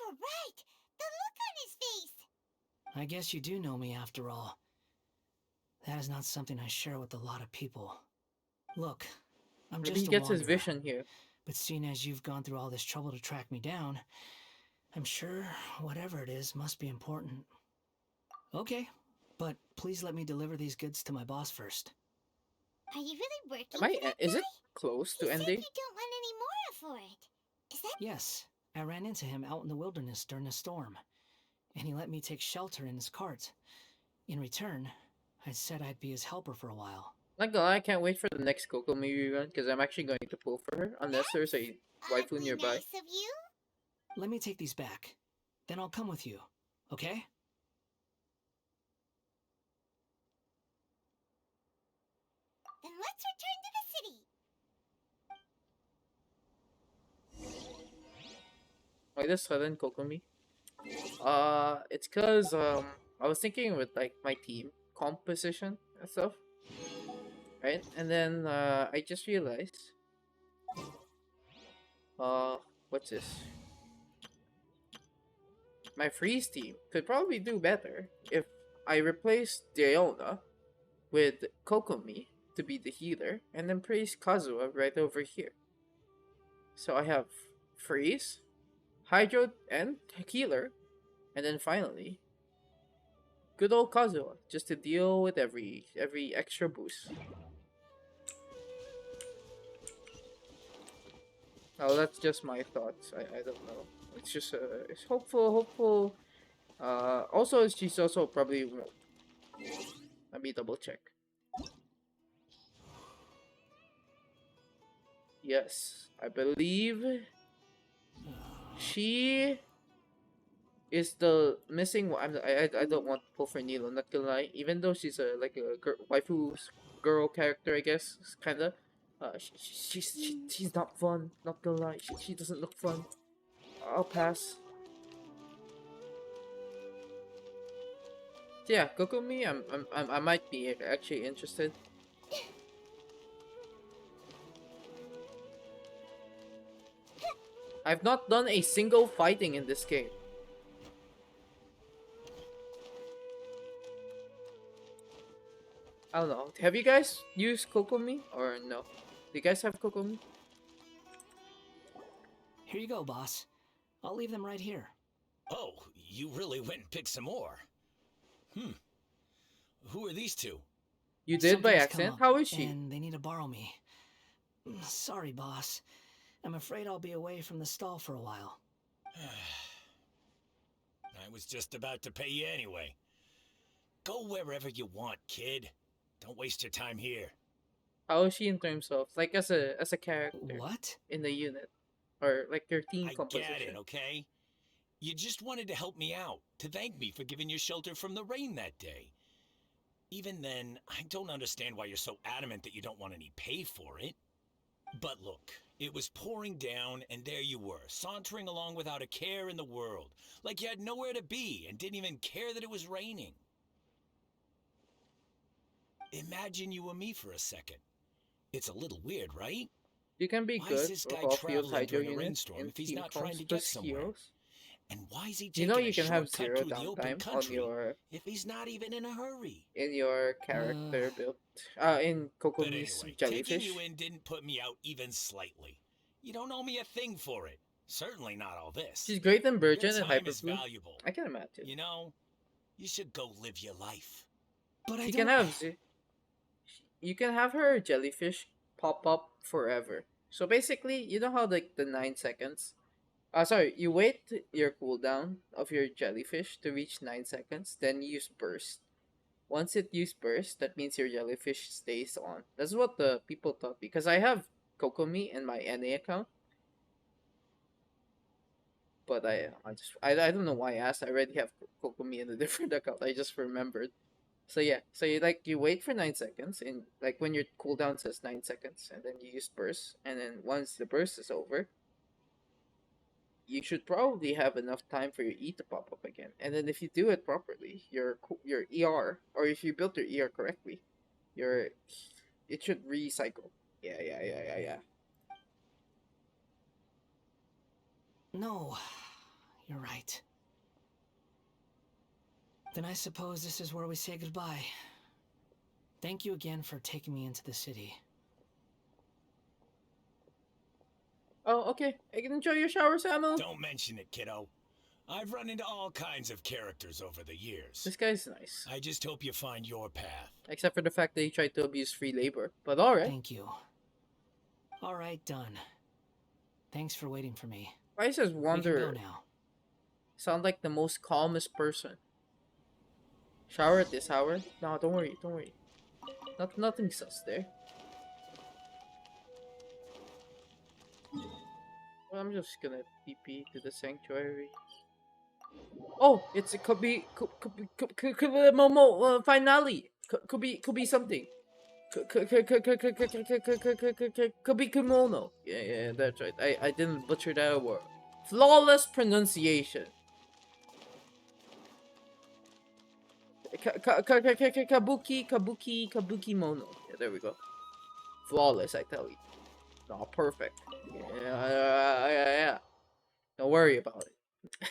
were right! The look on his face! I guess you do know me after all. That is not something I share with a lot of people. Look, I'm Maybe just he a gets his wanderer, vision here. but seeing as you've gone through all this trouble to track me down, I'm sure whatever it is must be important. Okay, but please let me deliver these goods to my boss first. Are you really working Am for I? that Is guy? it close He to said ending? you don't want any more for it. Is that Yes, I ran into him out in the wilderness during a storm, and he let me take shelter in his cart. In return, I said I'd be his helper for a while. Not gonna lie, I can't wait for the next Coco movie run because I'm actually going to pull for her unless there's a waifu oddly nearby. nice of you? Let me take these back. Then I'll come with you, okay? Then let's return to the city. Why this sudden Kokomi? It's cause I was thinking with like my team composition and stuff, right? And then I just realized, uh, what's this? My freeze team could probably do better if I replaced Diona with Kokomi to be the healer, and then place Kazuha right over here. So I have freeze, hydro, and healer, and then finally good old Kazuha, just to deal with every extra boost. Oh, that's just my thoughts. I don't know. It's just it's hopeful. Also she's also probably won't. Let me double check. Yes, I believe she is the missing one. I don't want to pull for Nilo, not gonna lie. Even though she's a like a waifu girl character, I guess, kinda. She's not fun. Not gonna lie, she doesn't look fun. I'll pass. So yeah, Kokumi, I might be actually interested. I've not done a single fighting in this game. I don't know. Have you guys used Kokomi or no? Do you guys have Kokomi? Here you go, boss. I'll leave them right here. Oh, you really went and picked some more. Who are these two? You did by Something's come accident? up, How is she? And they need to borrow me. Sorry, boss. I'm afraid I'll be away from the stall for a while. I was just about to pay you anyway. Go wherever you want, kid. Don't waste your time here. How is she in terms of like as a character? What? In the unit, or like your team I composition? get it, okay? You just wanted to help me out, to thank me for giving you shelter from the rain that day. Even then, I don't understand why you're so adamant that you don't want any pay for it. But look, it was pouring down, and there you were, sauntering along without a care in the world, like you had nowhere to be and didn't even care that it was raining. Imagine you were me for a second. It's a little weird, right? You can be Why is good this with guy all field traveling hydro during a units rainstorm in if he's team not trying comps to get plus somewhere? heroes. And why is he You taking know a you can have shortcut zero through the open downtime on country your if he's not even in a hurry? character build. In But Kokomi's anyway, taking jellyfish. you in didn't put me out even slightly. You don't owe me a thing for it. Certainly not all this. She's great in Your Virgin and time is Hyperflu. valuable. I can imagine. You know, you should go live your life. But I She don't... can have you can have her jellyfish pop up forever. So basically, you know how like the 9 seconds. Sorry, you wait your cooldown of your jellyfish to reach 9 seconds, then you use burst. Once it use burst, that means your jellyfish stays on. That's what the people thought because I have Kokomi in my NA account. But I don't know why I asked. I already have Kokomi in a different account. I just remembered. So yeah, so you wait for 9 seconds and like when your cooldown says 9 seconds, and then you use burst, and then once the burst is over, you should probably have enough time for your E to pop up again. And then if you do it properly, your ER, or if you built your ER correctly, your it should recycle. Yeah. No, you're right. Then I suppose this is where we say goodbye. Thank you again for taking me into the city. Oh, okay. I can enjoy your shower, Samuel. Don't mention it, kiddo. I've run into all kinds of characters over the years. This guy's nice. I just hope you find your path. Except for the fact that he tried to abuse free labor. But alright. Thank you. Alright, done. Thanks for waiting for me. Why says We can Wanderer? go now. Sound like the most calmest person. Shower at this hour? No, don't worry, don't worry. Nothing sus there. Well, I'm just gonna TP to the sanctuary. Oh, it's it could be Momo finale. Could be something. Could be kimono. Yeah, that's right. I didn't butcher that word. Flawless pronunciation. Kabuki mono. Yeah, there we go. Flawless, I tell you. Oh, perfect. Yeah. Don't worry about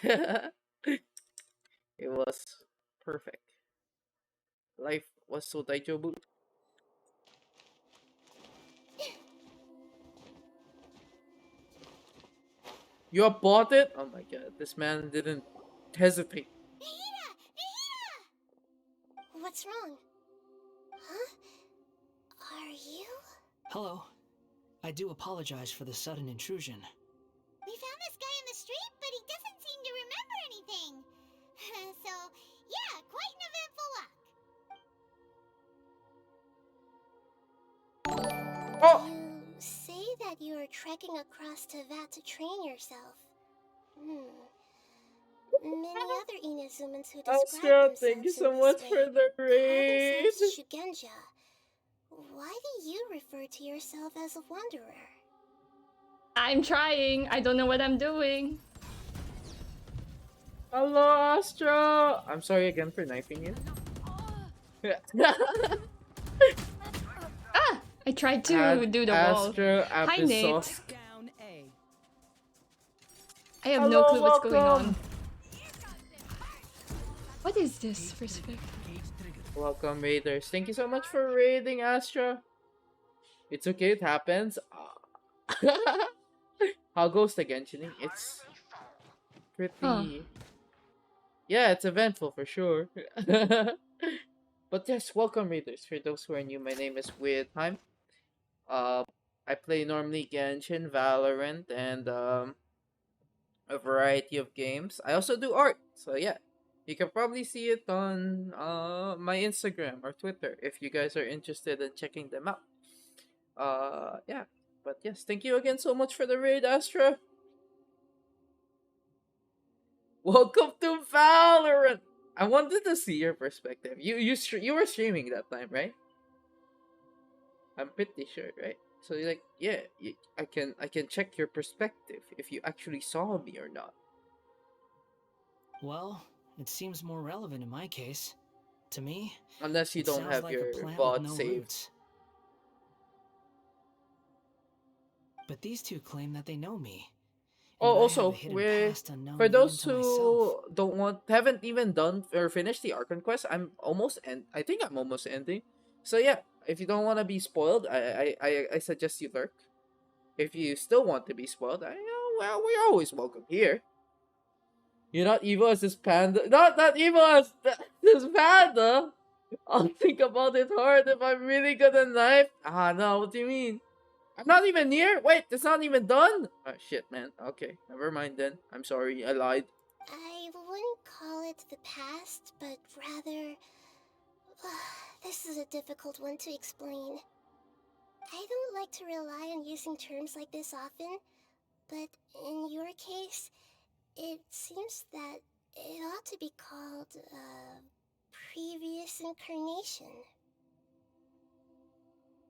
it. It was perfect. Life was so daijobu. You bought it? Oh my god, this man didn't hesitate. What's wrong? Huh? Are you? Hello. I do apologize for the sudden intrusion. We found this guy in the street, but he doesn't seem to remember anything. So, yeah, quite an eventful walk. Oh! You say that you are trekking across Teyvat to train yourself. Many other Inazumans who describe Astro, themselves thank you so in much this for way the call raid. themselves Shugenja. Why do you refer to yourself as a wanderer? I'm trying. I don't know what I'm doing. Hello, Astro. I'm sorry again for knifing you. Ah! I tried to do the wall. Astro, Hi, Nate. applesauce. I have Hello, no clue what's going welcome. on. What is this perspective? Welcome, raiders. Thank you so much for raiding, Astra. It's okay, it happens. How goes the Genshining? It's pretty... Huh. Yeah, it's eventful for sure. But yes, welcome, raiders. For those who are new, my name is Weird Time. I play normally Genshin, Valorant, and a variety of games. I also do art, so yeah. You can probably see it on my Instagram or Twitter if you guys are interested in checking them out. Yeah. But yes, thank you again so much for the raid, Astra. Welcome to Valorant. I wanted to see your perspective. You were streaming that time, right? I'm pretty sure, right? So you're like, yeah, I can check your perspective if you actually saw me or not. Well, it seems more relevant in my case. To me, Unless you it don't sounds have like your a plant VOD with no saved. roots. But these two claim that they know me. Oh, and I have a also, hidden past unknown for even those to myself. who haven't even done or finished the Archon quest, I think I'm almost ending. So yeah, if you don't want to be spoiled, I suggest you lurk. If you still want to be spoiled, well, we're always welcome here. You're not evil as this panda. Not evil as this panda. I'll think about it hard if I'm really good at knife. Ah, no, what do you mean? I'm not even near. Wait, it's not even done. Oh, shit, man. Okay, never mind then. I'm sorry, I lied. I wouldn't call it the past, but rather... this is a difficult one to explain. I don't like to rely on using terms like this often, but in your case, it seems that it ought to be called, previous incarnation.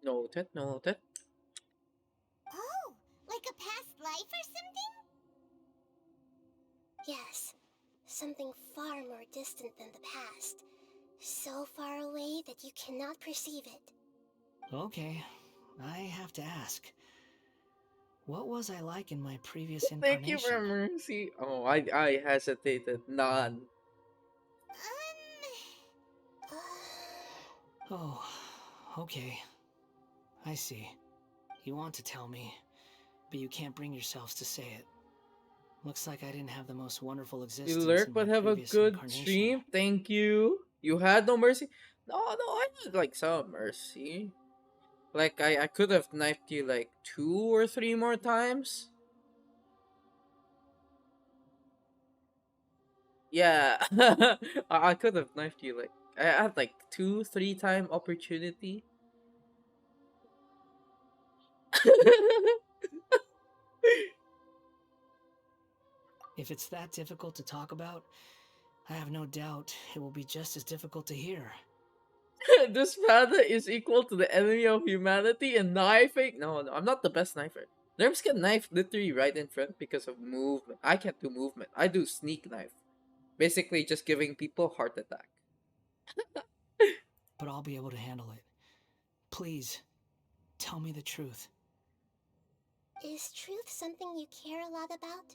Noted. Oh, like a past life or something? Yes, something far more distant than the past. So far away that you cannot perceive it. Okay, I have to ask. What was I like in my previous Thank you incarnation? for mercy. Oh, I hesitated. None. Oh, okay. I see. You want to tell me, but you can't bring yourselves to say it. Looks like I didn't have the most wonderful You existence lurk in but my have a previous good incarnation. stream. Thank you. You had no mercy. No, I had like some mercy. Like I could have knifed you like 2 or 3 more times. Yeah, I could have knifed you like I had like 2, 3 time opportunity. If it's that difficult to talk about, I have no doubt it will be just as difficult to hear. This panda is equal to the enemy of humanity and knifing. No, I'm not the best knifer. Nerms can knife literally right in front because of movement. I can't do movement. I do sneak knife. Basically just giving people heart attack. But I'll be able to handle it. Please, tell me the truth. Is truth something you care a lot about?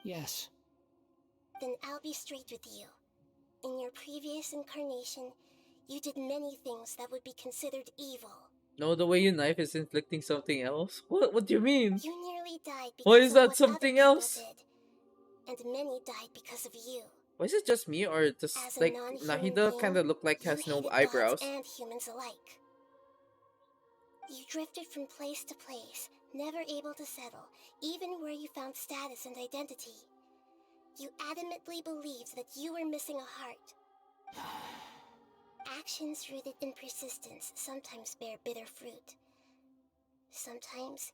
Yes. Then I'll be straight with you. In your previous incarnation, you did many things that would be considered evil. No, the way you knife is inflicting something else? What do you mean? You nearly died because Why is of that what something other else? people did. And many died because of you. Why is it just me or just As a like non-human Nahida being, kinda look like you has no hated eyebrows? gods and humans alike. You drifted from place to place, never able to settle, even where you found status and identity. You adamantly believed that you were missing a heart. Actions rooted in persistence sometimes bear bitter fruit. Sometimes,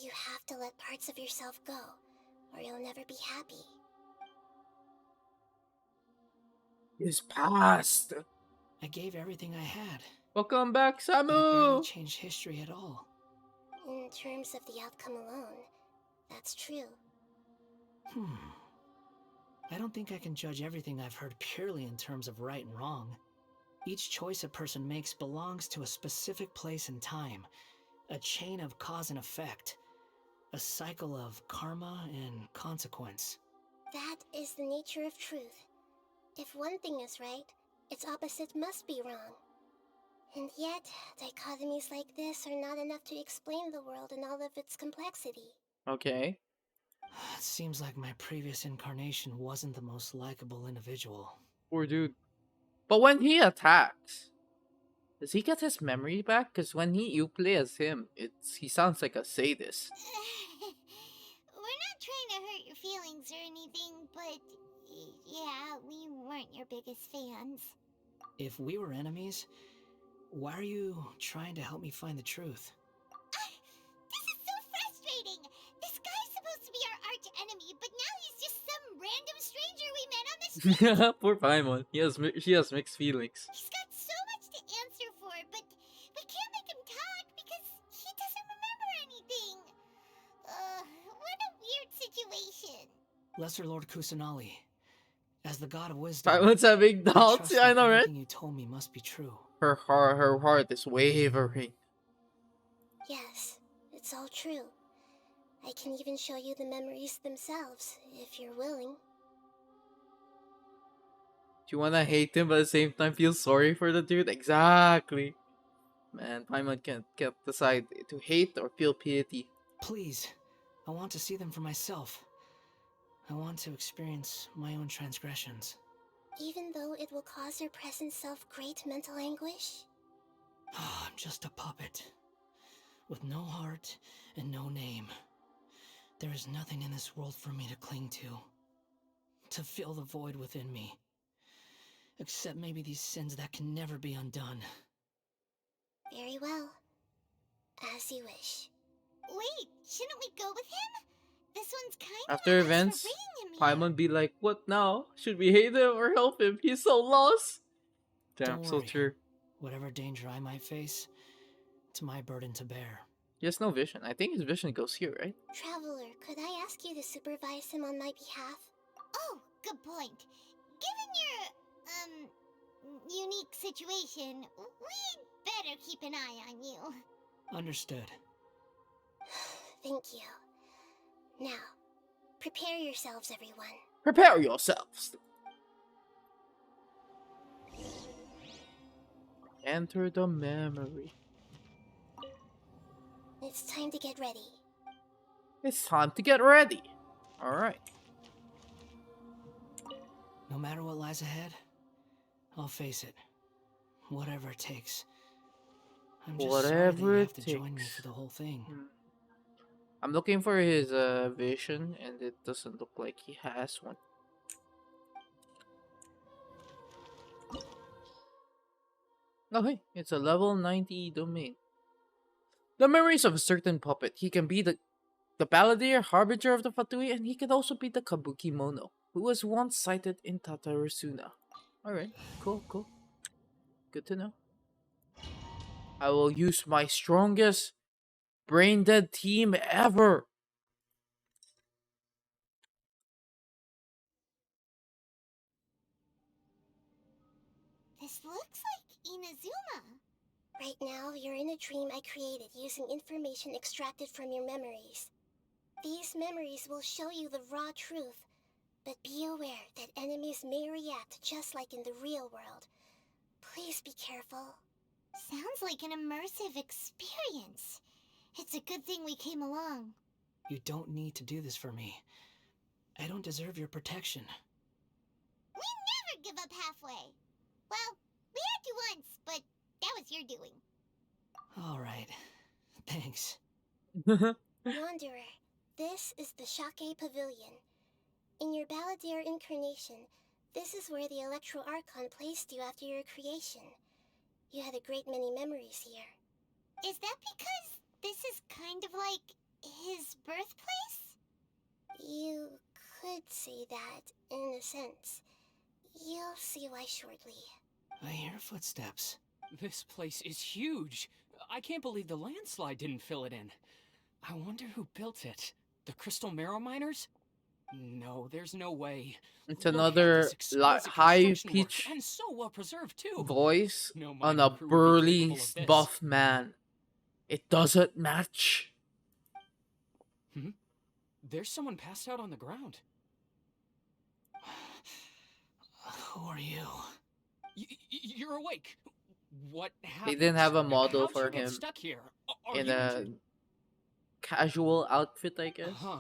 you have to let parts of yourself go, or you'll never be happy. His past. I gave everything I had. Welcome back, But it barely Samu! changed history at all. In terms of the outcome alone, that's true. I don't think I can judge everything I've heard purely in terms of right and wrong. Each choice a person makes belongs to a specific place and time, a chain of cause and effect, a cycle of karma and consequence. That is the nature of truth. If one thing is right, its opposite must be wrong. And yet, dichotomies like this are not enough to explain the world in all of its complexity. Okay. It seems like my previous incarnation wasn't the most likable individual. Poor dude. But when he attacks, does he get his memory back? Because when you play as him, he sounds like a sadist. We're not trying to hurt your feelings or anything, but yeah, we weren't your biggest fans. If we were enemies, why are you trying to help me find the truth? This is so frustrating! This guy's supposed to be our arch enemy, but now he's just some random stranger we met on the street! Poor Paimon. She has mixed feelings. He's got so much to answer for, but we can't make him talk because he doesn't remember anything. What a weird situation. Lesser Lord Kusanali, as the god of wisdom, Paimon's having I doubts. trust Yeah, I that know, right? everything you told me must be true. Her heart is wavering. Yes, it's all true. I can even show you the memories themselves, if you're willing. Do you wanna hate him but at the same time feel sorry for the dude? Exactly. Man, Paimon can't decide to hate or feel pity. Please, I want to see them for myself. I want to experience my own transgressions. Even though it will cause your present self great mental anguish? I'm just a puppet, with no heart and no name. There is nothing in this world for me to cling to fill the void within me. Except maybe these sins that can never be undone. Very well. As you wish. Wait, shouldn't we go with him? This one's kind of After events, Paimon be like, what now? Should we hate him or help him? He's so lost. Damn, Don't so worry. true. Whatever danger I might face, it's my burden to bear. He has no vision. I think his vision goes here, right? Traveler, could I ask you to supervise him on my behalf? Oh, good point. Given your, unique situation, we'd better keep an eye on you. Understood. Thank you. Now, prepare yourselves, everyone. Prepare yourselves. Enter the memory. It's time to get ready. It's time to get ready. Alright. No matter what lies ahead, I'll face it. Whatever it takes. I'm just sorry that you Whatever have it to join me takes. for the whole thing. I'm looking for his vision, and it doesn't look like he has one. Oh hey, it's a level 90 domain. The memories of a certain puppet. He can be the balladeer, harbinger of the Fatui, and he can also be the Kabuki Mono, who was once sighted in Tatarasuna. Alright, cool. Good to know. I will use my strongest brain dead team ever. This looks like Inazuma. Right now, you're in a dream I created using information extracted from your memories. These memories will show you the raw truth, but be aware that enemies may react just like in the real world. Please be careful. Sounds like an immersive experience. It's a good thing we came along. You don't need to do this for me. I don't deserve your protection. We never give up halfway. Well, we had to once, but that was your doing. Alright. Thanks. Wanderer, this is the Shake Pavilion. In your Balladeer incarnation, this is where the Electro Archon placed you after your creation. You had a great many memories here. Is that because this is kind of like his birthplace? You could say that, in a sense. You'll see why shortly. I hear footsteps. This place is huge. I can't believe the landslide didn't fill it in. I wonder who built it. The Crystal Marrow Miners? No, there's no way. It's Look at another this exquisite high construction work, pitch and so well preserved too. voice No on mining a crew would be burly capable of this. buff man. It doesn't match. There's someone passed out on the ground. Who are you? You're awake. What happened? They didn't have a model How'd for you get him stuck here? Are in you a injured? casual outfit, I guess. Huh.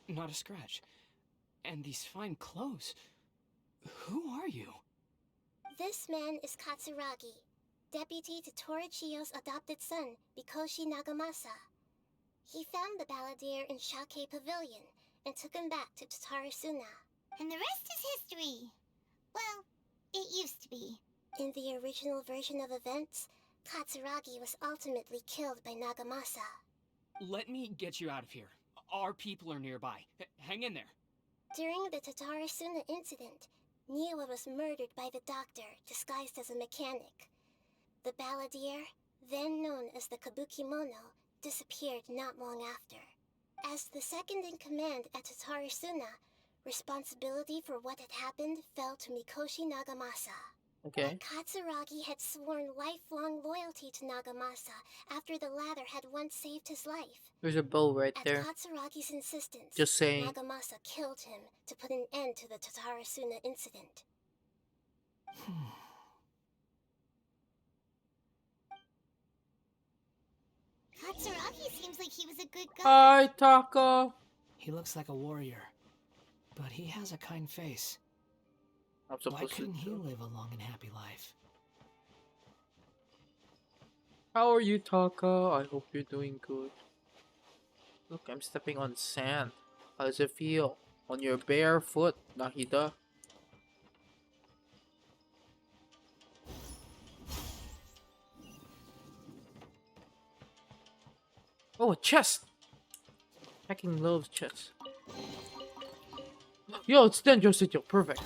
Not a scratch. And these fine clothes. Who are you? This man is Katsuragi, deputy to Torichiyo's adopted son, Mikoshi Nagamasa. He found the Balladeer in Shake Pavilion and took him back to Tatarasuna. And the rest is history. Well, it used to be. In the original version of events, Katsuragi was ultimately killed by Nagamasa. Let me get you out of here. Our people are nearby. Hang in there. During the Tatarasuna incident, Niwa was murdered by the doctor disguised as a mechanic. The Balladeer, then known as the Kabuki Mono, disappeared not long after. As the second in command at Tatarasuna, responsibility for what had happened fell to Mikoshi Nagamasa. Okay. But Katsuragi had sworn lifelong loyalty to Nagamasa after the latter had once saved his life. There's a bow right At there. Katsuragi's insistence, Just saying. Nagamasa killed him to put an end to the Tatarasuna incident. Katsuragi seems like he was a good guy. Hi, Taco. He looks like a warrior, but he has a kind face. I'm Why supposed couldn't he to. live a long and happy life? How are you, Taco? I hope you're doing good. Look, I'm stepping on sand. How does it feel? On your bare foot, Nahida. Oh, a chest! Hacking loves chests. Yo, it's Denjo Sitio. Perfect.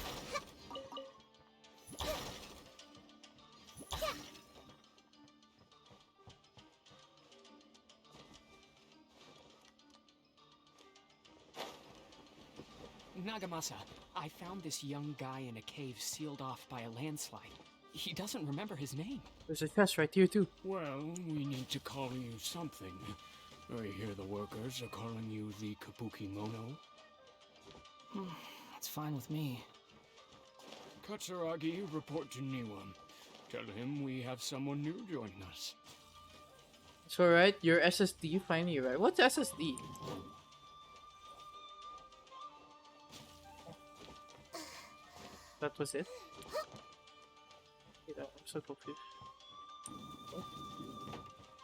Nagamasa, I found this young guy in a cave sealed off by a landslide. He doesn't remember his name. There's a chest right here, too. Well, we need to call you something. I hear the workers are calling you the Kabuki Mono. That's fine with me. Katsuragi, report to Niwa. Tell him we have someone new joining us. It's alright, your SSD finally right. What's SSD? That was it? Yeah, I'm so confused.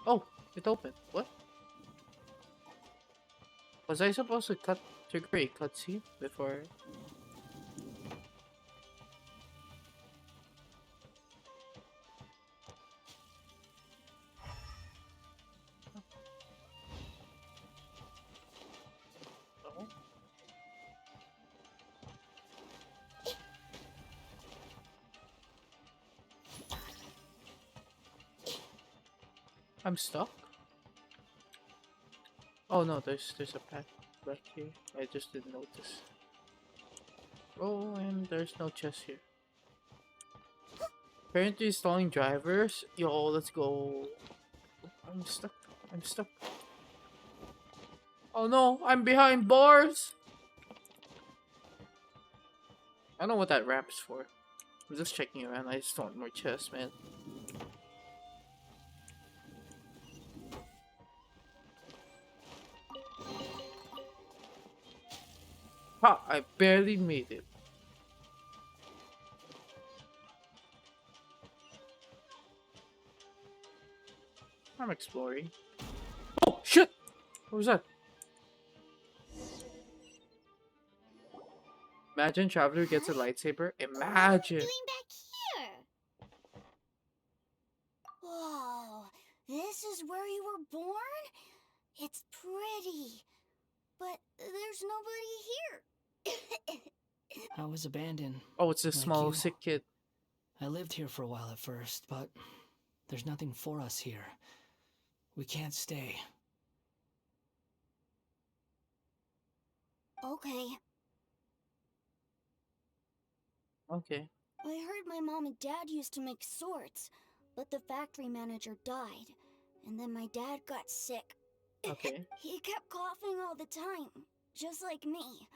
Oh, it opened. What? Was I supposed to trigger a cutscene before? No? I'm stuck. Oh no, there's a path back here. I just didn't notice. Oh, and there's no chest here. Apparently installing drivers. Yo, let's go. I'm stuck. I'm stuck. Oh no, I'm behind bars. I don't know what that rap's for. I'm just checking around. I just want more chests, man. Ha! I barely made it. I'm exploring. Oh shit! What was that? Imagine Traveler gets a lightsaber. Imagine. Doing back here? Whoa, this is where you were born? It's pretty, but there's nobody here. I was abandoned. Oh, it's this like small you. sick kid. I lived here for a while at first, but there's nothing for us here. We can't stay. Okay. Okay. I heard my mom and dad used to make swords, but the factory manager died, and then my dad got sick. Okay. He kept coughing all the time, just like me.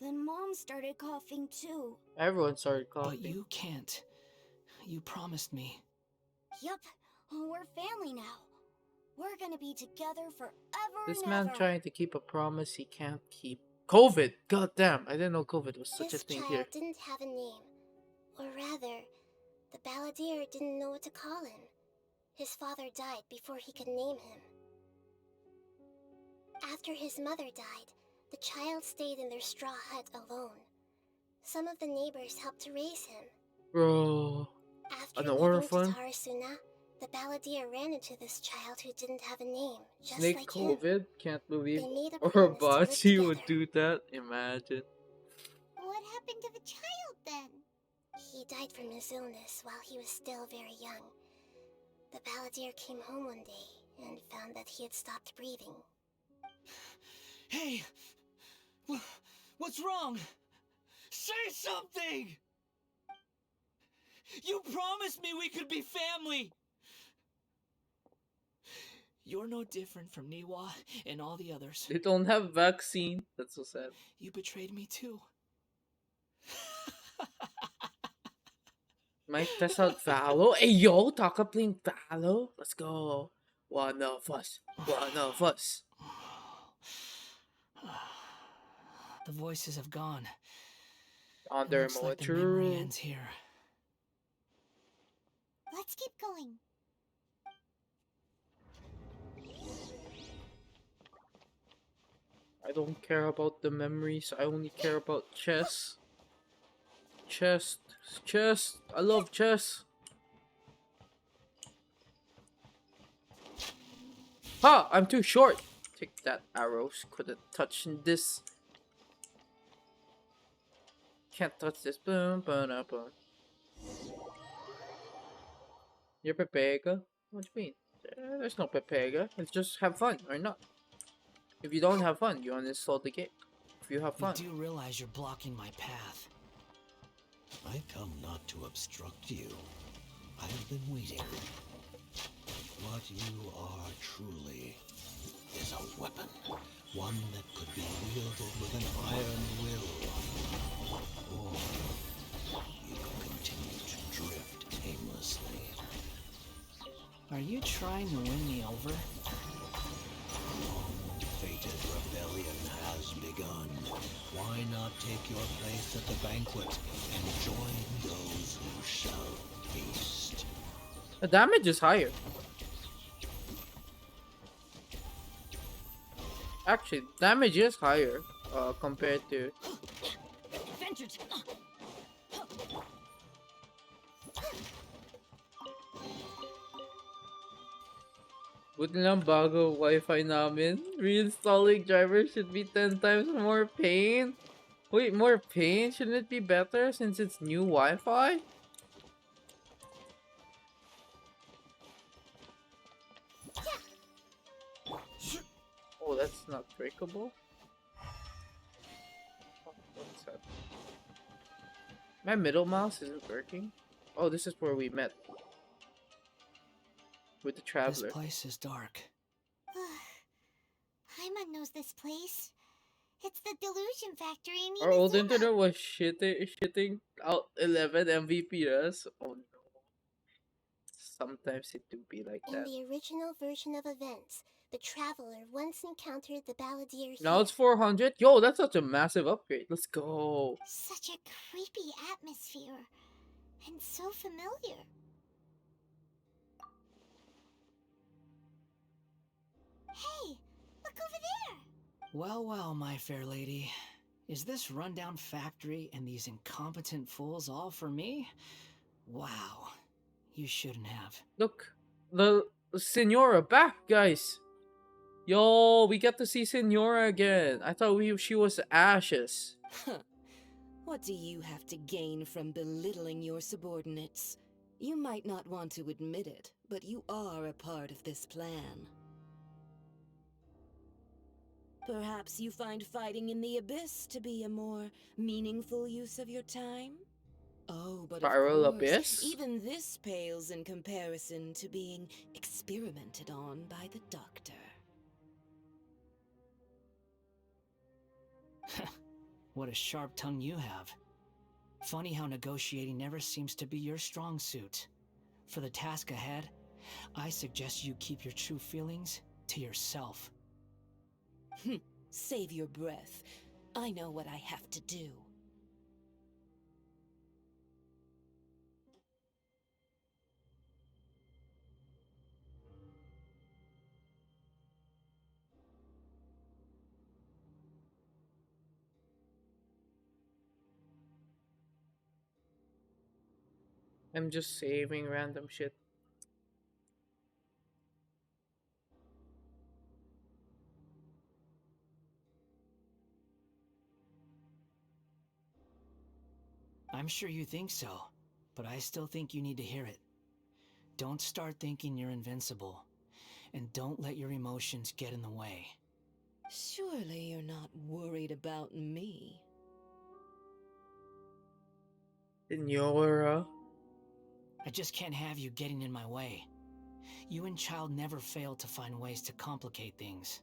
Then Mom started coughing too. Everyone started coughing. But you can't. You promised me. Yup, we're family now. We're gonna be together forever This and man ever. trying to keep a promise he can't keep. COVID! God damn! I didn't know COVID was such a This thing child here. didn't have a name. Or rather, the balladeer didn't know what to call him. His father died before he could name him. After his mother died, the child stayed in their straw hut alone. Some of the neighbors helped to raise him. Bro. After An leaving orphan? Tatarasuna, the balladeer ran into this child who didn't have a name, just Snake like him. COVID? Can't believe. They made a Or promise to live Bachi would together. do that? Imagine. What happened to the child then? He died from his illness while he was still very young. The balladeer came home one day and found that he had stopped breathing. Hey! What's wrong? Say something! You promised me we could be family! You're no different from Niwa and all the others. They don't have vaccine. That's so sad. You betrayed me too. Might test out Valo. Hey yo, Taka playing Valo. Let's go. One of us. One of us. The voices have gone. On It their looks like the memory true. ends here. Let's keep going. I don't care about the memories. I only care about chess. Chess. Chess. I love chess. Ha! I'm too short. Take that, arrows. Couldn't touch this. Can't touch this. Boom, boom, boom, boom. You're Pepega? What do you mean? There's no Pepega. It's just have fun or not. If you don't have fun, you uninstall the game. If you have fun. You do realize you're blocking my path. I come not to obstruct you. I've been waiting. What you are truly is a weapon. One that could be wielded with an iron will. Or you can continue to drift aimlessly. Are you trying to win me over? Long-fated rebellion has has begun. Why not take your place at the banquet and join those who shall feast? The damage is higher. Actually, damage is higher compared to. Adventure Buti lang bago Wi-Fi namin. Reinstalling driver should be 10 times more pain. Wait, more pain? Shouldn't it be better since it's new Wi-Fi? Oh, that's not breakable. Oh, what's that? My middle mouse isn't working. Oh, this is where we met. With the traveler. This place is dark. Paimon knows this place. It's the Delusion Factory in Our old Inazuma. internet was shitting out 11 Mbps. Oh no. Sometimes it do be like In that. the original version of events, the Traveler once encountered the Balladeer Now here. it's 400. Yo, that's such a massive upgrade. Let's go. Such a creepy atmosphere. And so familiar. Hey, look over there! Well, well, my fair lady. Is this rundown factory and these incompetent fools all for me? Wow. You shouldn't have. Look, the Senora back, guys. Yo, we get to see Senora again. I thought she was ashes. What do you have to gain from belittling your subordinates? You might not want to admit it, but you are a part of this plan. Perhaps you find fighting in the Abyss to be a more meaningful use of your time? Oh, but Spiral of course, Abyss? even this pales in comparison to being experimented on by the Doctor. What a sharp tongue you have. Funny how negotiating never seems to be your strong suit. For the task ahead, I suggest you keep your true feelings to yourself. Save your breath. I know what I have to do. I'm just saving random shit. I'm sure you think so, but I still think you need to hear it. Don't start thinking you're invincible, and don't let your emotions get in the way. Surely you're not worried about me. Senora. I just can't have you getting in my way. You and Child never fail to find ways to complicate things.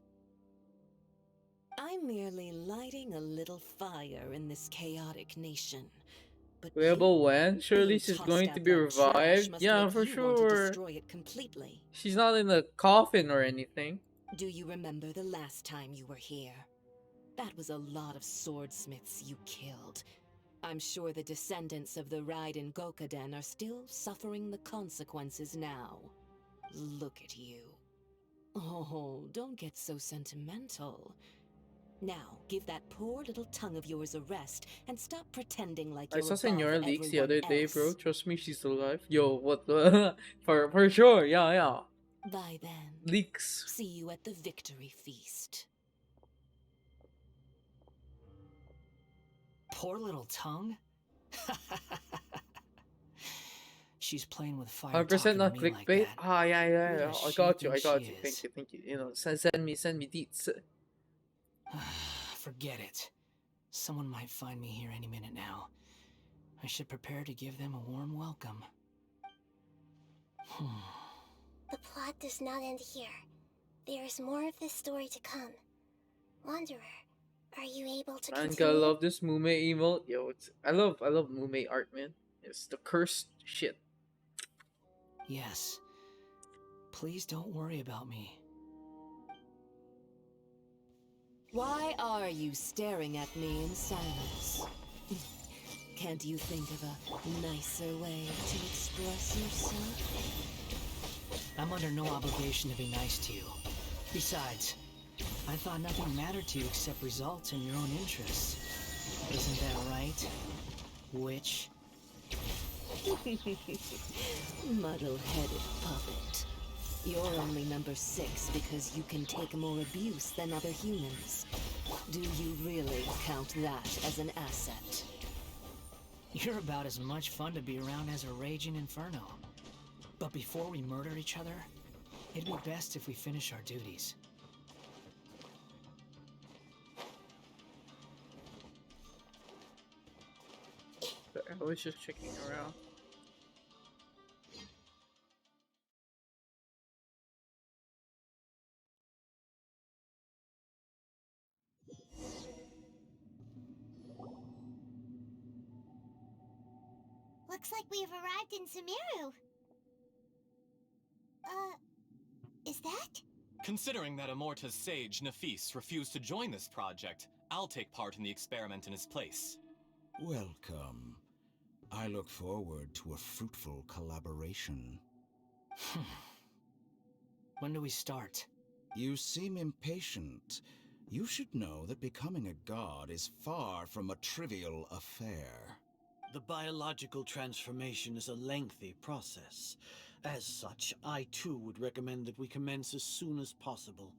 I'm merely lighting a little fire in this chaotic nation. But Rebel when? Surely being she's tossed going to out be like trash revived? must Yeah, make for you want to sure. destroy it completely. She's not in a coffin or anything. Do you remember the last time you were here? That was a lot of swordsmiths you killed. I'm sure the descendants of the Raiden Gokaden are still suffering the consequences now. Look at you. Oh, don't get so sentimental. Now, give that poor little tongue of yours a rest and stop pretending like I you're saw above Senora leaks the everyone other day, bro. else. Trust me, she's alive. Yo, what the? for sure, yeah. Bye then. Leaks. See you at the victory feast. Poor little tongue? She's playing with fire 100% talking to not me like clickbait. that. Ah, yeah. Who does I she got you. think she is? Thank you. You know, send me deets. Forget it. Someone might find me here any minute now. I should prepare to give them a warm welcome. The plot does not end here. There is more of this story to come. Wanderer, are you able to Man, continue? gotta love this Mume emote. Yo, I love Mume art, man. It's the cursed shit. Yes. Please don't worry about me. Why are you staring at me in silence? Can't you think of a nicer way to express yourself? I'm under no obligation to be nice to you. Besides, I thought nothing mattered to you except results and your own interests. Isn't that right, witch? Muddle-headed puppet. You're only number 6 because you can take more abuse than other humans. Do you really count that as an asset? You're about as much fun to be around as a raging inferno. But before we murder each other, it'd be best if we finish our duties. I was just checking around. Looks like we've arrived in Sumeru. Is that? Considering that Amorta's sage, Nafis, refused to join this project, I'll take part in the experiment in his place. Welcome. I look forward to a fruitful collaboration. When do we start? You seem impatient. You should know that becoming a god is far from a trivial affair. The biological transformation is a lengthy process. As such, I too would recommend that we commence as soon as possible.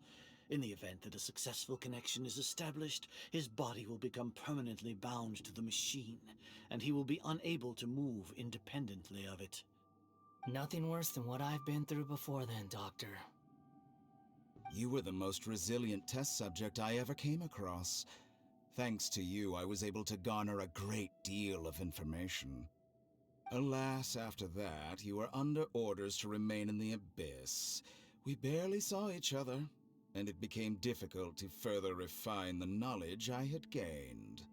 In the event that a successful connection is established, his body will become permanently bound to the machine, and he will be unable to move independently of it. Nothing worse than what I've been through before then, Doctor. You were the most resilient test subject I ever came across. Thanks to you, I was able to garner a great deal of information. Alas, after that, you were under orders to remain in the Abyss. We barely saw each other, and it became difficult to further refine the knowledge I had gained.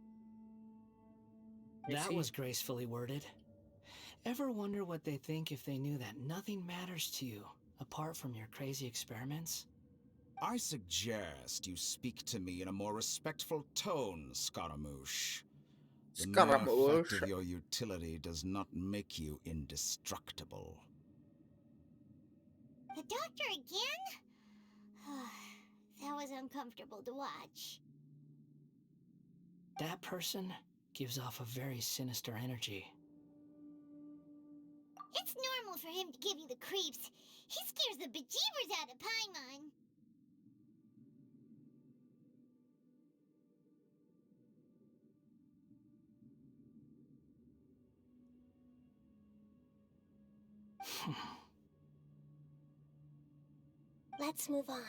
That was gracefully worded. Ever wonder what they think if they knew that nothing matters to you, apart from your crazy experiments? I suggest you speak to me in a more respectful tone, Scaramouche. The mere fact of your utility does not make you indestructible. The doctor again? That was uncomfortable to watch. That person gives off a very sinister energy. It's normal for him to give you the creeps. He scares the bejeebers out of Paimon. Let's move on.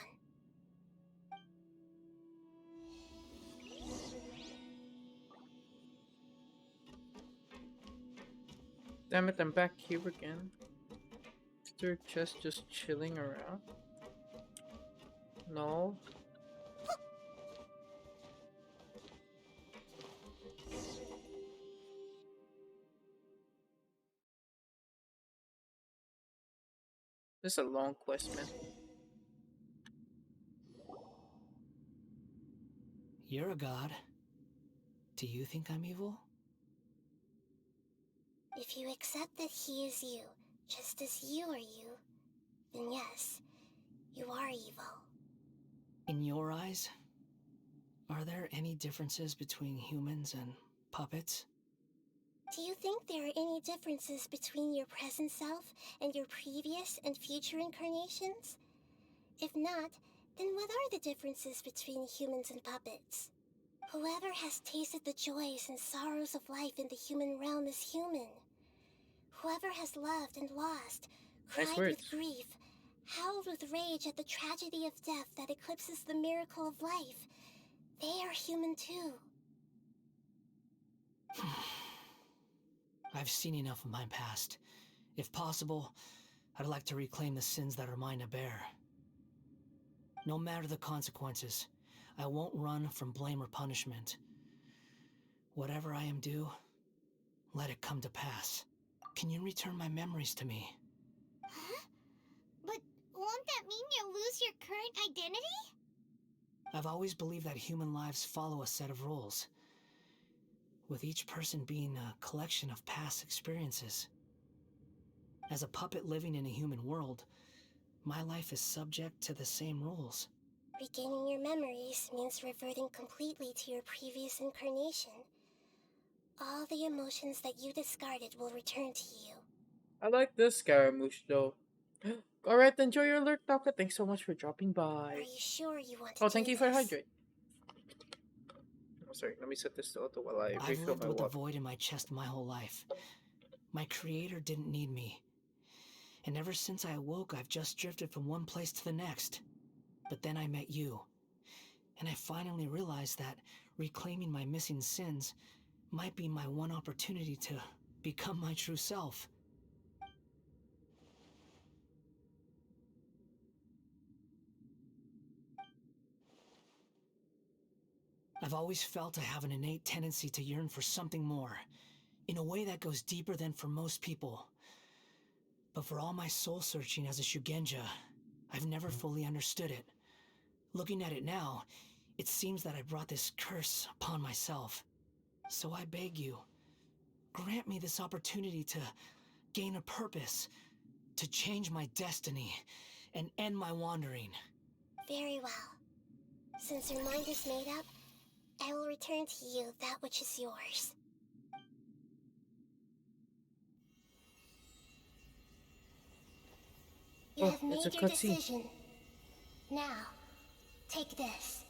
Damn it, I'm back here again. Is their chest just chilling around? No. This is a long quest, man. You're a god. Do you think I'm evil? If you accept that he is you, just as you are you, then yes, you are evil. In your eyes, are there any differences between humans and puppets? Do you think there are any differences between your present self and your previous and future incarnations? If not, then what are the differences between humans and puppets? Whoever has tasted the joys and sorrows of life in the human realm is human. Whoever has loved and lost, cried with grief, howled with rage at the tragedy of death that eclipses the miracle of life, they are human too. I've seen enough of my past. If possible, I'd like to reclaim the sins that are mine to bear. No matter the consequences, I won't run from blame or punishment. Whatever I am due, let it come to pass. Can you return my memories to me? Huh? But won't that mean you'll lose your current identity? I've always believed that human lives follow a set of rules, with each person being a collection of past experiences. As a puppet living in a human world, my life is subject to the same rules. Regaining your memories means reverting completely to your previous incarnation. All the emotions that you discarded will return to you. I like this Scaramouche though. Alright, enjoy your alert, Taka. Thanks so much for dropping by. Are you sure you want to Oh, do thank you this? for hydrate. Oh, sorry, let me set this to auto while I I've refill lived my with a water. void in my chest my whole life. My creator didn't need me. And ever since I awoke, I've just drifted from one place to the next. But then I met you. And I finally realized that reclaiming my missing sins might be my one opportunity to become my true self. I've always felt I have an innate tendency to yearn for something more, in a way that goes deeper than for most people. But for all my soul searching as a Shugenja, I've never fully understood it. Looking at it now, it seems that I brought this curse upon myself. So I beg you, grant me this opportunity to gain a purpose, to change my destiny, and end my wandering. Very well. Since your mind is made up, I will return to you that which is yours. You have It's a made your cutscene. decision. Now, take this.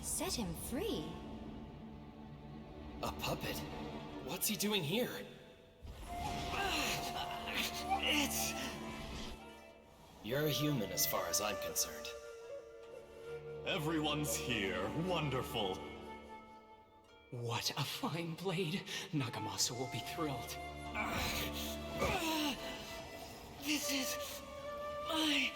Set him free? A puppet? What's he doing here? It's... You're a human as far as I'm concerned. Everyone's here. Wonderful. What a fine blade. Nagamasa will be thrilled. This is... my...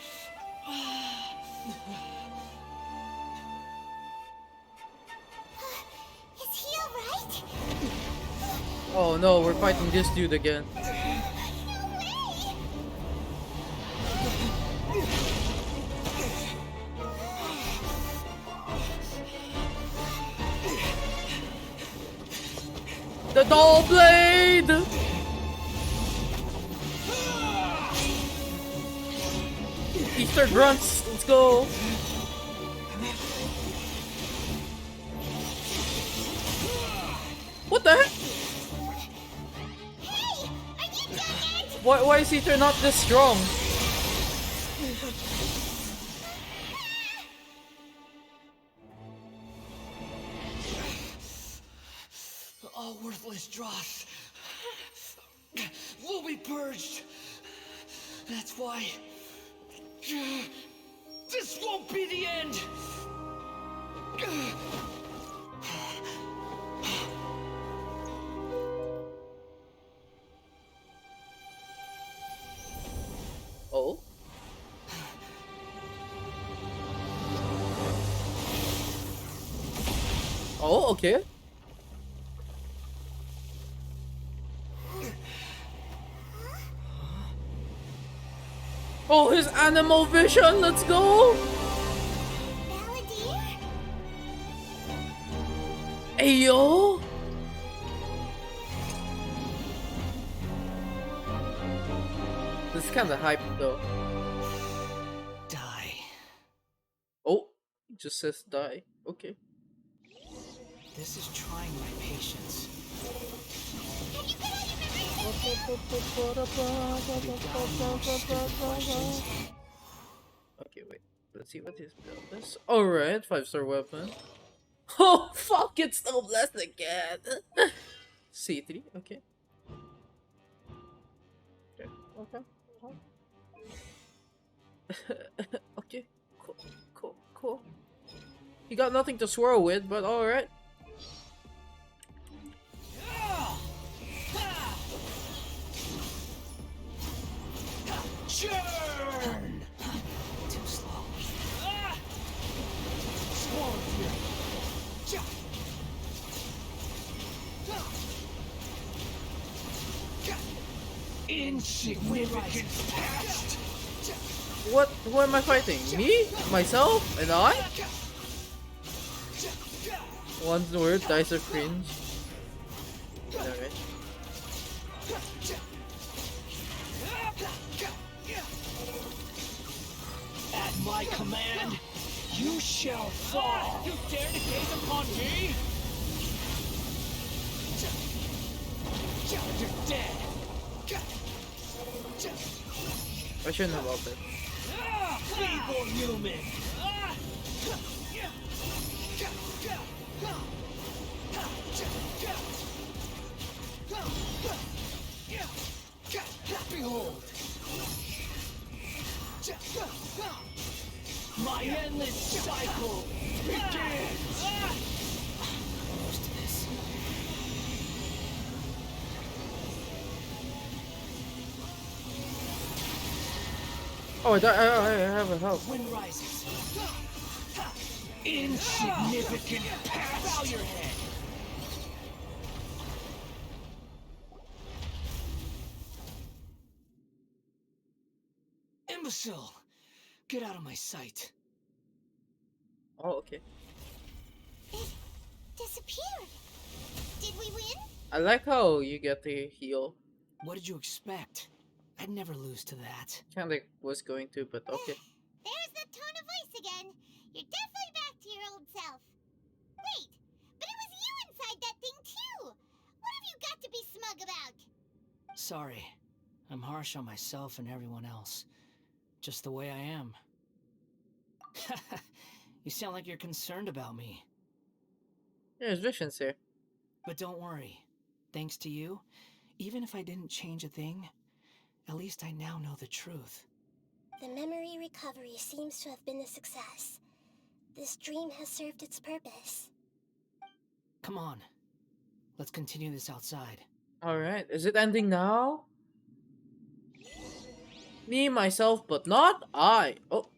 Is he alright? Oh no, we're fighting this dude again. The doll blade! Easter grunts, let's go! What the heck? Hey! Are you done yet? Why is Easter not this strong? All worthless dross will be purged. That's why this won't be the end. Oh? Oh, okay. Oh, his animal vision, let's go! Balladeer? Ayo! This is kinda hype though. Die. Oh, it just says die. Okay. This is trying my patience. Okay, wait. Let's see what his build is. Alright, 5-star weapon. Oh, fuck, it's still blessed again. C3, okay. Okay, okay. Okay, cool. You got nothing to swirl with, but alright. Churn! Too slow. Swarm here. Insignificant past. What? Who am I fighting? Me? Myself? And I? One word, dice of cringe. Alright. At my command, you shall fall. You dare to gaze upon me? You're dead. I shouldn't have opened. Feeble human. Behold. My endless cycle begins. Close to this. Oh, I have a help. Wind rises. Insignificant past. Bow your head. Imbecile! Get out of my sight. Oh, okay. It disappeared. Did we win? I like how you get to heal. What did you expect? I'd never lose to that. Kinda was going to, but okay. There's the tone of voice again. You're definitely back to your old self. Wait, but it was you inside that thing too. What have you got to be smug about? Sorry. I'm harsh on myself and everyone else. Just the way I am. You sound like you're concerned about me. Yeah, his vision's here. But don't worry. Thanks to you, even if I didn't change a thing, at least I now know the truth. The memory recovery seems to have been a success. This dream has served its purpose. Come on. Let's continue this outside. Alright, is it ending now? Me, myself, but not I. Oh.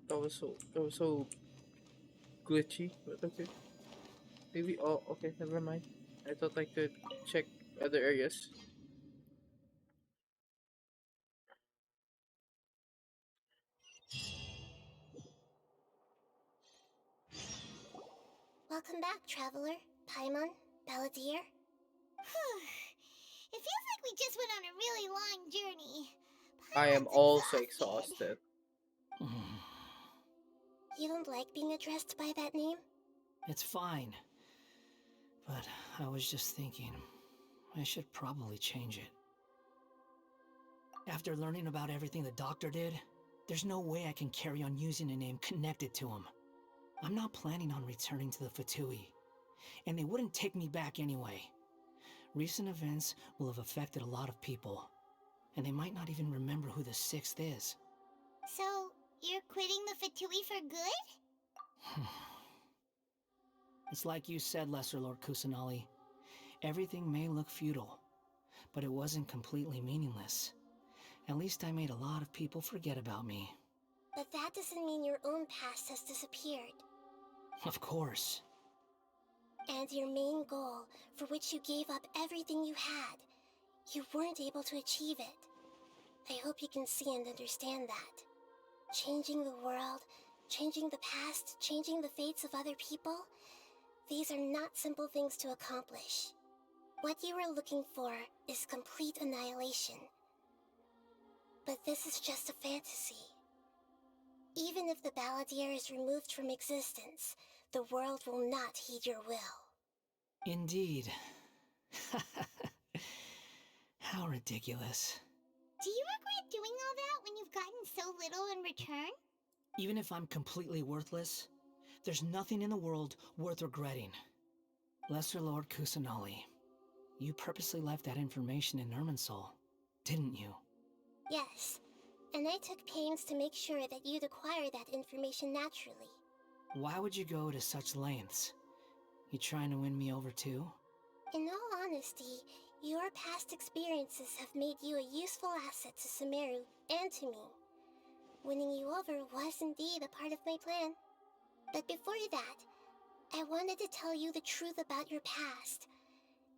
That was so glitchy, but okay. Maybe, oh, okay, never mind. I thought I could check other areas. Welcome back, Traveler, Paimon, Balladeer. It feels like we just went on a really long journey. I am also exhausted. You don't like being addressed by that name? It's fine. But I was just thinking, I should probably change it. After learning about everything the doctor did, there's no way I can carry on using a name connected to him. I'm not planning on returning to the Fatui, and they wouldn't take me back anyway. Recent events will have affected a lot of people, and they might not even remember who the 6th is. So, you're quitting the Fatui for good? It's like you said, Lesser Lord Kusanali. Everything may look futile, but it wasn't completely meaningless. At least I made a lot of people forget about me. But that doesn't mean your own past has disappeared. Of course. And your main goal, for which you gave up everything you had, you weren't able to achieve it. I hope you can see and understand that. Changing the world, changing the past, changing the fates of other people, these are not simple things to accomplish. What you were looking for is complete annihilation. But this is just a fantasy. Even if the Balladeer is removed from existence, the world will not heed your will. Indeed. How ridiculous. Do you regret doing all that when you've gotten so little in return? Even if I'm completely worthless, there's nothing in the world worth regretting. Lesser Lord Kusanali, you purposely left that information in Irminsul, didn't you? Yes, and I took pains to make sure that you'd acquire that information naturally. Why would you go to such lengths? You trying to win me over too? In all honesty, your past experiences have made you a useful asset to Sumeru and to me. Winning you over was indeed a part of my plan. But before that, I wanted to tell you the truth about your past.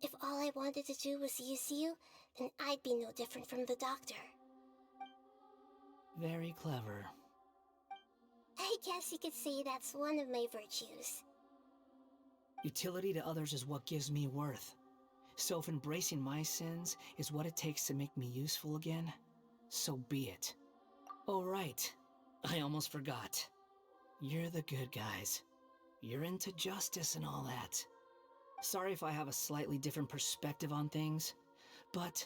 If all I wanted to do was use you, then I'd be no different from the doctor. Very clever. I guess you could say that's one of my virtues. Utility to others is what gives me worth. So if embracing my sins is what it takes to make me useful again, so be it. Oh right, I almost forgot. You're the good guys. You're into justice and all that. Sorry if I have a slightly different perspective on things, but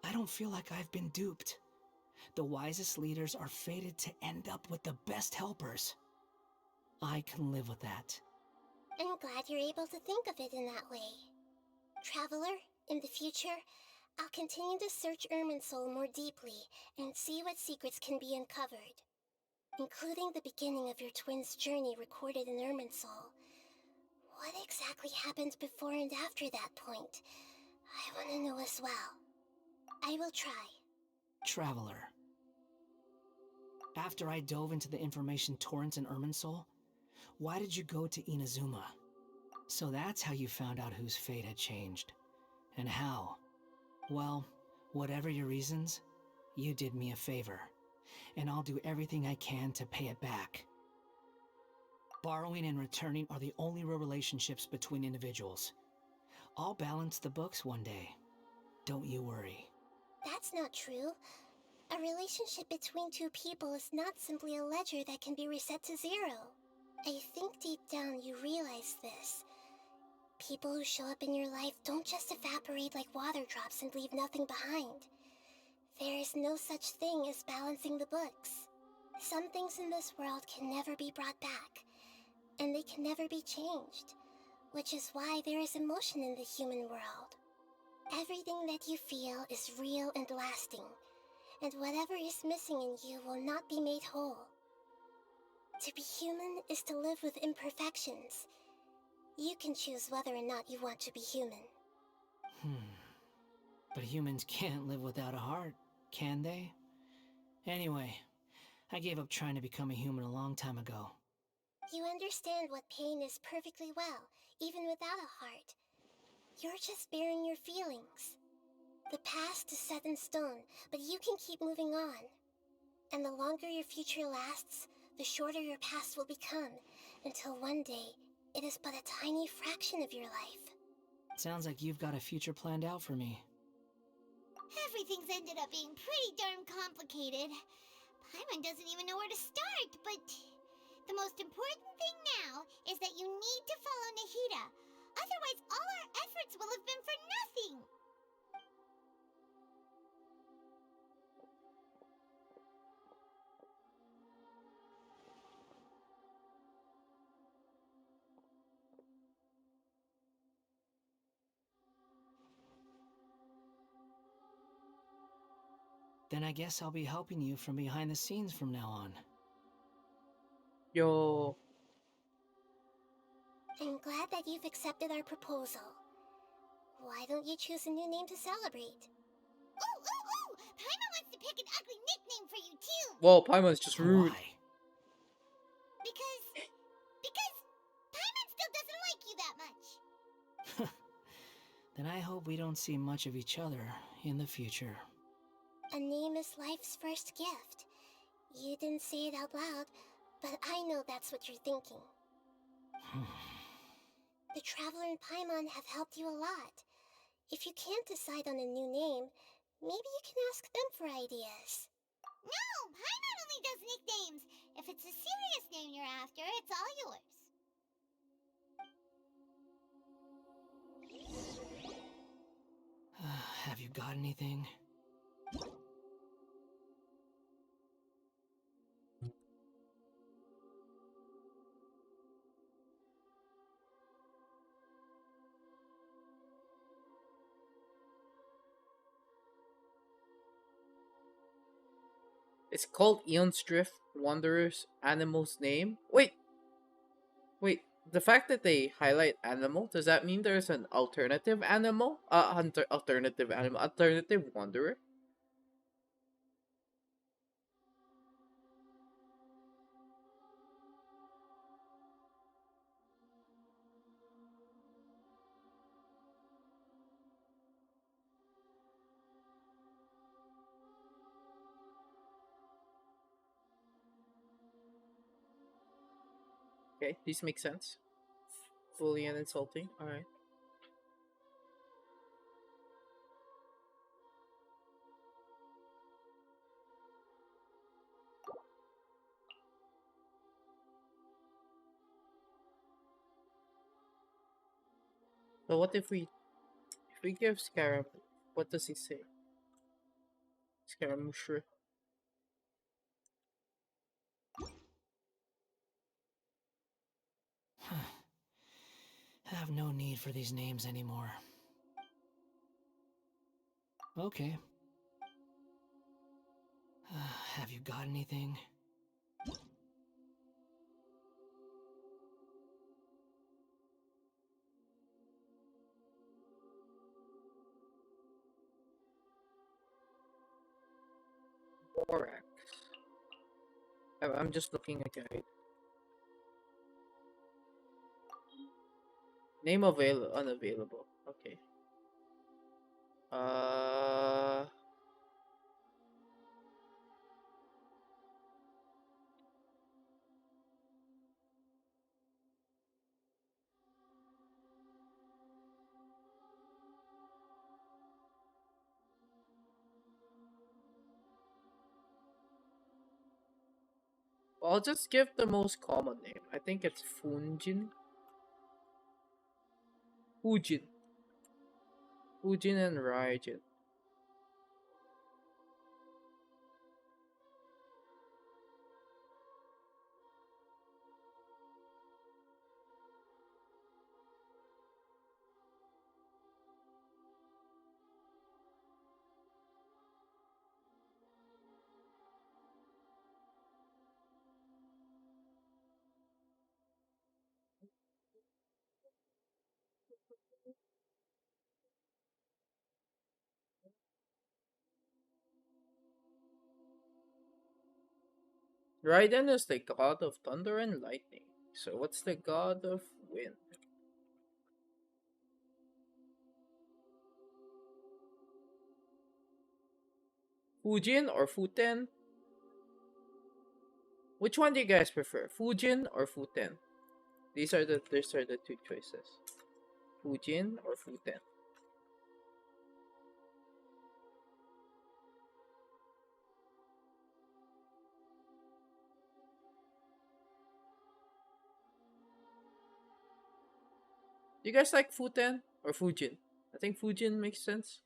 I don't feel like I've been duped. The wisest leaders are fated to end up with the best helpers. I can live with that. I'm glad you're able to think of it in that way. Traveler, in the future, I'll continue to search Irminsul more deeply and see what secrets can be uncovered, including the beginning of your twins' journey recorded in Irminsul. What exactly happened before and after that point? I want to know as well. I will try. Traveler. After I dove into the information torrents in Irminsul, why did you go to Inazuma? So that's how you found out whose fate had changed. And how? Well, whatever your reasons, you did me a favor, and I'll do everything I can to pay it back. Borrowing and returning are the only real relationships between individuals. I'll balance the books one day. Don't you worry. That's not true. A relationship between two people is not simply a ledger that can be reset to zero. I think deep down you realize this. People who show up in your life don't just evaporate like water drops and leave nothing behind. There is no such thing as balancing the books. Some things in this world can never be brought back, and they can never be changed, which is why there is emotion in the human world. Everything that you feel is real and lasting, and whatever is missing in you will not be made whole. To be human is to live with imperfections. You can choose whether or not you want to be human. But humans can't live without a heart, can they? Anyway, I gave up trying to become a human a long time ago. You understand what pain is perfectly well, even without a heart. You're just bearing your feelings. The past is set in stone, but you can keep moving on. And the longer your future lasts, the shorter your past will become, until one day, it is but a tiny fraction of your life. Sounds like you've got a future planned out for me. Everything's ended up being pretty darn complicated. Paimon doesn't even know where to start, but the most important thing now is that you need to follow Nahida. Otherwise, all our efforts will have been for nothing. Then I guess I'll be helping you from behind the scenes from now on. Yo. I'm glad that you've accepted our proposal. Why don't you choose a new name to celebrate? Ooh! Paimon wants to pick an ugly nickname for you, too! Whoa, Paimon's just rude. Why? Because Paimon still doesn't like you that much. Then I hope we don't see much of each other in the future. A name is life's first gift. You didn't say it out loud, but I know that's what you're thinking. The Traveler and Paimon have helped you a lot. If you can't decide on a new name, maybe you can ask them for ideas. No! Paimon only does nicknames. If it's a serious name you're after, it's all yours. Have you got anything? It's called Eon's Drift, Wanderer's Animal's Name. Wait. The fact that they highlight animal, does that mean there's an alternative animal? Alternative wanderer? Okay, these make sense. Fully and insulting. Alright. So what if we give Scaramouche, what does he say? Scaramouche. I have no need for these names anymore. Okay. Have you got anything? Borax. I'm just looking at guide. Name unavailable. Okay. Uh. I'll just give the most common name. I think it's Funjin. Fujin. Fujin and Raijin. Raiden is the god of thunder and lightning. So what's the god of wind? Fujin or Futen? Which one do you guys prefer? Fujin or Futen? These are the two choices. Fujin or Futen? Do you guys like Futen or Fujin? I think Fujin makes sense.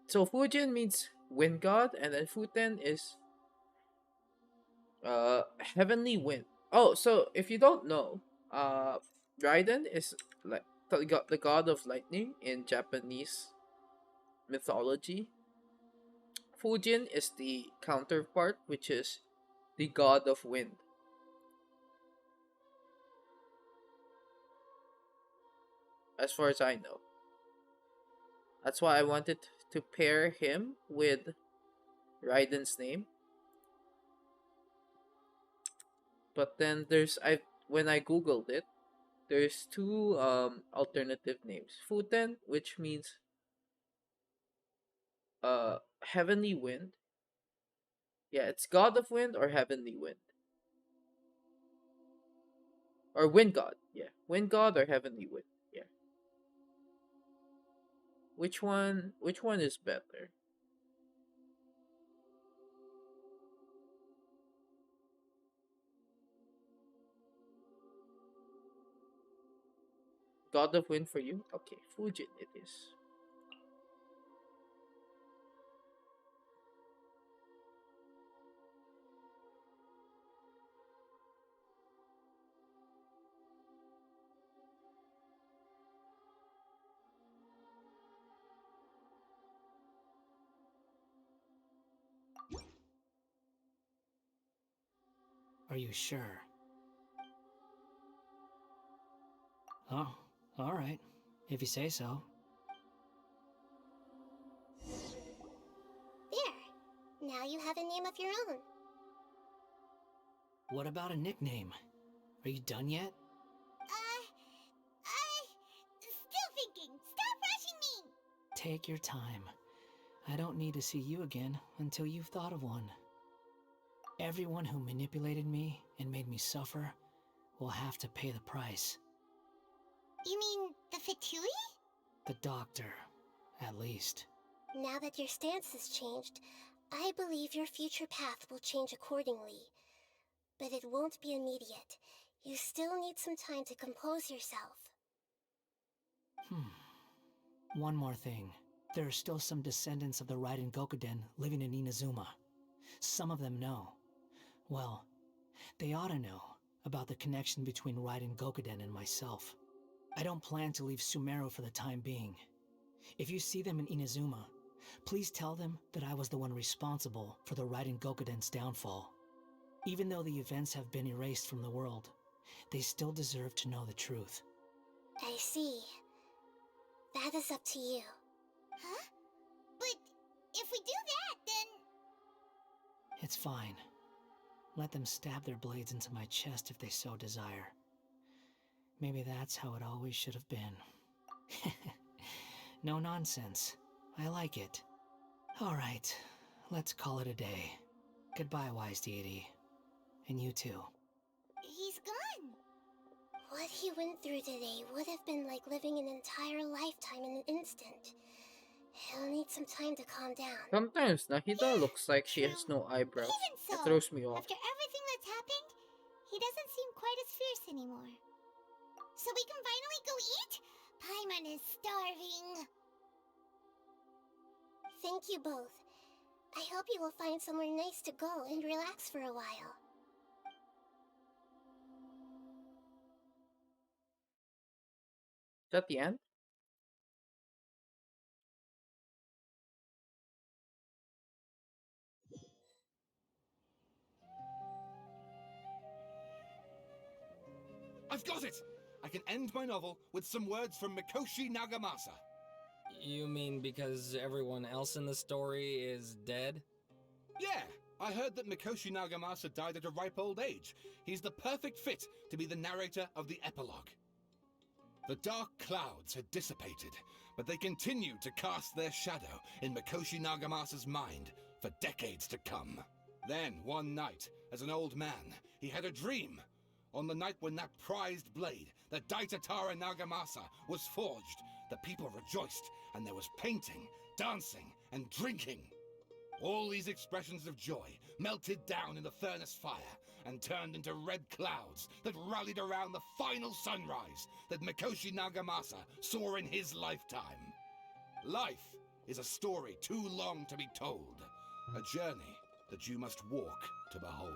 So Fujin means wind god, and then Futen is heavenly wind. Oh, so if you don't know, Raiden is like the god of lightning in Japanese mythology. Fujin is the counterpart, which is the god of wind. As far as I know. That's why I wanted to pair him with Raiden's name. But then when I googled it, there's two alternative names. Futen, which means heavenly wind. Yeah, it's god of wind or heavenly wind. Or wind god. Yeah. Wind god or heavenly wind. Yeah. Which one is better? God of wind for you? Okay, Fujin it is. Are you sure? Oh, alright. If you say so. There. Now you have a name of your own. What about a nickname? Are you done yet? Still thinking. Stop rushing me. Take your time. I don't need to see you again until you've thought of one. Everyone who manipulated me and made me suffer will have to pay the price. You mean the Fatui? The doctor, at least. Now that your stance has changed, I believe your future path will change accordingly. But it won't be immediate. You still need some time to compose yourself. One more thing. There are still some descendants of the Raiden Gokuden living in Inazuma. Some of them know. Well, they ought to know about the connection between Raiden Gokuden and myself. I don't plan to leave Sumeru for the time being. If you see them in Inazuma, please tell them that I was the one responsible for the Raiden Gokuden's downfall. Even though the events have been erased from the world, they still deserve to know the truth. I see. That is up to you. Huh? But if we do that, then... It's fine. Let them stab their blades into my chest if they so desire. Maybe that's how it always should have been. No nonsense. I like it. Alright, let's call it a day. Goodbye, wise deity. And you too. He's gone. What he went through today would have been like living an entire lifetime in an instant. He'll need some time to calm down. Sometimes Nahida looks like she has no eyebrows. Even so, It throws me off. after everything that's happened, he doesn't seem quite as fierce anymore. So we can finally go eat? Paimon is starving. Thank you both. I hope you will find somewhere nice to go and relax for a while. Is that the end? I've got it! I can end my novel with some words from Mikoshi Nagamasa. You mean because everyone else in the story is dead? Yeah, I heard that Mikoshi Nagamasa died at a ripe old age. He's the perfect fit to be the narrator of the epilogue. The dark clouds had dissipated, but they continued to cast their shadow in Mikoshi Nagamasa's mind for decades to come. Then, one night, as an old man, he had a dream. On the night when that prized blade, the Daitatara Nagamasa, was forged, the people rejoiced, and there was painting, dancing, and drinking. All these expressions of joy melted down in the furnace fire and turned into red clouds that rallied around the final sunrise that Mikoshi Nagamasa saw in his lifetime. Life is a story too long to be told, a journey that you must walk to behold.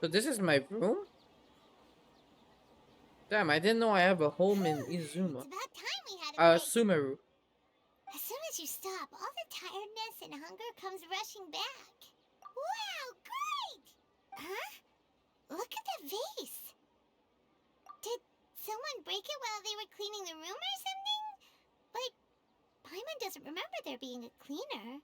So this is my room? Damn, I didn't know I have a home in Izuma. It's about time we had a break. Sumeru. As soon as you stop, all the tiredness and hunger comes rushing back. Wow, great! Huh? Look at the vase. Did someone break it while they were cleaning the room or something? But Paimon doesn't remember there being a cleaner.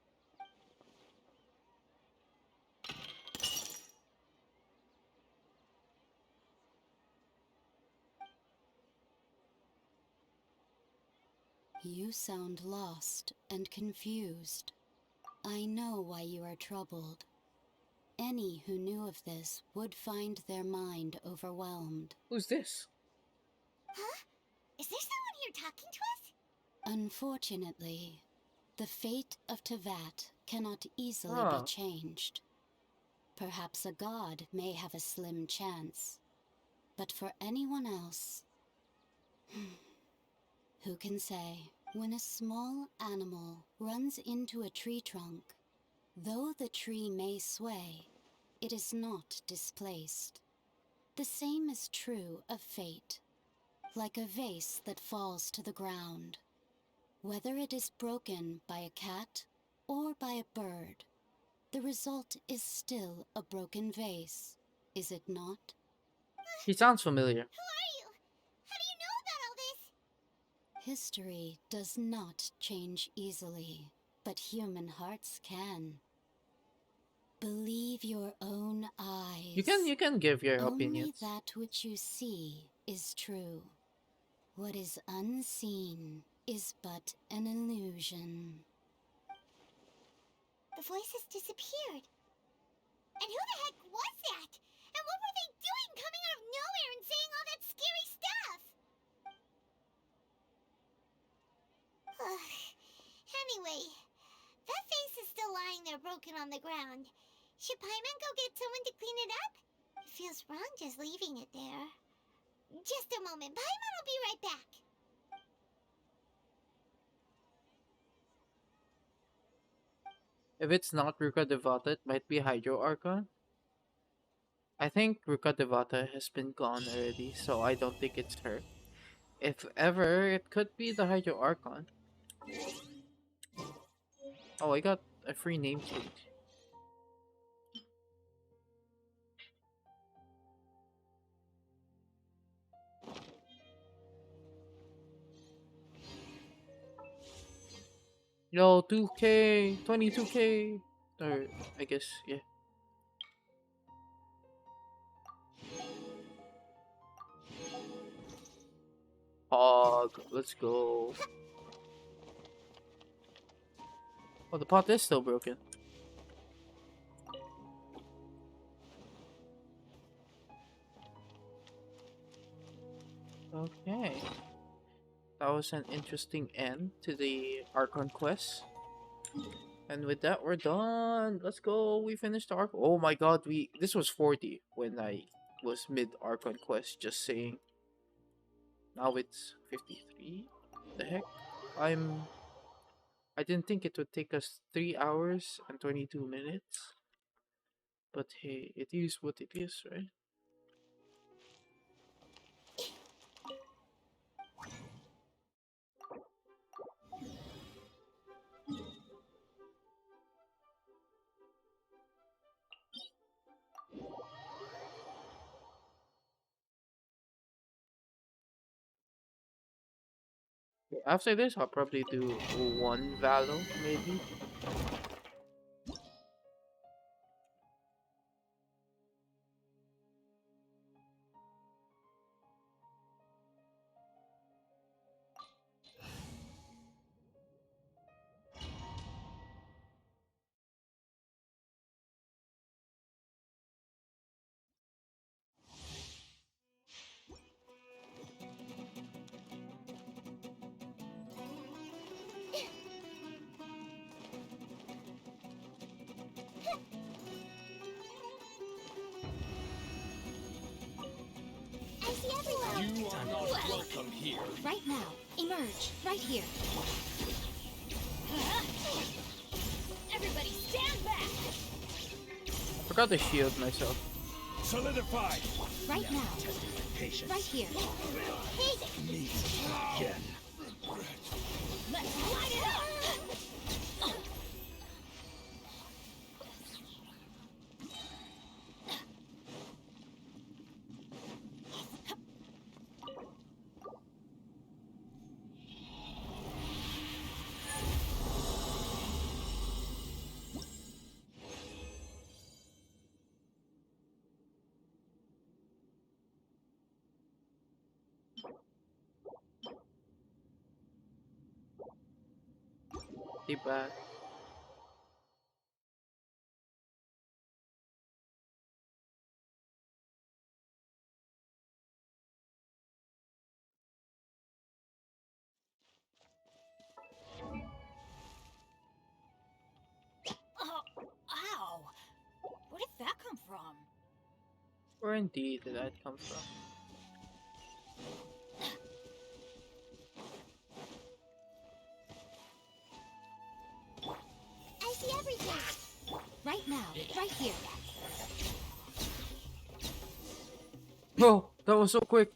You sound lost and confused. I know why you are troubled. Any who knew of this would find their mind overwhelmed. Who's this? Huh? Is there someone here talking to us? Unfortunately, the fate of Tevat cannot easily be changed. Perhaps a god may have a slim chance, but for anyone else... Who can say? When a small animal runs into a tree trunk, though the tree may sway, it is not displaced. The same is true of fate. like a vase that falls to the ground. Whether it is broken by a cat or by a bird, the result is still a broken vase, is it not? He sounds familiar. Who are you? How do you know about all this? History does not change easily, but human hearts can. Believe your own eyes. You can give your Only opinions. that which you see is true. What is unseen is but an illusion. The voices disappeared. And who the heck was that? And what were they doing coming out of nowhere and saying all that scary stuff? Anyway, that face is still lying there broken on the ground. Should Paimon go get someone to clean it up? It feels wrong just leaving it there. Just a moment. Paimon will be right back. If it's not Ruka Devata, it might be Hydro Archon. I think Ruka Devata has been gone already, so I don't think it's her. If ever, it could be the Hydro Archon. Oh, I got a free name change. Yo, 2K, 22K. Or, I guess, yeah. Hog, let's go. Oh, the pot is still broken. Okay. That was an interesting end to the Archon quest. And with that, we're done. Let's go. We finished Arc. Oh my god, this was 40 when I was mid Archon quest. Just saying. Now it's 53. The heck? I didn't think it would take us 3 hours and 22 minutes. But hey, it is what it is, right? After this, I'll probably do one Valo, maybe. I see everyone. You are not welcome here. Right now, emerge, right here. Everybody stand back. Forgot to shield myself. Solidify. Right now. Patience. Right here. Hey, Meet again. let's light it up. Be back. Ow! Where did that come from? Where indeed did that come from? I see everything. Right now, right here. Oh, that was so quick.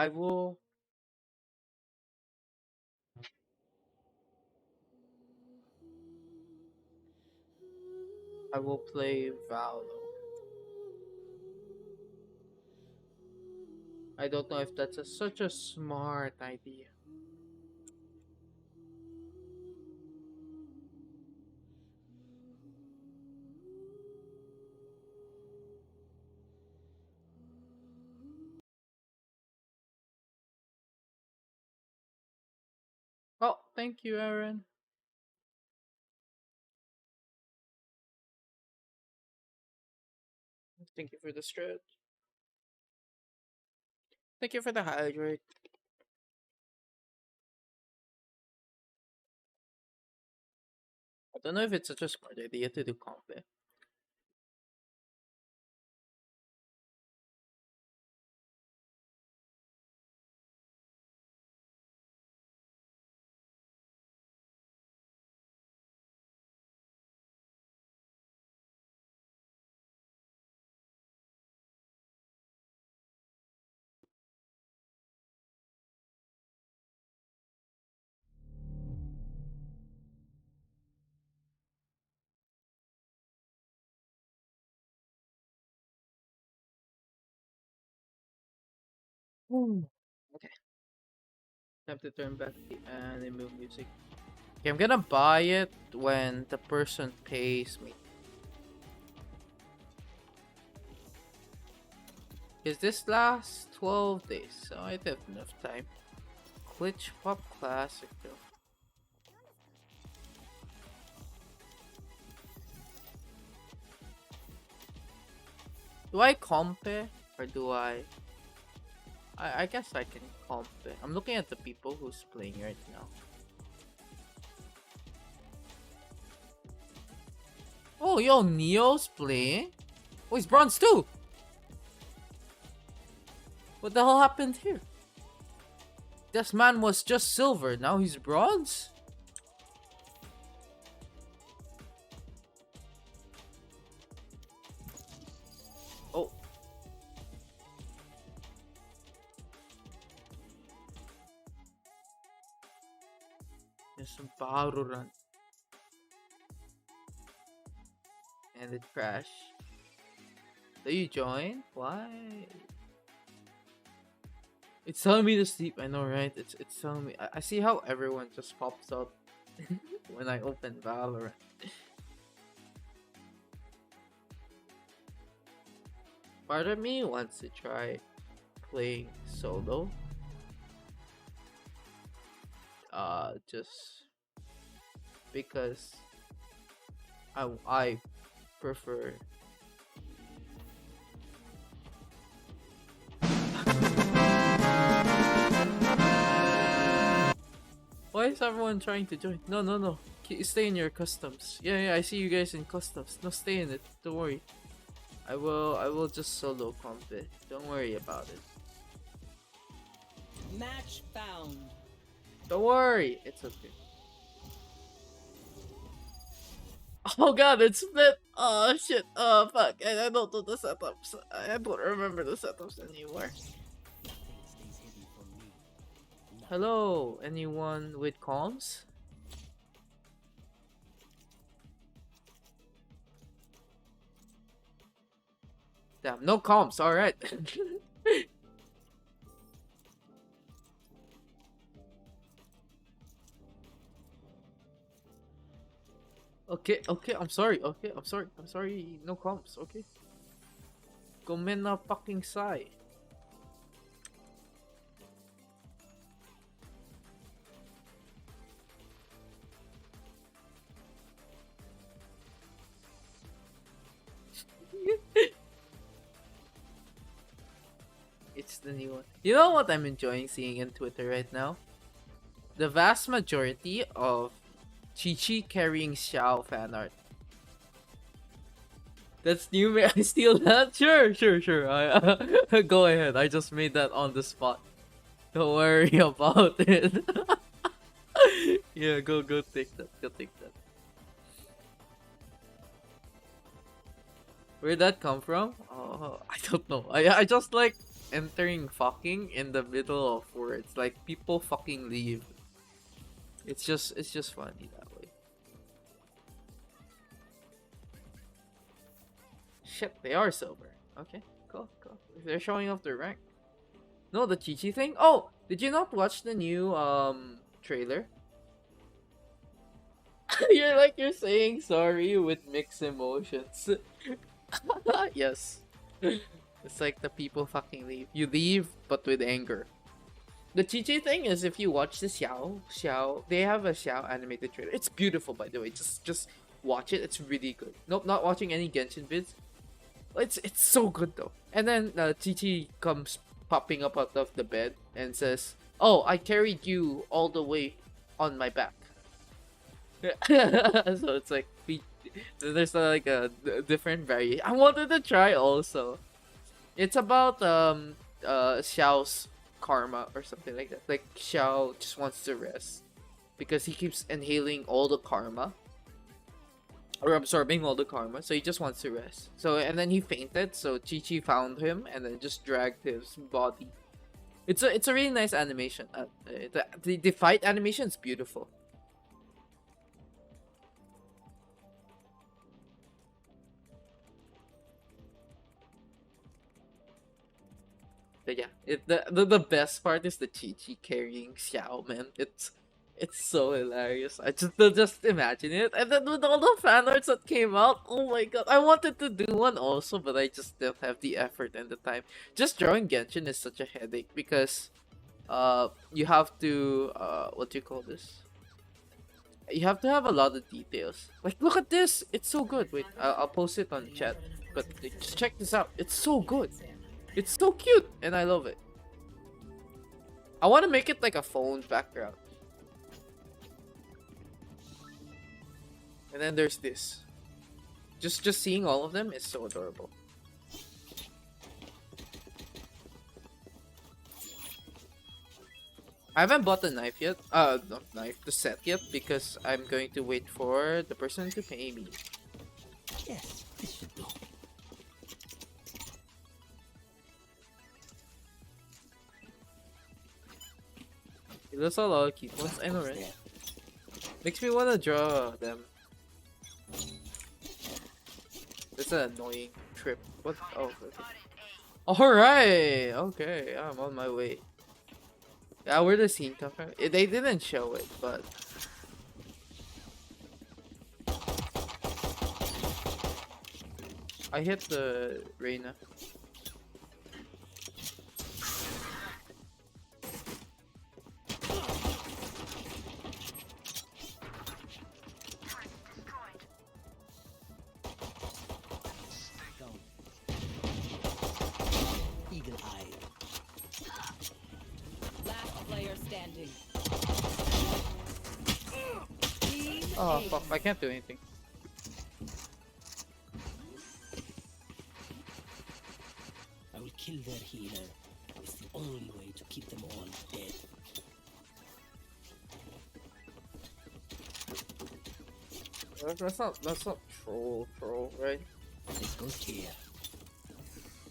I will. I will play Valo. I don't know if that's such a smart idea. Oh, thank you, Aaron. Thank you for the stretch. Thank you for the hydrate. I don't know if it's such a smart idea to do comp. Okay. Time to turn back the anime music. Okay, I'm gonna buy it when the person pays me. Because this lasts 12 days, so I have enough time. Glitch Pop Classic though. Do I comp it? Or do I guess I can comp it. I'm looking at the people who's playing right now. Oh, yo, Neo's playing? Oh, he's bronze too! What the hell happened here? This man was just silver, now he's bronze? Oh. There's some power run. And it crashed. Did you join? Why? It's telling me to sleep, I know, right? It's telling me. I see how everyone just pops up when I open Valorant. Part of me wants to try playing solo. Just because I prefer. Why is everyone trying to join? No, no, no. Stay in your customs. Yeah, I see you guys in customs. No, stay in it. Don't worry. I will just solo comp it. Don't worry about it. Match found. Don't worry. It's okay. Oh god, it's split. Oh shit. Oh fuck. I don't do the setups. I don't remember the setups anymore. Hello, anyone with comms? Damn, no comms, alright. Okay, I'm sorry, I'm sorry, no comms, okay? Gomena fucking sai. It's the new one. You know what I'm enjoying seeing in Twitter right now? The vast majority of Chi-Chi carrying Xiao fan art. That's new. May I steal that? Sure. I go ahead. I just made that on the spot. Don't worry about it. Yeah, go take that. Go take that. Where'd that come from? Oh, I don't know. I just like entering fucking in the middle of words. Like people fucking leave. It's just funny that way. Shit, they are silver. Okay, cool. They're showing off their rank. No, the Chi Chi thing? Oh, did you not watch the new trailer? you're saying sorry with mixed emotions. Yes. It's like the people fucking leave. You leave but with anger. The Chi Chi thing is, if you watch the Xiao, they have a Xiao animated trailer. It's beautiful, by the way. Just watch it. It's really good. Nope, not watching any Genshin vids. It's so good though. And then Chi Chi comes popping up out of the bed and says, "Oh, I carried you all the way on my back." So it's like there's like a different variation. I wanted to try also. It's about Xiao's karma or something like that. Like Xiao just wants to rest because he keeps inhaling all the karma or absorbing all the karma, so he just wants to rest. So and then he fainted, so Chi Chi found him and then just dragged his body. It's a really nice animation. The fight animation is beautiful. But yeah, the best part is the Chi Chi carrying Xiao, man. It's so hilarious. I just imagine it, and then with all the fan arts that came out, oh my god! I wanted to do one also, but I just didn't have the effort and the time. Just drawing Genshin is such a headache because, you have to what do you call this? You have to have a lot of details. Like, look at this! It's so good. Wait, I'll post it on chat. But just check this out. It's so good. It's so cute, and I love it. I want to make it like a phone background. And then there's this. Just seeing all of them is so adorable. I haven't bought the knife yet. Not knife, the set yet, because I'm going to wait for the person to pay me. Yes, this should do. There's a lot of cute ones, I know, right? Makes me want to draw them. It's an annoying trip. What? Oh, okay. Alright! Okay, I'm on my way. Yeah, where the scene come from? They didn't show it, but... I hit the Reina. Eagle eye. Last player standing. Oh fuck, I can't do anything. I will kill their healer. It's the only way to keep them all dead. That's not troll, right? This goes here.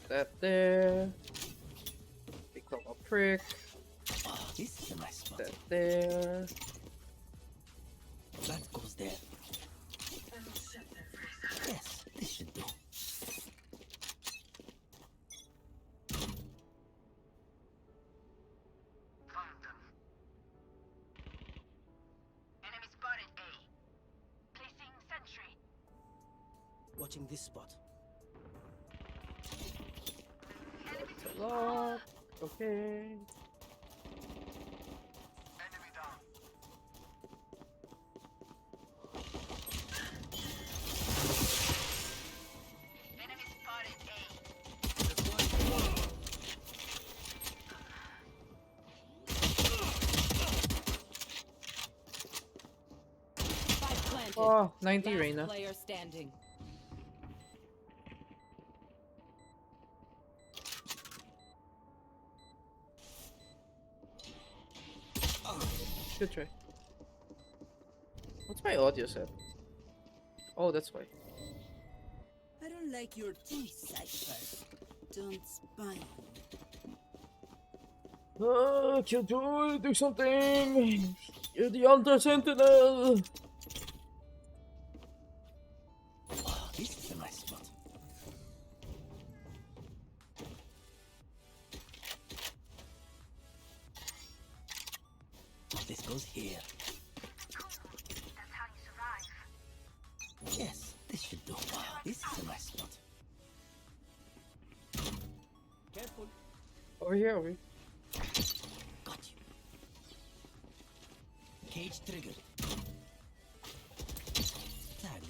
That there. Become a prick. Oh, this is a nice spot. That there. That goes there. Yes, this should do. Watching this spot. That's a lot. Okay. Oh, 90 Reina. Player standing. Good try. What's my audio set? Oh, that's why. I don't like your decipher. Don't spy on me. Killjoy, do something! You're the Ultra Sentinel! Oh, this is a nice spot. This goes here. Yes, this should do. Oh, this is a nice spot. Careful. Over here, over here. Got you. Cage triggered. Tag.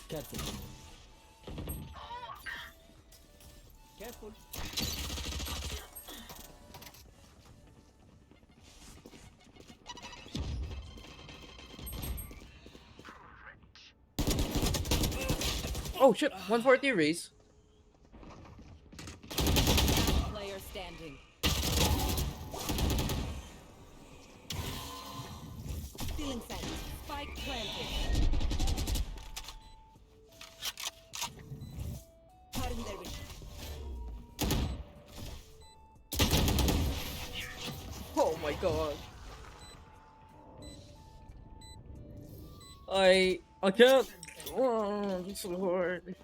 Careful. Careful. Oh shit, 140 raise. Player standing. Stealing sight. Spike planted. Pardon their wish. Oh my god. I can't. Oh, it's so hard.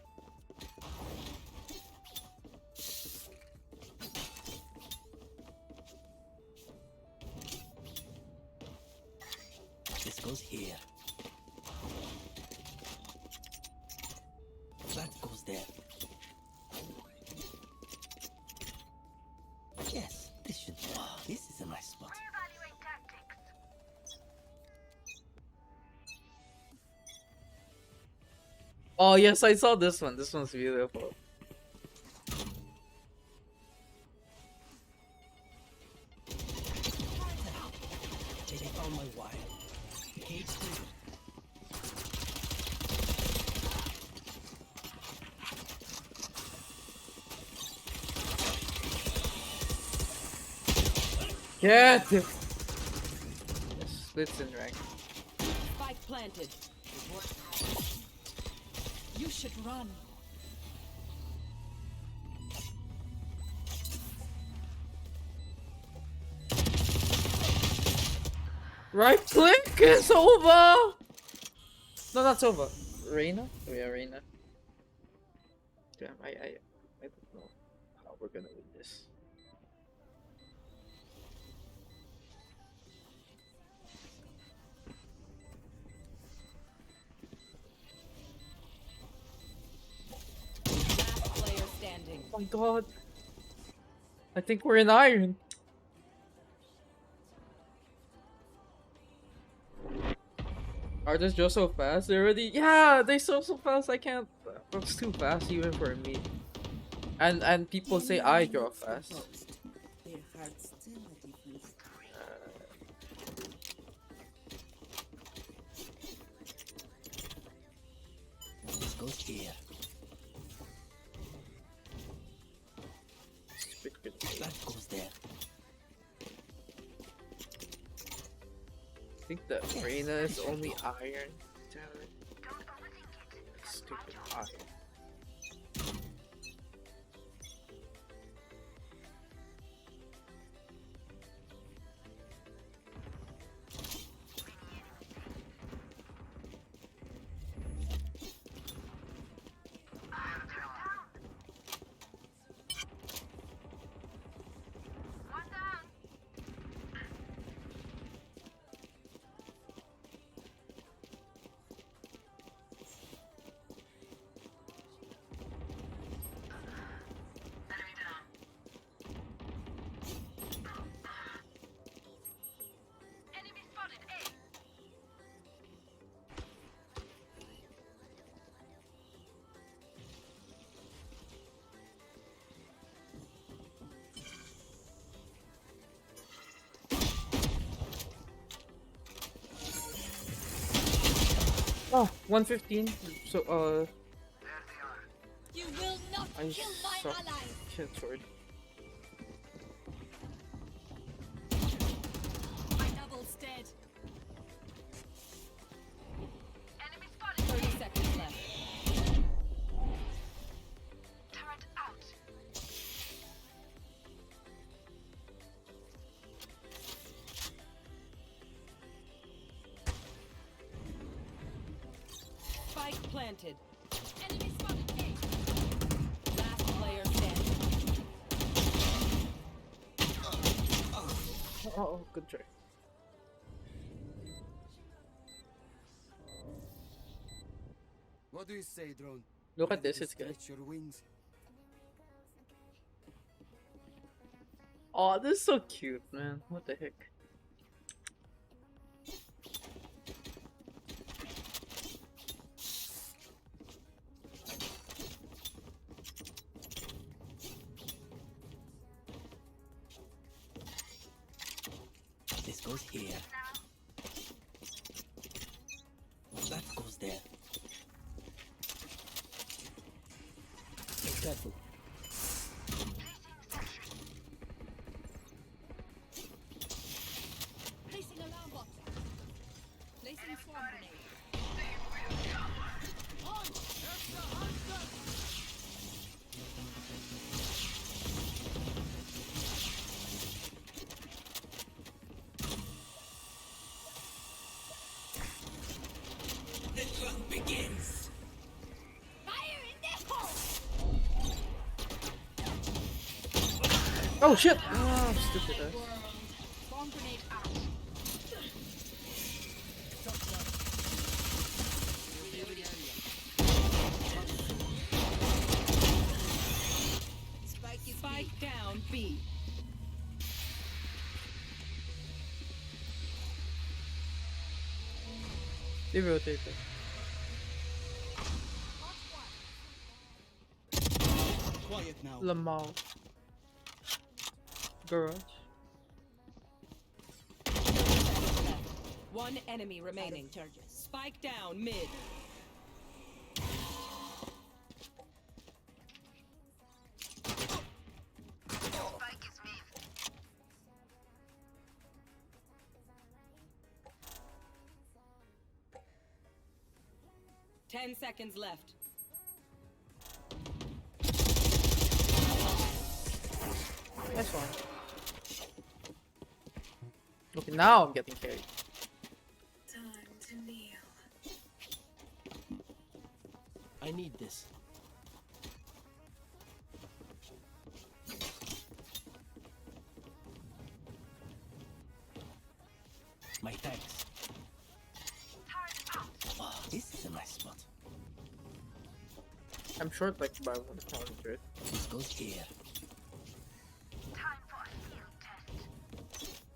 This goes here. That goes there. Yes, this should. Oh, this is a nice spot. Oh yes, I saw this one. This one's beautiful. They found my wire. Cage triggered. Get it! Yes, let's in rank. Spike planted. You should run. Right click is over! No, not over. Reina? Oh yeah, Reina. Damn, I don't know how we're gonna win this. Last player standing. Oh my god. I think we're in iron. Are they just so fast? They already, yeah, they so fast. I can't. That's too fast even for me. And people say I draw fast. This goes here. That goes there. I think the Reina is only iron. Damn it. Stupid iron. Oh, 115. So, You will not I kill my suck. ally. Shit, sword. My double's dead. planted. Enemy spotted A. Last player standing. Oh, good try. What do you say, drone? Look at Ready this, to it's good. stretch your wings? Oh, this is so cute, man. What the heck? This goes here. That goes there. Be careful. Placing alarm bot. Placing swarm grenade. The hunt begins. Fire in the hole! Oh shit! Ah, stupid ass. Swarm grenade out. Spike down B. They rotated. Quiet now. Lamau. Garage. One enemy remaining. Spike down mid. Spike is mid. 10 seconds left. Nice one. Okay, now I'm getting carried. Time to kneel. I need this. My thanks. Oh, this is a nice spot. I'm short like by 100. This goes here. Time for a field test.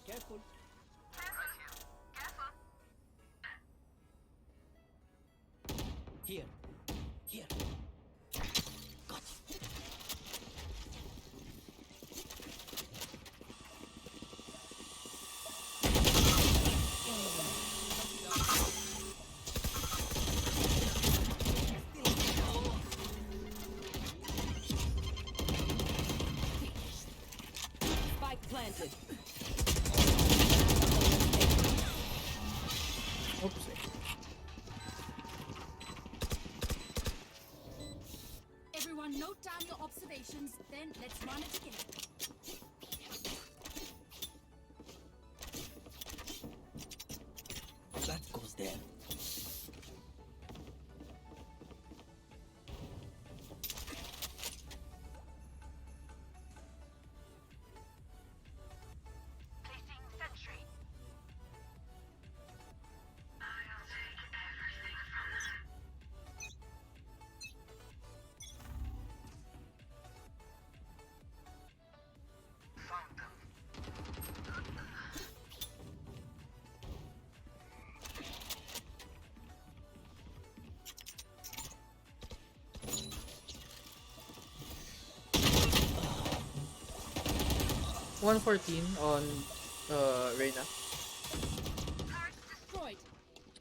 Careful. Careful. Here. Here. Got you. Spike planted. Oopsie. Everyone note down your observations, then let's run it again. That goes there. Placing sentry. I'll take everything from them. Found them. Uh, 114 on Reyna. Turrets destroyed.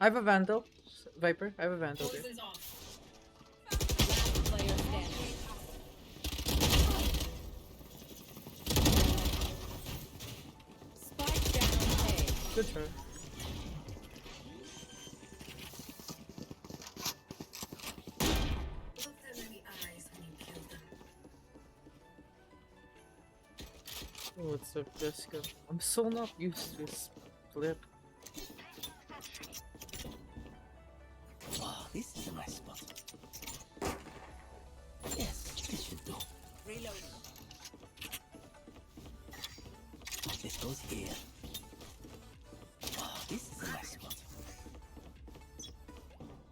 I have a Vandal. Viper, I have a Vandal there. Poison's off. Last player standing. Spike down A. Good try. Look them in the eyes when you kill them. Oh, what's up, Jessica? I'm so not used to this flip. Oh, this is a nice spot. Yes, this should do. Reloading. This goes here. Oh, this is a nice spot.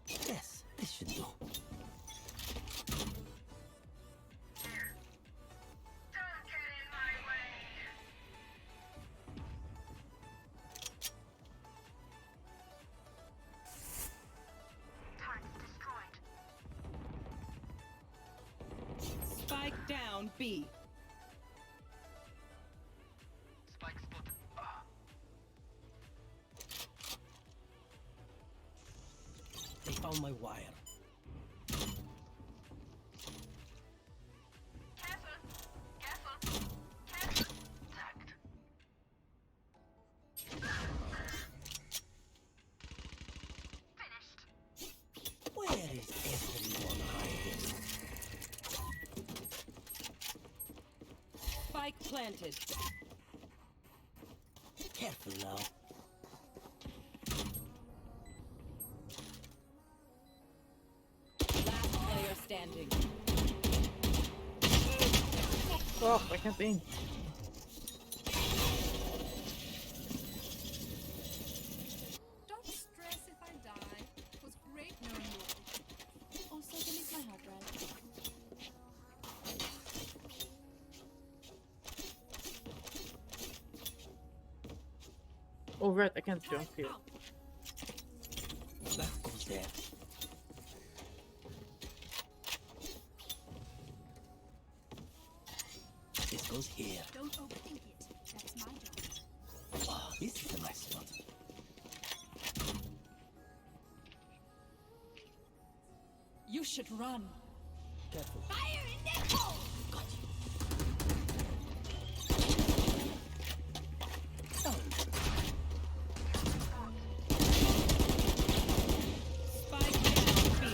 Yes, this should do. Spike down B. Spike spotted. They found my wire. Where is everyone hiding? Spike planted. Careful now. Last player standing. Oh, I can't aim. Don't stress if I die. It was great knowing you. Also, delete my hard drive. Oh, right, I can't jump here. That goes there. This goes here. Don't overthink it. That's my job. Oh, this is a nice spot. You should run. Careful. Fire in the hole! Got you. Spike down B.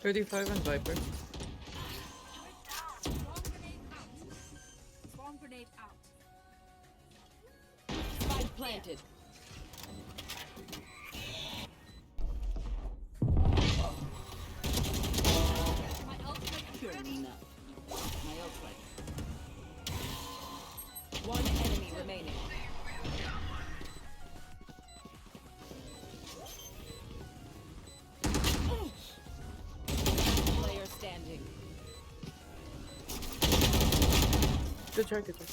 35 and Viper. Swarm grenade out. Spike planted. My ultimate is Good ready. enough. My ult ready. One enemy remaining. Player standing. Good try, good try.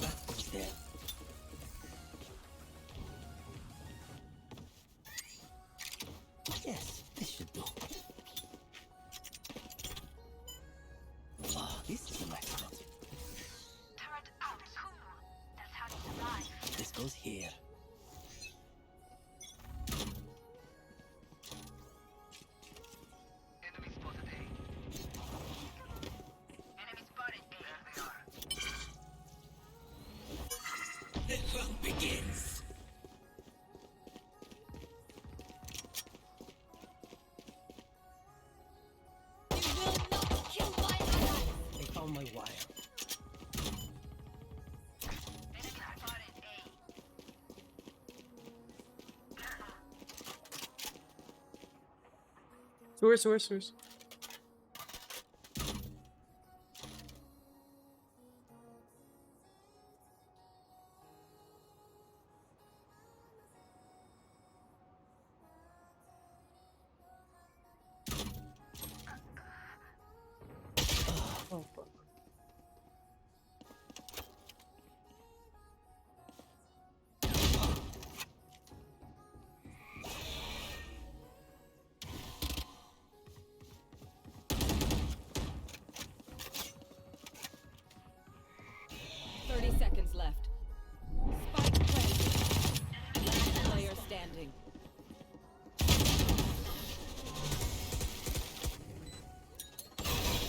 That goes there. Yes, this should do. Oh, this is a nice spot. Turret out. Cool. That's how you survive. This goes here. Enemy spotted A. Enemy spotted A. There they are. The hunt begins. You will not kill my ally. They found my wire. Enemy spotted A. Source. Oh, fuck. Seconds left. Spike planted. Last player standing.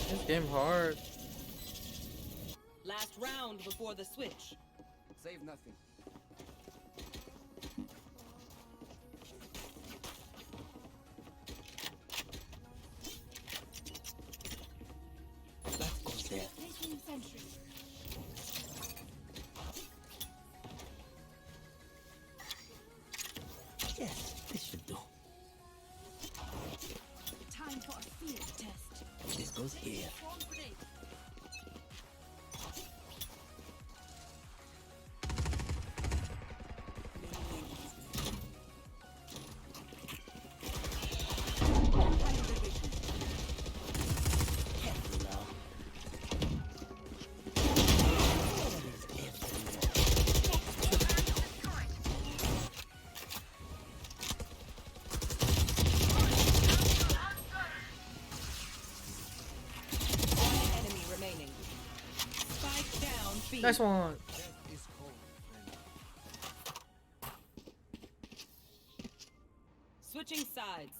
This game hard. Last round before the switch. Save nothing. That goes there. Placing sentry. Yes, this should do. Time for a field test. This goes here. Swarm grenade. Enemy remaining. Spike down B. Nice one. Switching sides.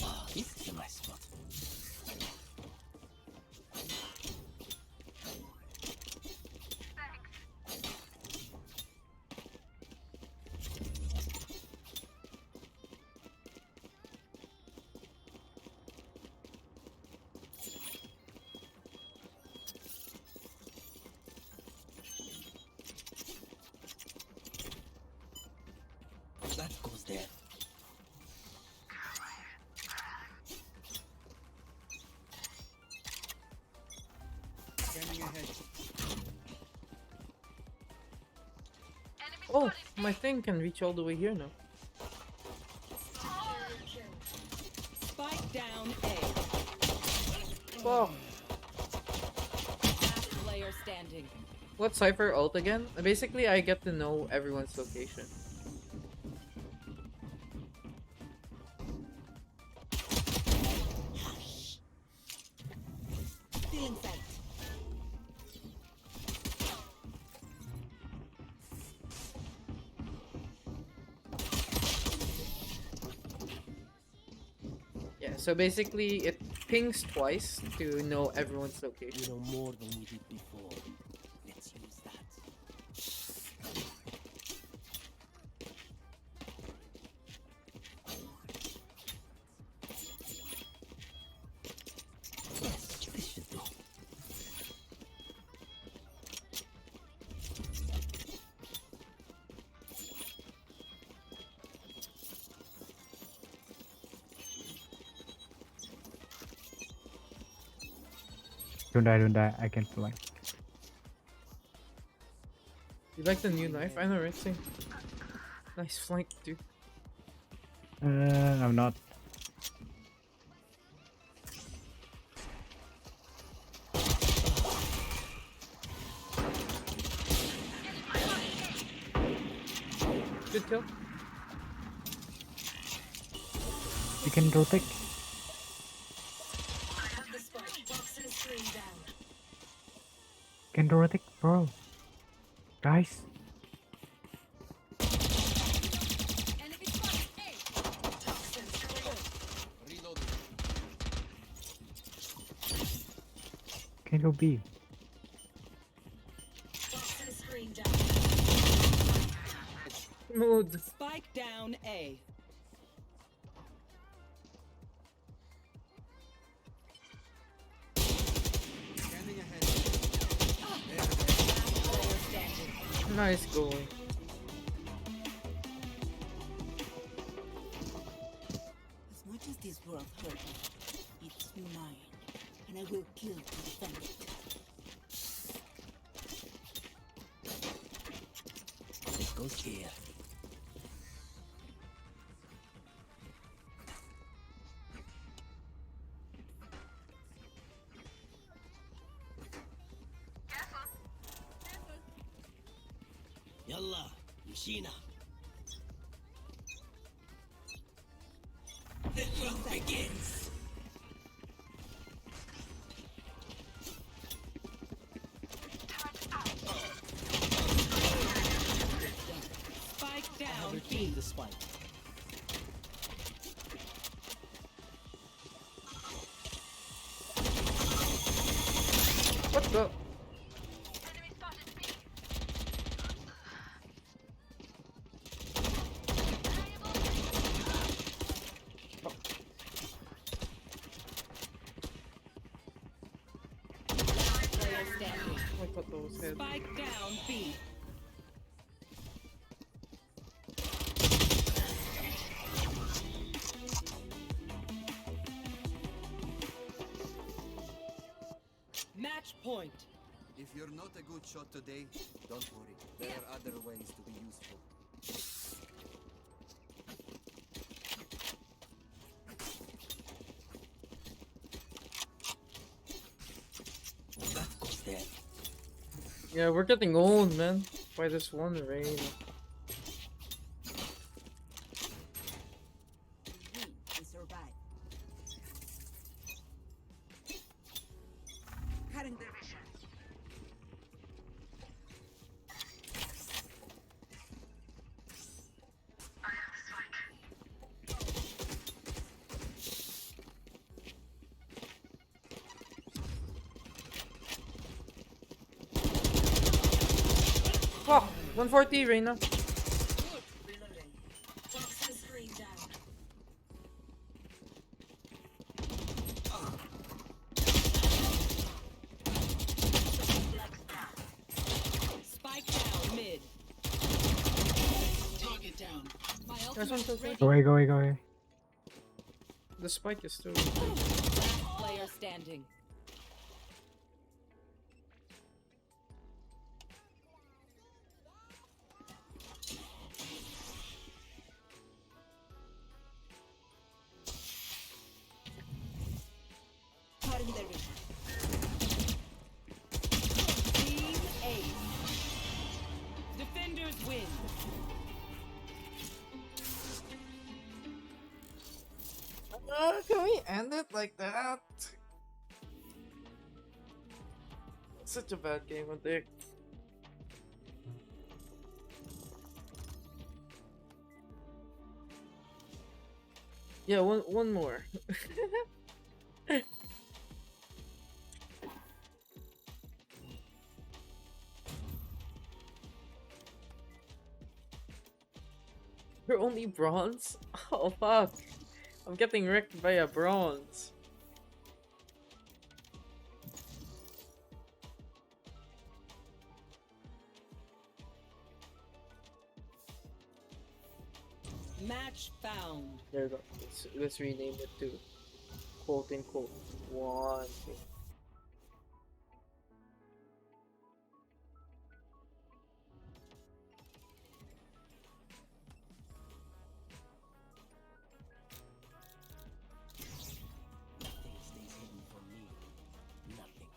Oh, this is a nice spot. That goes there. Scanning ahead. Oh, my thing can reach all the way here now. Spike down A. Fuck. Last player standing. What Cypher ult again? Basically, I get to know everyone's location. Stealing sight. Yeah, so basically it pings twice to know everyone's We location. know more than we did before. Let's use that. Yes, this should do. Don't die, I can fly. You like the new knife? I know, right? Same. Nice flank, dude. I'm not. Good kill. You can rotate. Can rotate, bro. Guys. Can go B. Mood. Spike down A. Scanning ahead. Player standing. Nice going. As much as this world hurt me, it's mine, and I will kill to defend it. This goes here. Yalla, Yushina. The hunt begins. Spike I have down retrieved B. the spike. go. Player standing. I thought that was hit. Spike down B. Match point. If you're not a good shot today, don't worry. There are other ways to be useful. That goes there. Yeah, we're getting old, man. By this one rain. We survive. Cutting their vision. Fuck! 140, Reina. Spike down mid. Target down. My There's one, ultimate is ready. Go away, go away, go away. The spike is still. Last player standing. Cutting their vision. Team Ace. Defenders win. Can we end it like that? Such a bad game with Dick. Yeah, one more. You're only bronze? Oh fuck. I'm getting wrecked by a bronze. Match found. There we go. Let's rename it to quote unquote one. Nothing stays hidden from me. Nothing.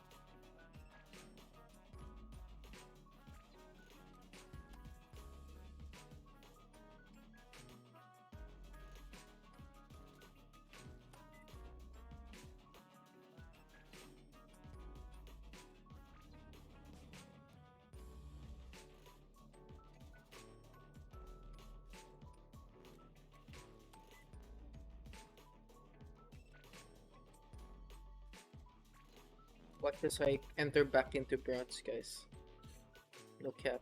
Watch as I enter back into bronze, guys. No cap.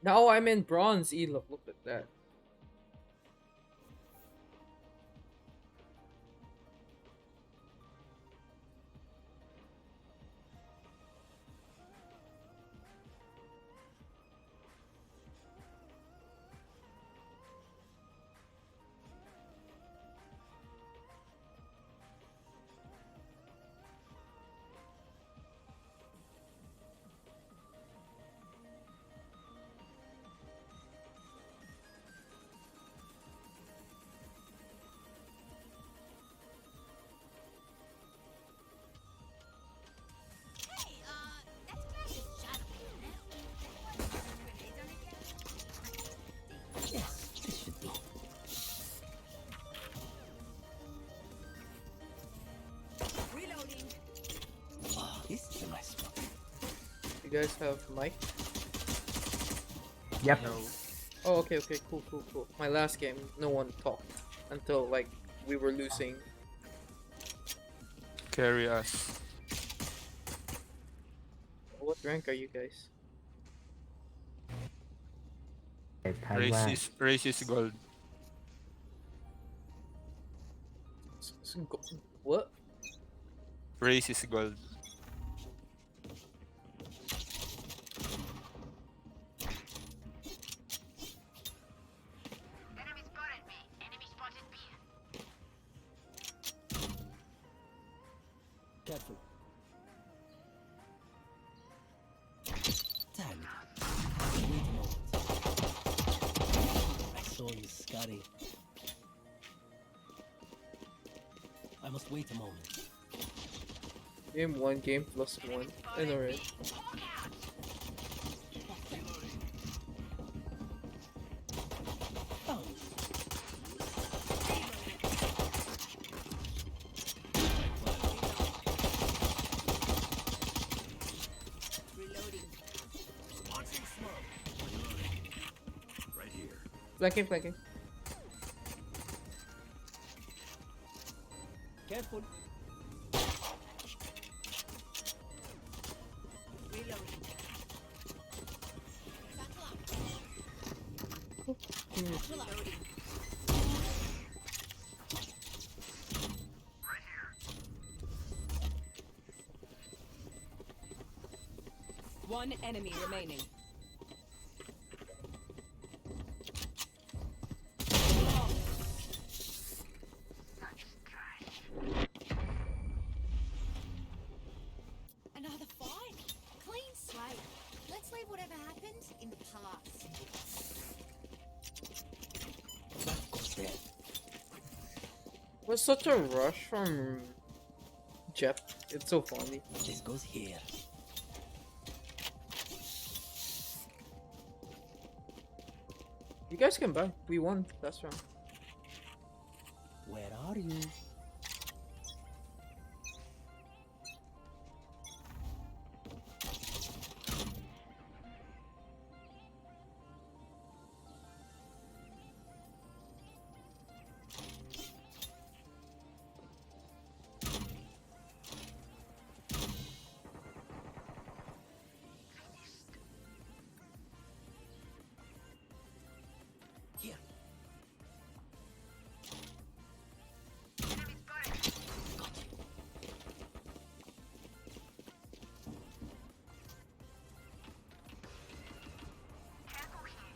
Now I'm in bronze, Elo. Look at that. guys have mic? Yep. No. Oh, okay, okay, cool, cool, cool. My last game, no one talked until like we were losing. Carry us. What rank are you guys? Racist gold. What? Racist gold. Enemy spotted B. Enemy spotted B. Careful. Tag. Wait a moment. I saw you, Scotty. I must wait a moment. Game 1, game plus 1. I know, right? Reloading. Launching smoke. Right here. Flanking, flanking. Careful. Reloading. Reloading. One enemy remaining. Another fight? Clean slate. Let's leave whatever happened in the past. That goes there. Was such a rush from Jeff. It's so funny. This goes here. You guys can buy. We won. That's wrong. Where are you? Here. Enemy spotted. Got you. Careful here.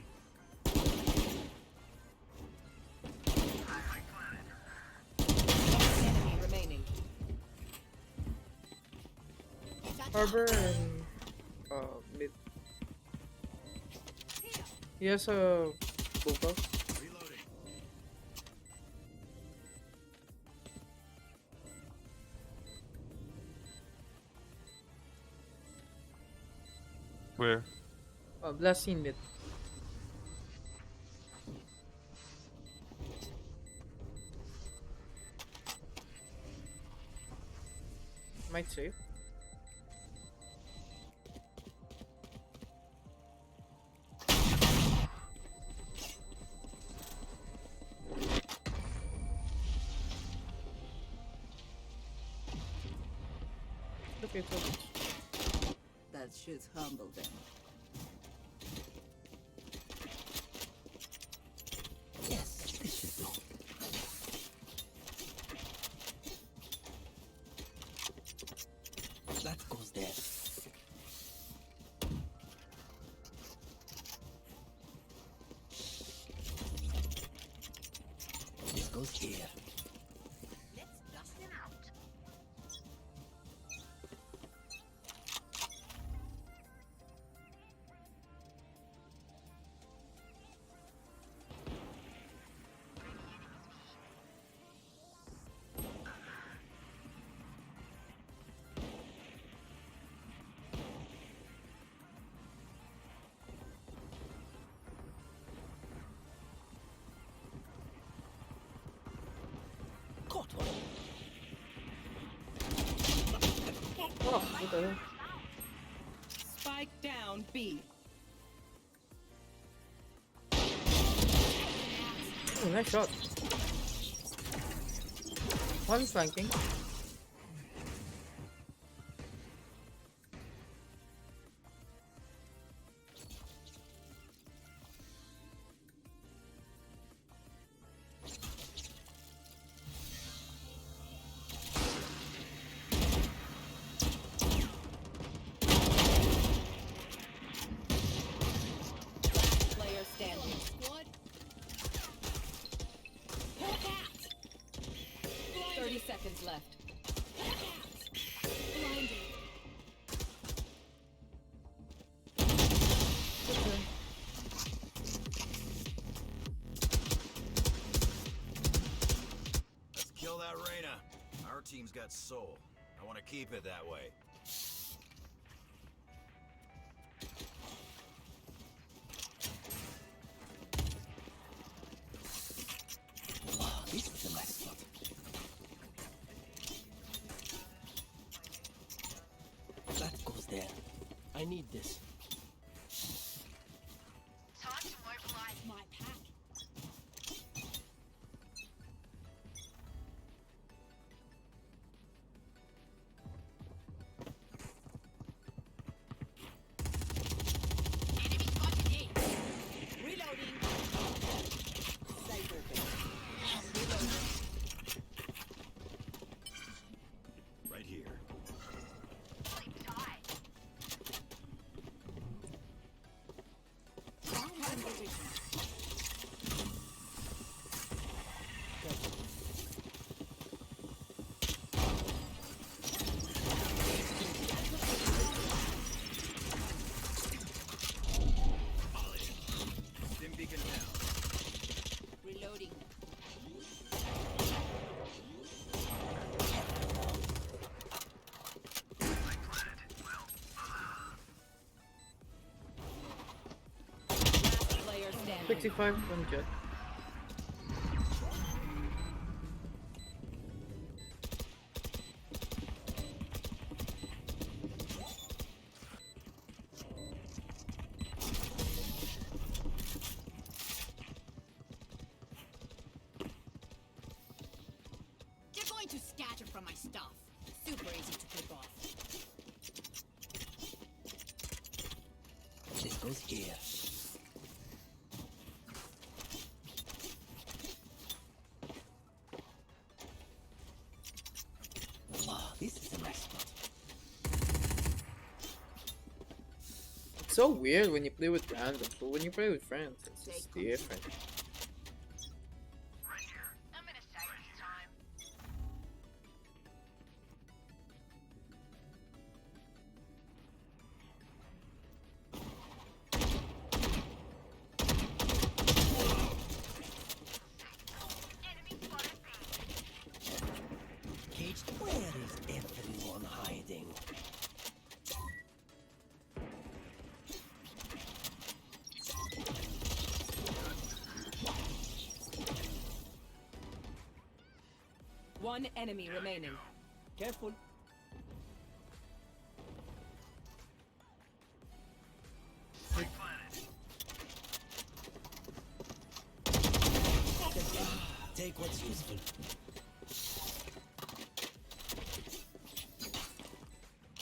Enemy remaining. Harbor and mid. He has a bulldog. Reloading. Where? Last seen mid. Might save. Okay, so That should humble them. Yes, this should do. That goes there. This goes here. Let's dust them out. Caught one. oh, what the hell? Spike Spike down B. Oh, nice shot. One flanking. Player standing. Squad. 30 seconds left. Blinded. Let's kill that Reyna. Our team's got soul. I want to keep it that way. This is a nice spot. That goes there. I need this. Time to mobilize my pack. Enemy spotted A. Reloading. Right here. Sleep tight. Stim beacon down. Reloading. Last player standing. 65 on jet. They're going to scatter from my stuff. Super easy to pick off. This goes here. Wow, this is a nice spot. It's so weird when you play with randoms, but when you play with friends, it's just different. I'm gonna save this time. Enemy spotted B. Cage, where is everyone hiding? One enemy remaining. Careful. Take what's useful.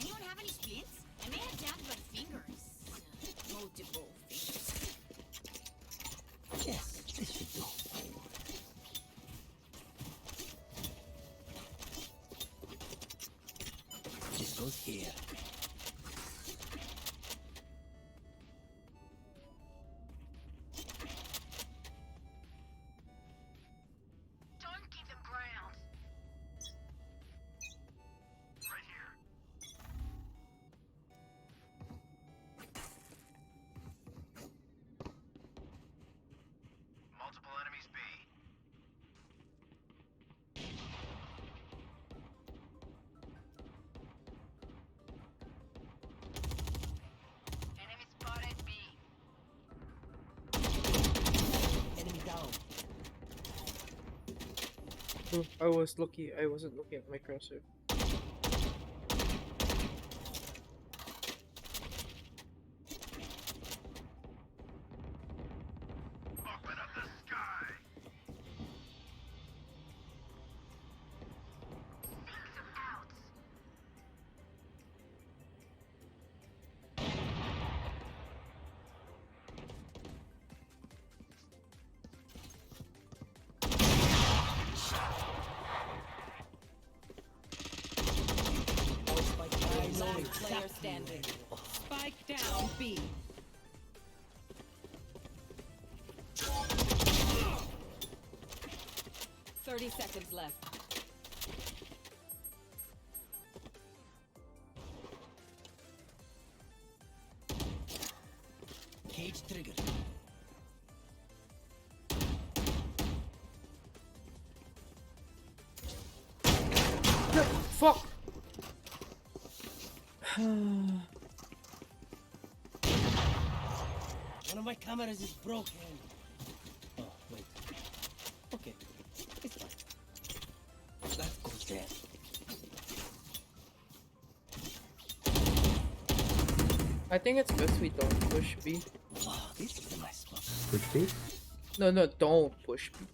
Anyone have any splints? I may have jabbed my fingers. Multiple fingers. Yes, this should do. This goes here. Don't give them ground. Right here. Multiple enemies B. Enemy spotted B. Enemy down. Oh, I was lucky. I wasn't looking at my cursor. player standing. Spike down B. Thirty seconds left. Cage trigger. Fuck! One of my cameras is broken. Oh, wait. Okay. It's fine. That goes there. I think it's best we don't push B. Oh, this is a nice spot. Push B? No, don't push B.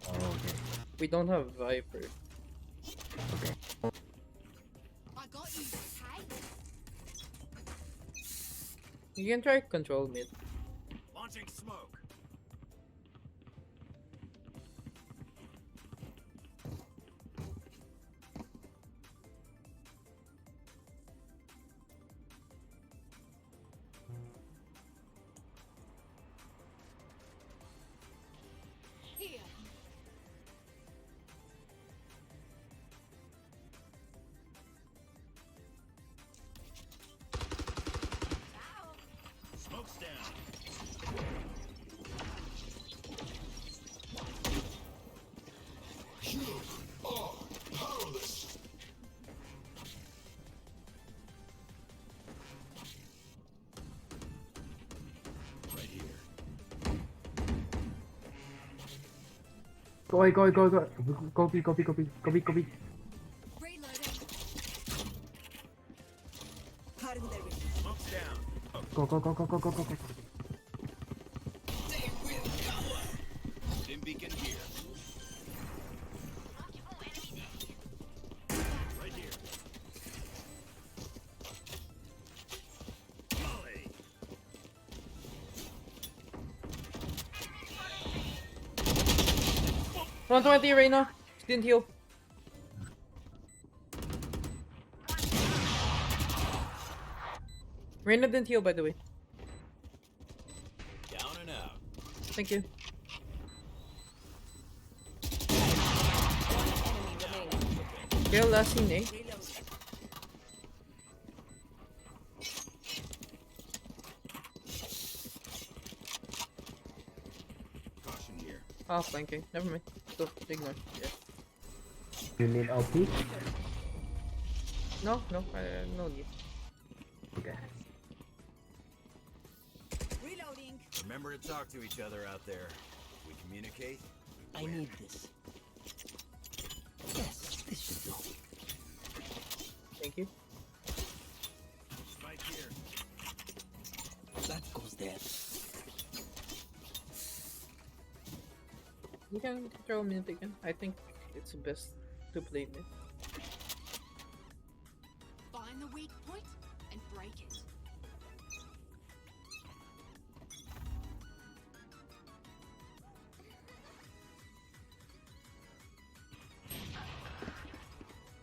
Oh, okay. We don't have Viper. Okay. I got you, okay? You can try control mid. Launching smoke. Here. Smoke's down. You are powerless. Right here. Go B. Go B. Smoke's down. Go. Dim beacon here. Right here. Molly. 120 right now. Didn't heal. Reyna didn't heal, by the way. Down and out. Thank you. Kill last scene, eh? Caution here. Oh, flanking. Never mind. Still ignore. Yeah. You need LP? No, no need. Okay. Reloading. Remember to talk to each other out there. If we communicate, I need this. Yes, this should do. Thank you. Spike here. That goes there. You can control mid again. I think it's best to play mid. Find the weak point and break it.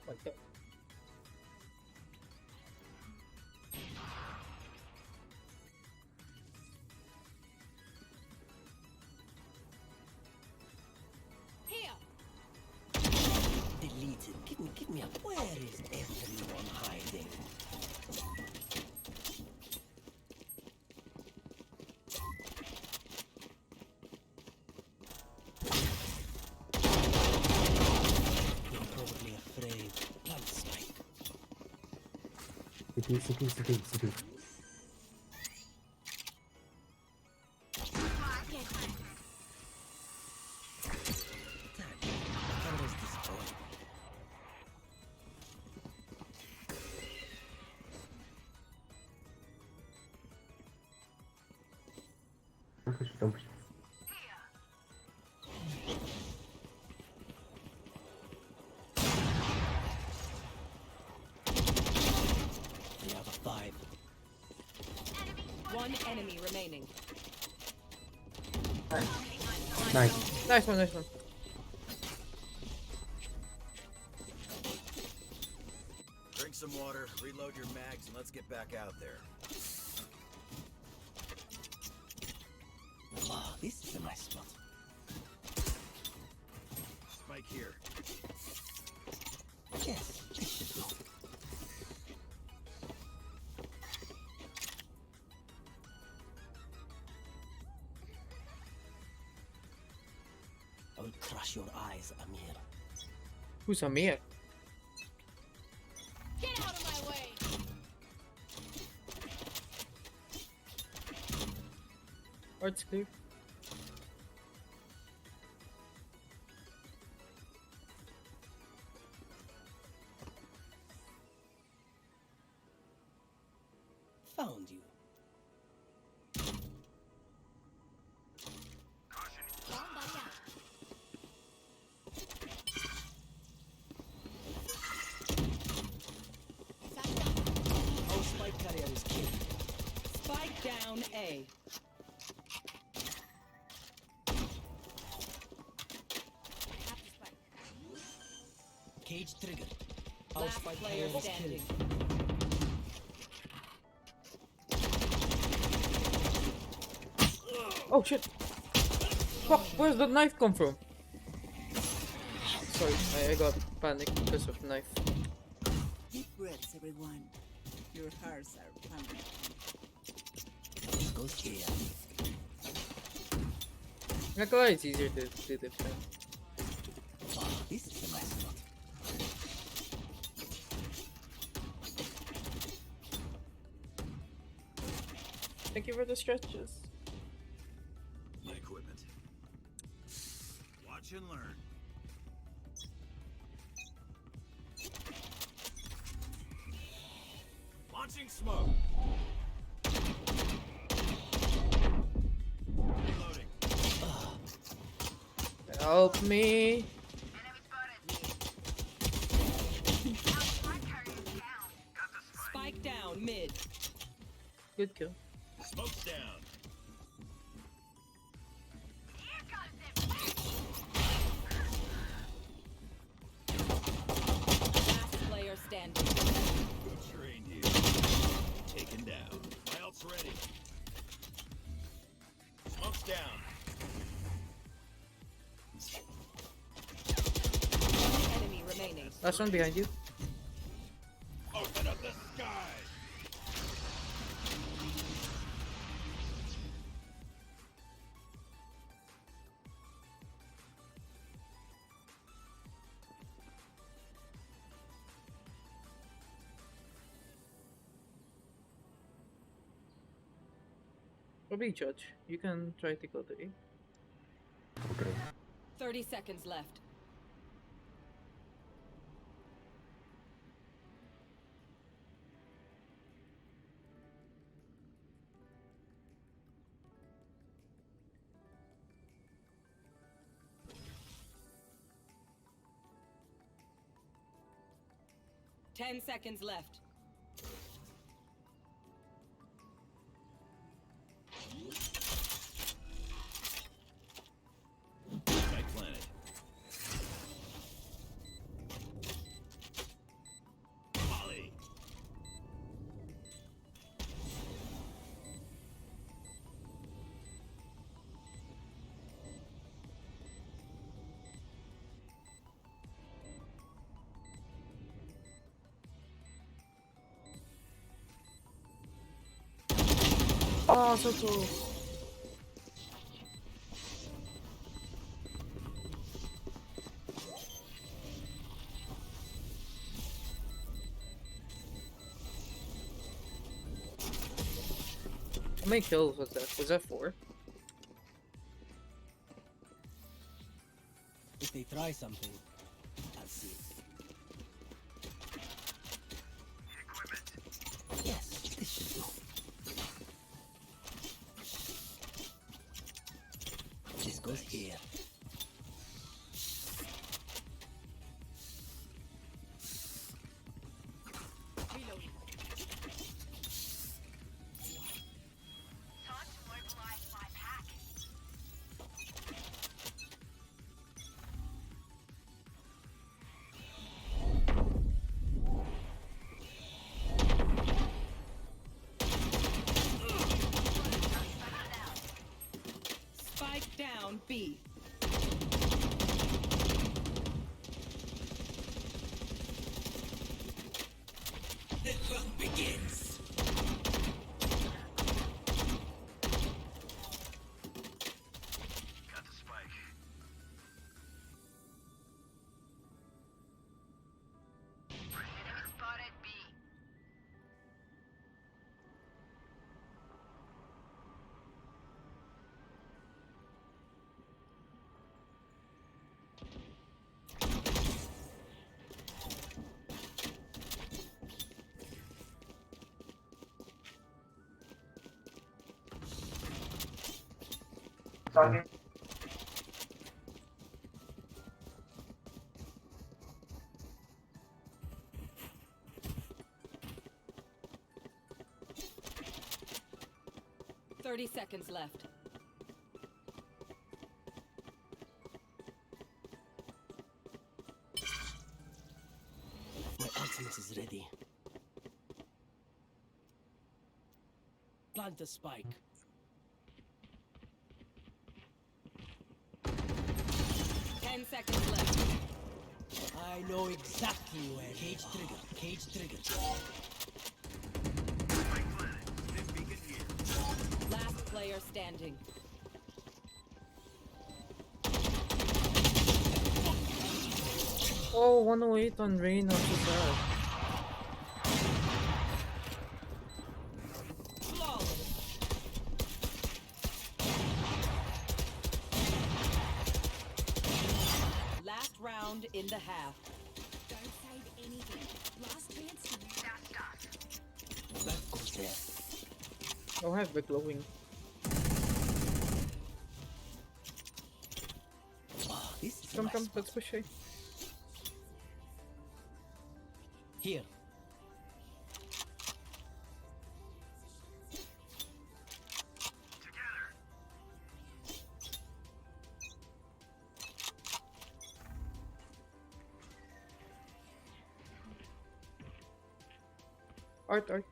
Like that. Deleted. Give me a. Where is everyone hiding? You're probably afraid. Plant spike. CT. Camera's destroyed. Don't push. We have a 5. One enemy remaining. Nice. Nice one. Drinks some water, reload your mags, and let's get back out there. Oh, this is a nice spot. Spike here. Yes, this should do. I will crush your eyes, Amir. Who's Amir? Get out of my way! Art's clear. Found you. Our spike carrier is killed. Spike down A. Cage triggered. Our Last spike player carrier is standing. killed. Oh shit! Fuck, where's the knife come from? Sorry, I got panicked because of knife. Deep breaths, everyone. Your hearts are pumping. Goes here. Not gonna lie, it's easier to defend. Oh, this is a nice spot. Thank you for the stretches. My equipment. Watch and learn. Launching smoke. Reloading. Help me. Spike down mid. Good kill. Smoke's down. Last player standing. Trained you. Taken down. My ult's ready. Smoke's down. Enemy remaining. Last one behind you. Open up the sky. Probably judge. You can try to go to A. Okay. 30 seconds left. Ten seconds left. Spike planted. Molly. Oh, so cool. How many kills was that? Was that 4? If they try something, I'll see it. Yes, this should do. This goes here. Reloading. Time to mobilize my pack. Round B. The hunt begins. Got the spike. Enemy spotted B. Sorry. 30 seconds left. My ultimate is ready. Plant the spike. 10 seconds left. I know exactly where. Cage trigger. Cage trigger. Last player standing. Oh, 108 on Reina. So sad. Last round in the half. Don't save anything. Last chance to That goes there. Oh, I have the glowing. Oh, this is Come, my come, spot. let's push it. Here. Art. Okay.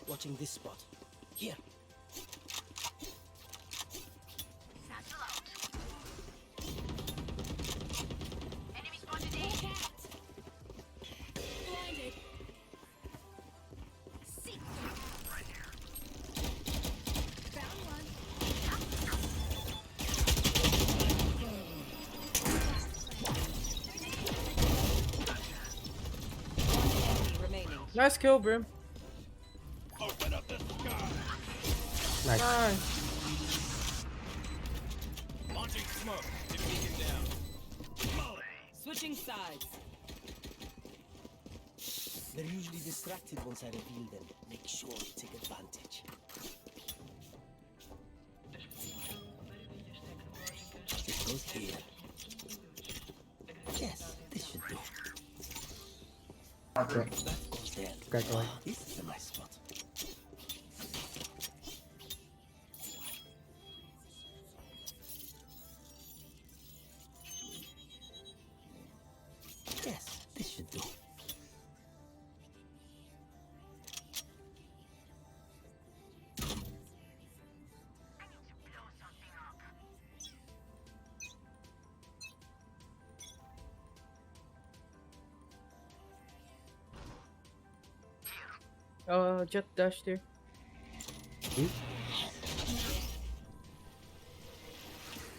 Watching this spot. Here. Satchel out. Enemy spotted A. blinded. Seek. Right here. Found one. Enemy remaining. Nice kill, Brim. Open up the sky. Nice. Nice. Launching smoke. Get beacon down. Molly. Switching sides. They're usually distracted once I reveal them. Make sure you take advantage. This goes here. Yes, this should do. Okay. That goes there. Okay, going. This is a nice spot. Yes, this should do. Jet dash there.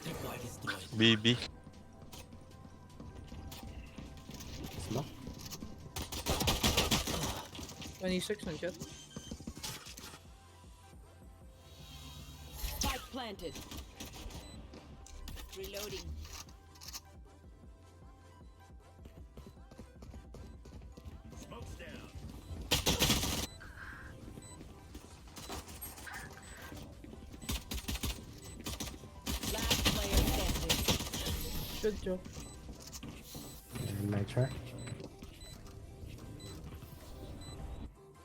Tripwire destroyed. BB. Smoke. 26 on Jet. Spike planted. Reloading. Smoke's down. Last player standing. Good job. And nitro.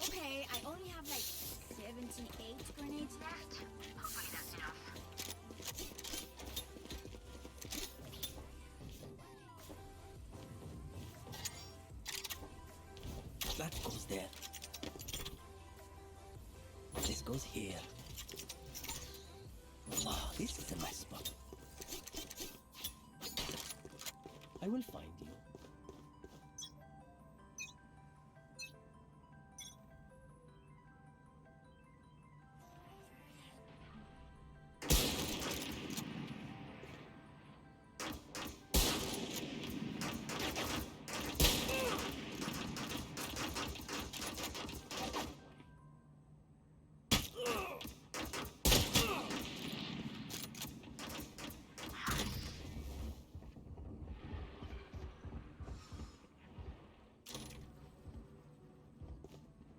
Okay, I only have like 78 grenades left. Hopefully that's enough. That goes here. Oh, this is a nice spot. I will find you.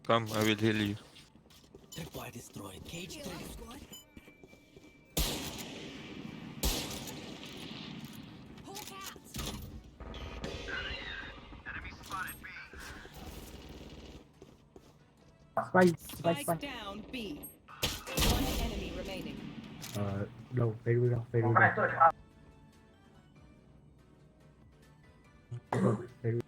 Come, I will heal you. Tripwire destroyed. Cage triggered. Spike down B. One enemy remaining. No, fade we go, fade we go. Fade we go.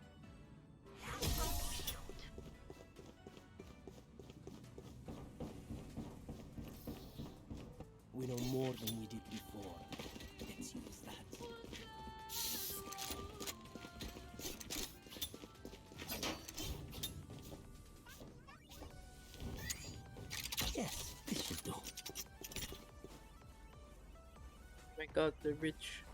We know more than we did before. Let's use that. Yes, this should do. Oh my god, the rich.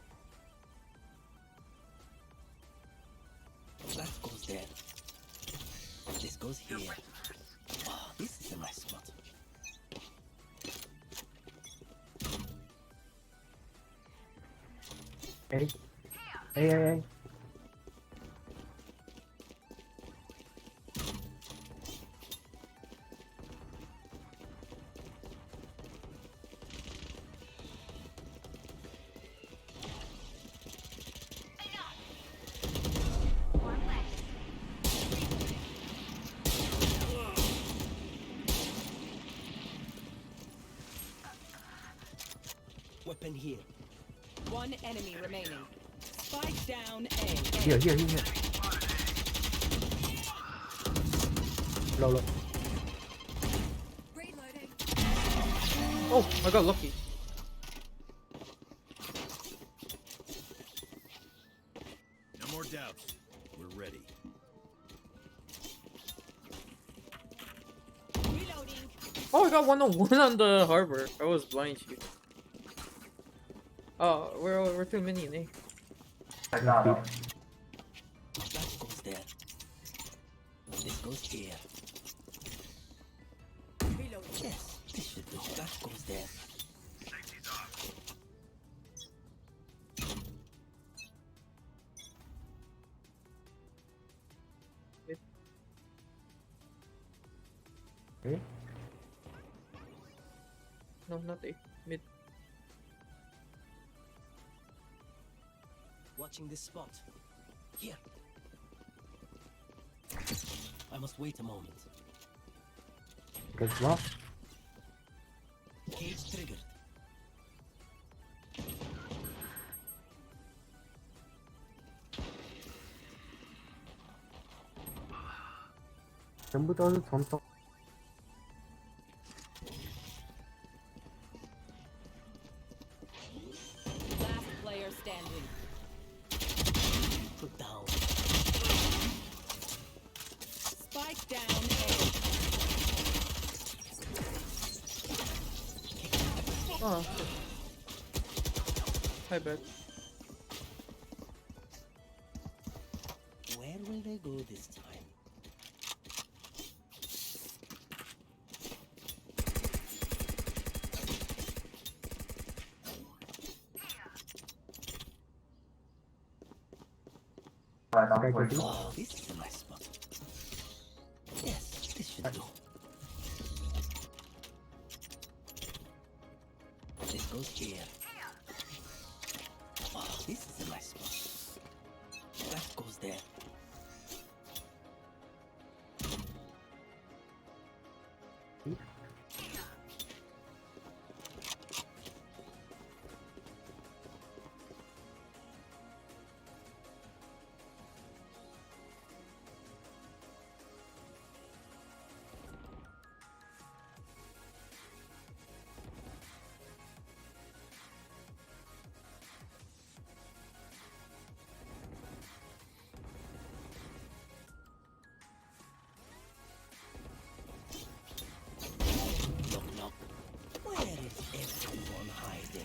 That goes there. This goes here. Oh, this is a nice spot. Hey. Hey. Weapon here. One enemy remaining. Spike down A. Here. Low. Reloading. Oh, I got lucky. No more doubts. We're ready. Reloading. Oh, I got 101 on the harbor. I was blind shoot. Oh, we're too many, eh? That goes there. This goes here. Reload. Yes, this should do. That goes there. Safety's off. Hey. No, not A. Mid. Watching this spot. Here. I must wait a moment. Good block. Cage triggered. 전부 다 전투. Last player standing. Put down. Spike down A. Oh, shit. Hi, bad. Where will they go this time? Oh, this is a nice spot. Yes, this should do. This goes here. Oh, this is a nice spot. That goes there.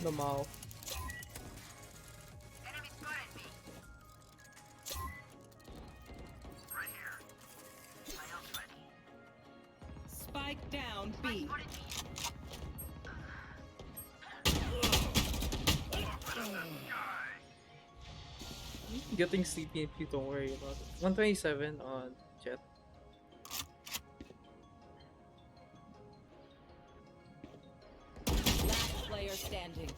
the mall. Enemy spotted me. Right here. My ult's ready. Spike down B. Getting sleepy if you don't worry about it. 127 on Jet. Last player standing.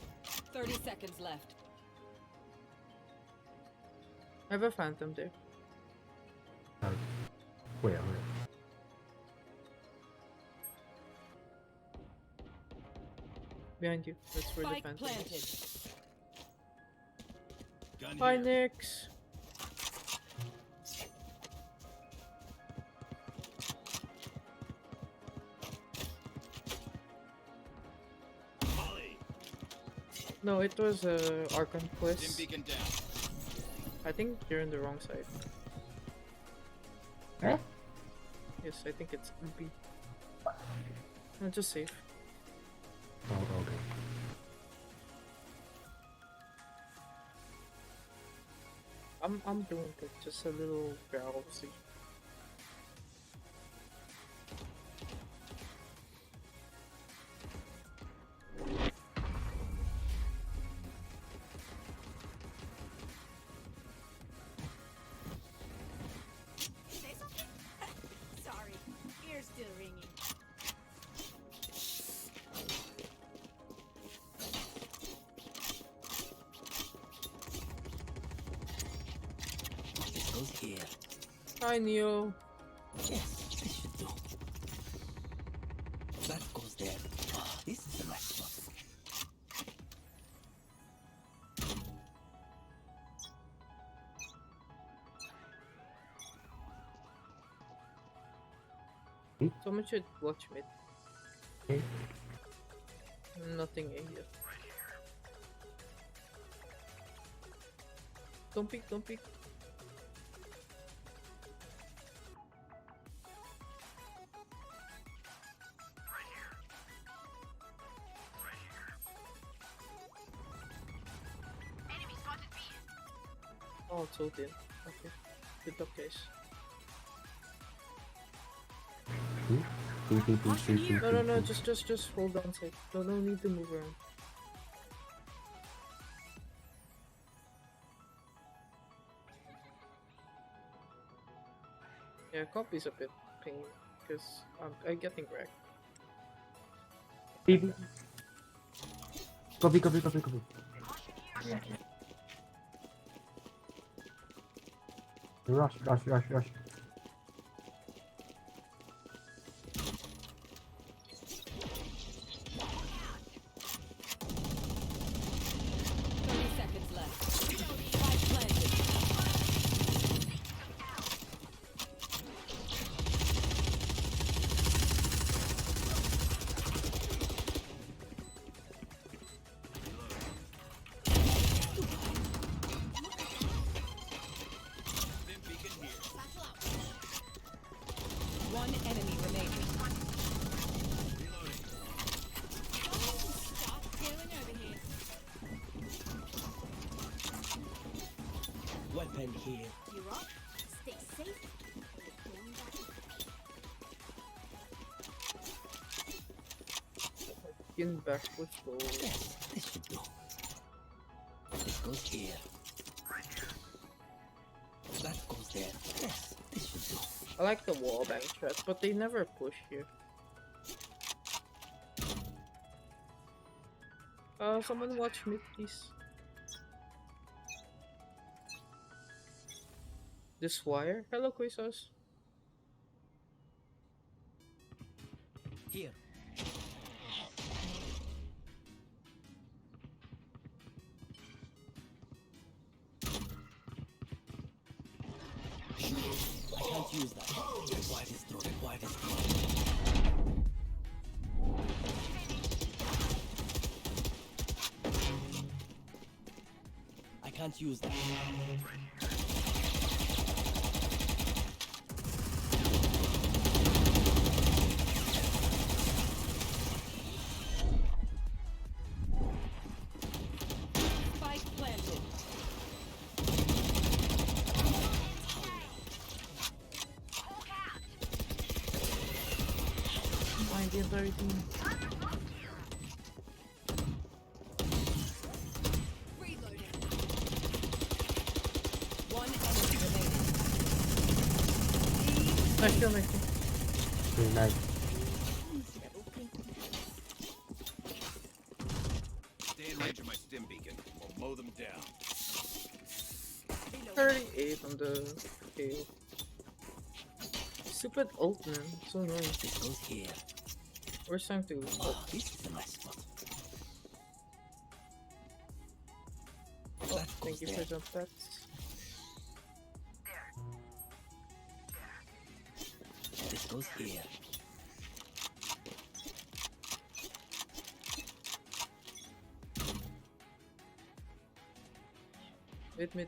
30 seconds left. I have a phantom there. Where? Behind you. That's where the Spike phantom planted. is. Gun Bye, here. Nix. Molly. No, it was Archon Dim quest. beacon down. I think you're on the wrong side. Eh? Yes, I think it's B. No, just safe. Oh, okay. I'm doing good. Just a little drowsy. Say something? Sorry, ear's still ringing. This goes here. Hi, Neo. Yes, this should do. That goes there. Ah, this is a nice spot. Someone should watch mid. Okay. Nothing A yet. Don't peek, don't peek. Enemy spotted B. Oh, it's all in. Okay. Good luck, guys. No, just hold on tight. No need to move around. Yeah, copy's a bit pain because I'm getting wrecked. BB. Copy. Rush. 30 seconds left. Spike planted. Dim beacon here. One enemy remaining. Reloading. Stop scaling over here. Weapon here. You're up. Stay safe. Getting back with gold. Yes, this should do. This goes here. That goes there. Yes, this should do. I like the wallbang threat, but they never push here. Someone watch me, please. This wire? Hello, Quasars. Here. I can't use that. Why this throw? Why this throw? I can't use that. behind the entire team. Reloading. One enemy remaining. Nice kill, nice kill. Very nice. Stay in range of my stim beacon. We'll mow them down. 38 on the scale. Stupid ult, man. So annoying. This goes here. Where's time to? Oh, this is a nice spot. Oh, thank you for jump packs. This goes here. Mid. Enemy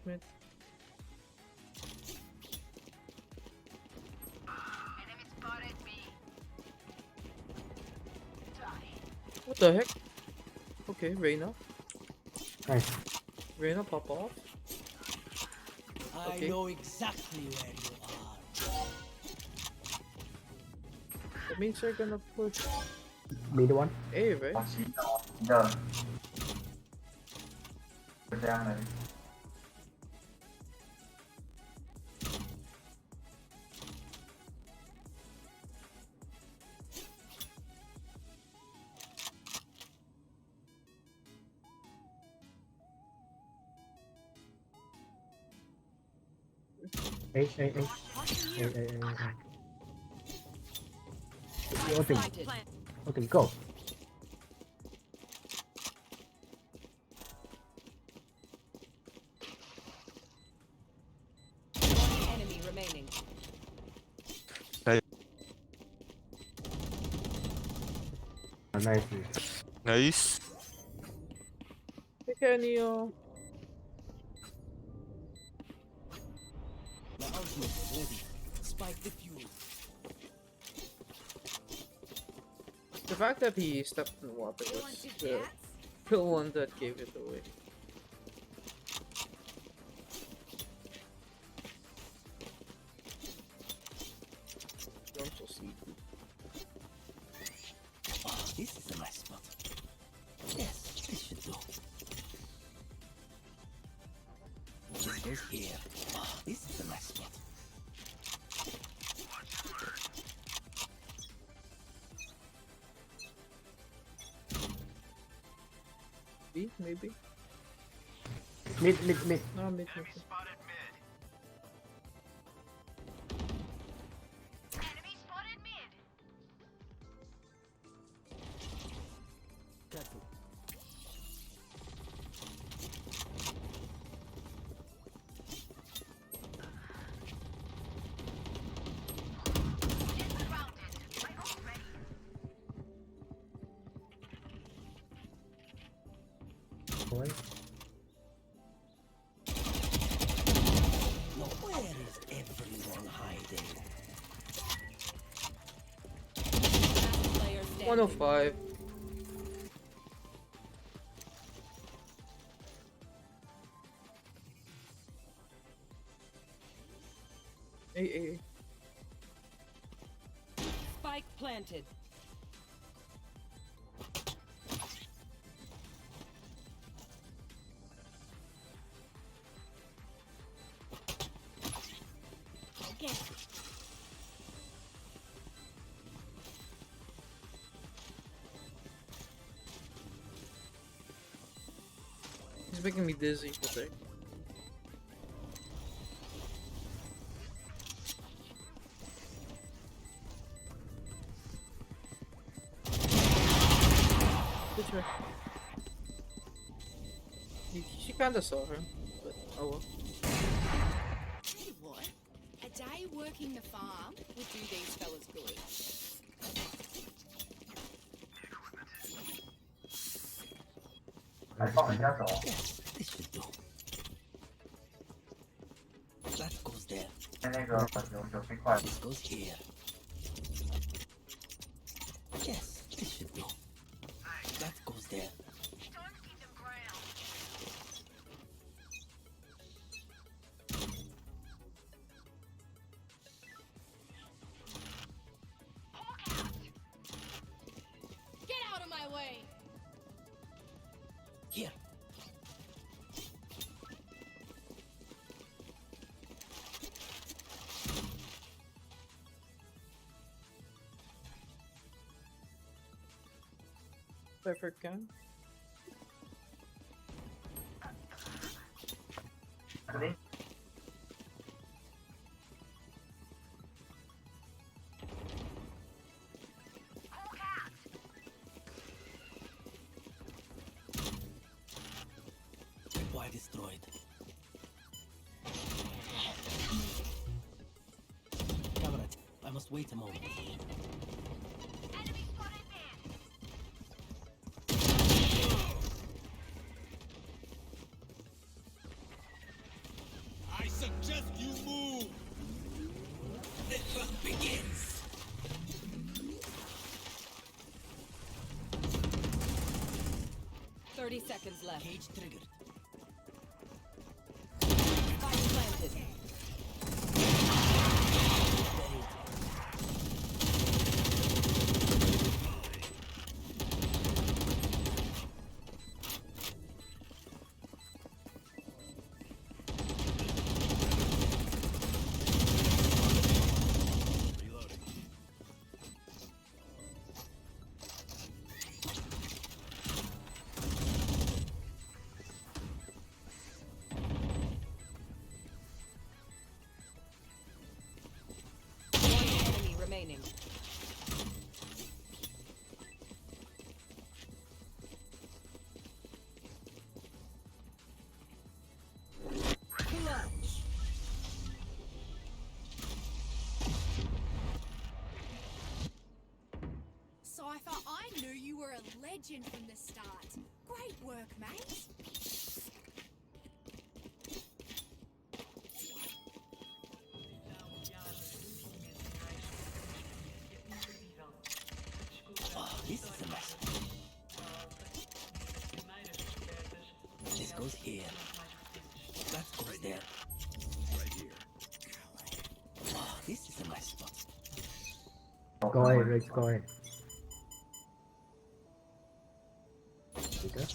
spotted B. Die. What the heck? Okay, Reyna. Nice. Reyna pop off. I know exactly where you are. That means they're gonna push Mid one. A, right? Giờ Giang này. A. Okay. Okay, go. One enemy remaining. Nice. Nice. Pick any, My ultimate is ready. Spike the fuel. the fact that he stepped in the water was the one that gave it away. I'm so sleepy. Oh, this is a nice spot. Yes, this should do. This goes here. Oh, this is a nice spot. B, maybe? Mid. No, mid. Enemy spotted mid. Careful. Boy. Where is everyone hiding? 105. Hey. Spike planted. Okay. He's making me dizzy for a sec. Good try. She kinda saw her, but oh well. Tell you what, a day working the farm would do these fellas good. Yes, this should do. That goes there. This goes here. Yes, this should do. That goes there. Time to keep them ground. Hawk out. Here. Perfect gun. Why destroyed? Cameron, I must wait a moment. I suggest you move! The fun begins. Seconds left. Cage triggered. Spike planted. Remaining. Clutch. Cypher, I knew you were a legend from the start. Great work, mate. Oh, this is a mess. This goes here. That goes there. Right here. Oh, this is a nice spot. Go ahead, Rich, go ahead. Peter?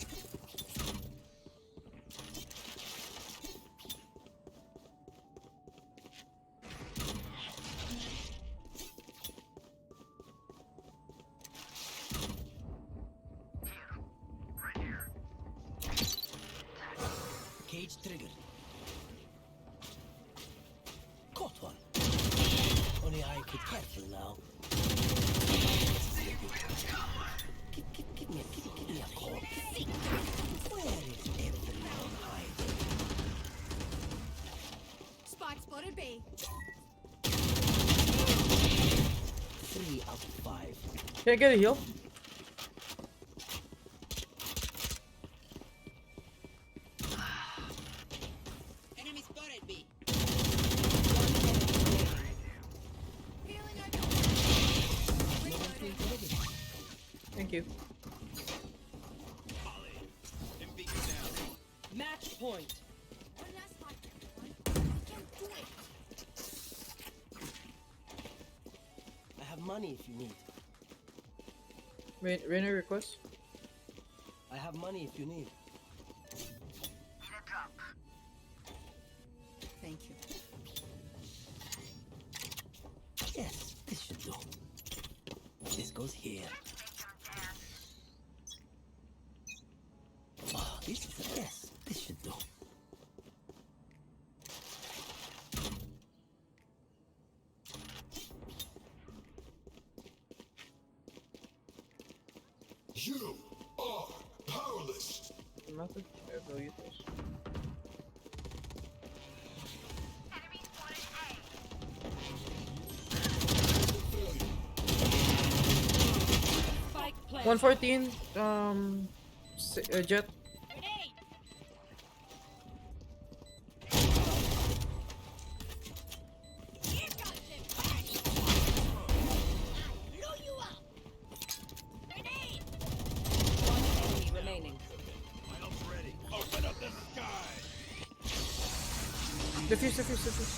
Cage triggered. Caught one. Only I could careful now. Give me a call. Where is everyone hiding? Spike spotted B. 3 out of 5. Can I get a heal? Enemy spotted B. Thank you. Match point. I have money if you need. Rainer request? I have money if you need. Thank you. Yes, this should do. This goes here. Oh, this is a yes. This should do. You are powerless. Nothing. I will use this. Spike planted. 114. Jet. Remaining. Ready. Open up the sky. Defuse, defuse, defuse.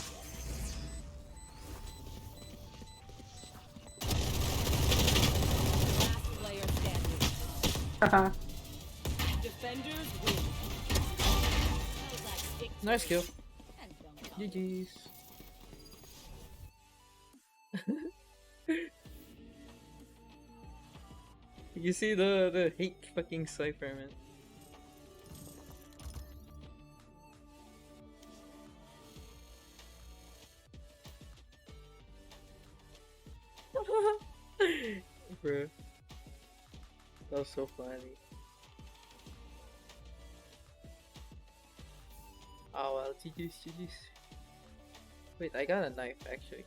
Last player standing. Defenders Nice kill. GG's. You see the hate fucking cipher, man. Bro, that was so funny. Oh well, GG's. Wait, I got a knife actually.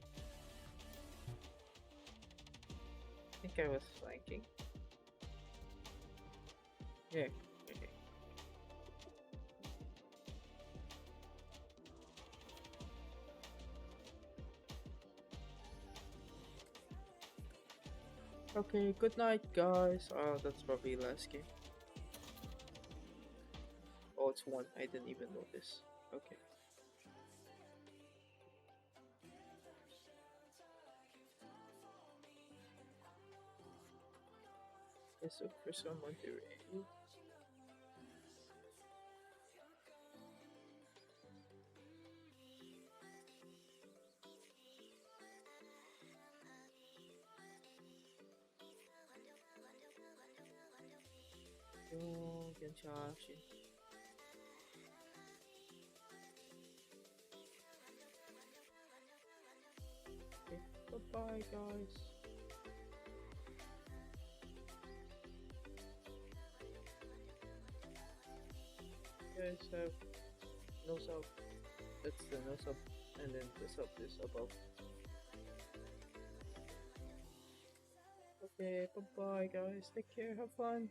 I think I was flanking. Yeah, okay. Okay, good night, guys. Oh, that's probably last game. Oh, it's one. I didn't even notice. Okay. Let's look for someone to raid. Oh, 괜찮지. Okay, bye-bye, guys. Guys have no sub. That's the no sub, and then the sub is above. Okay, bye-bye, guys. Take care. Have fun.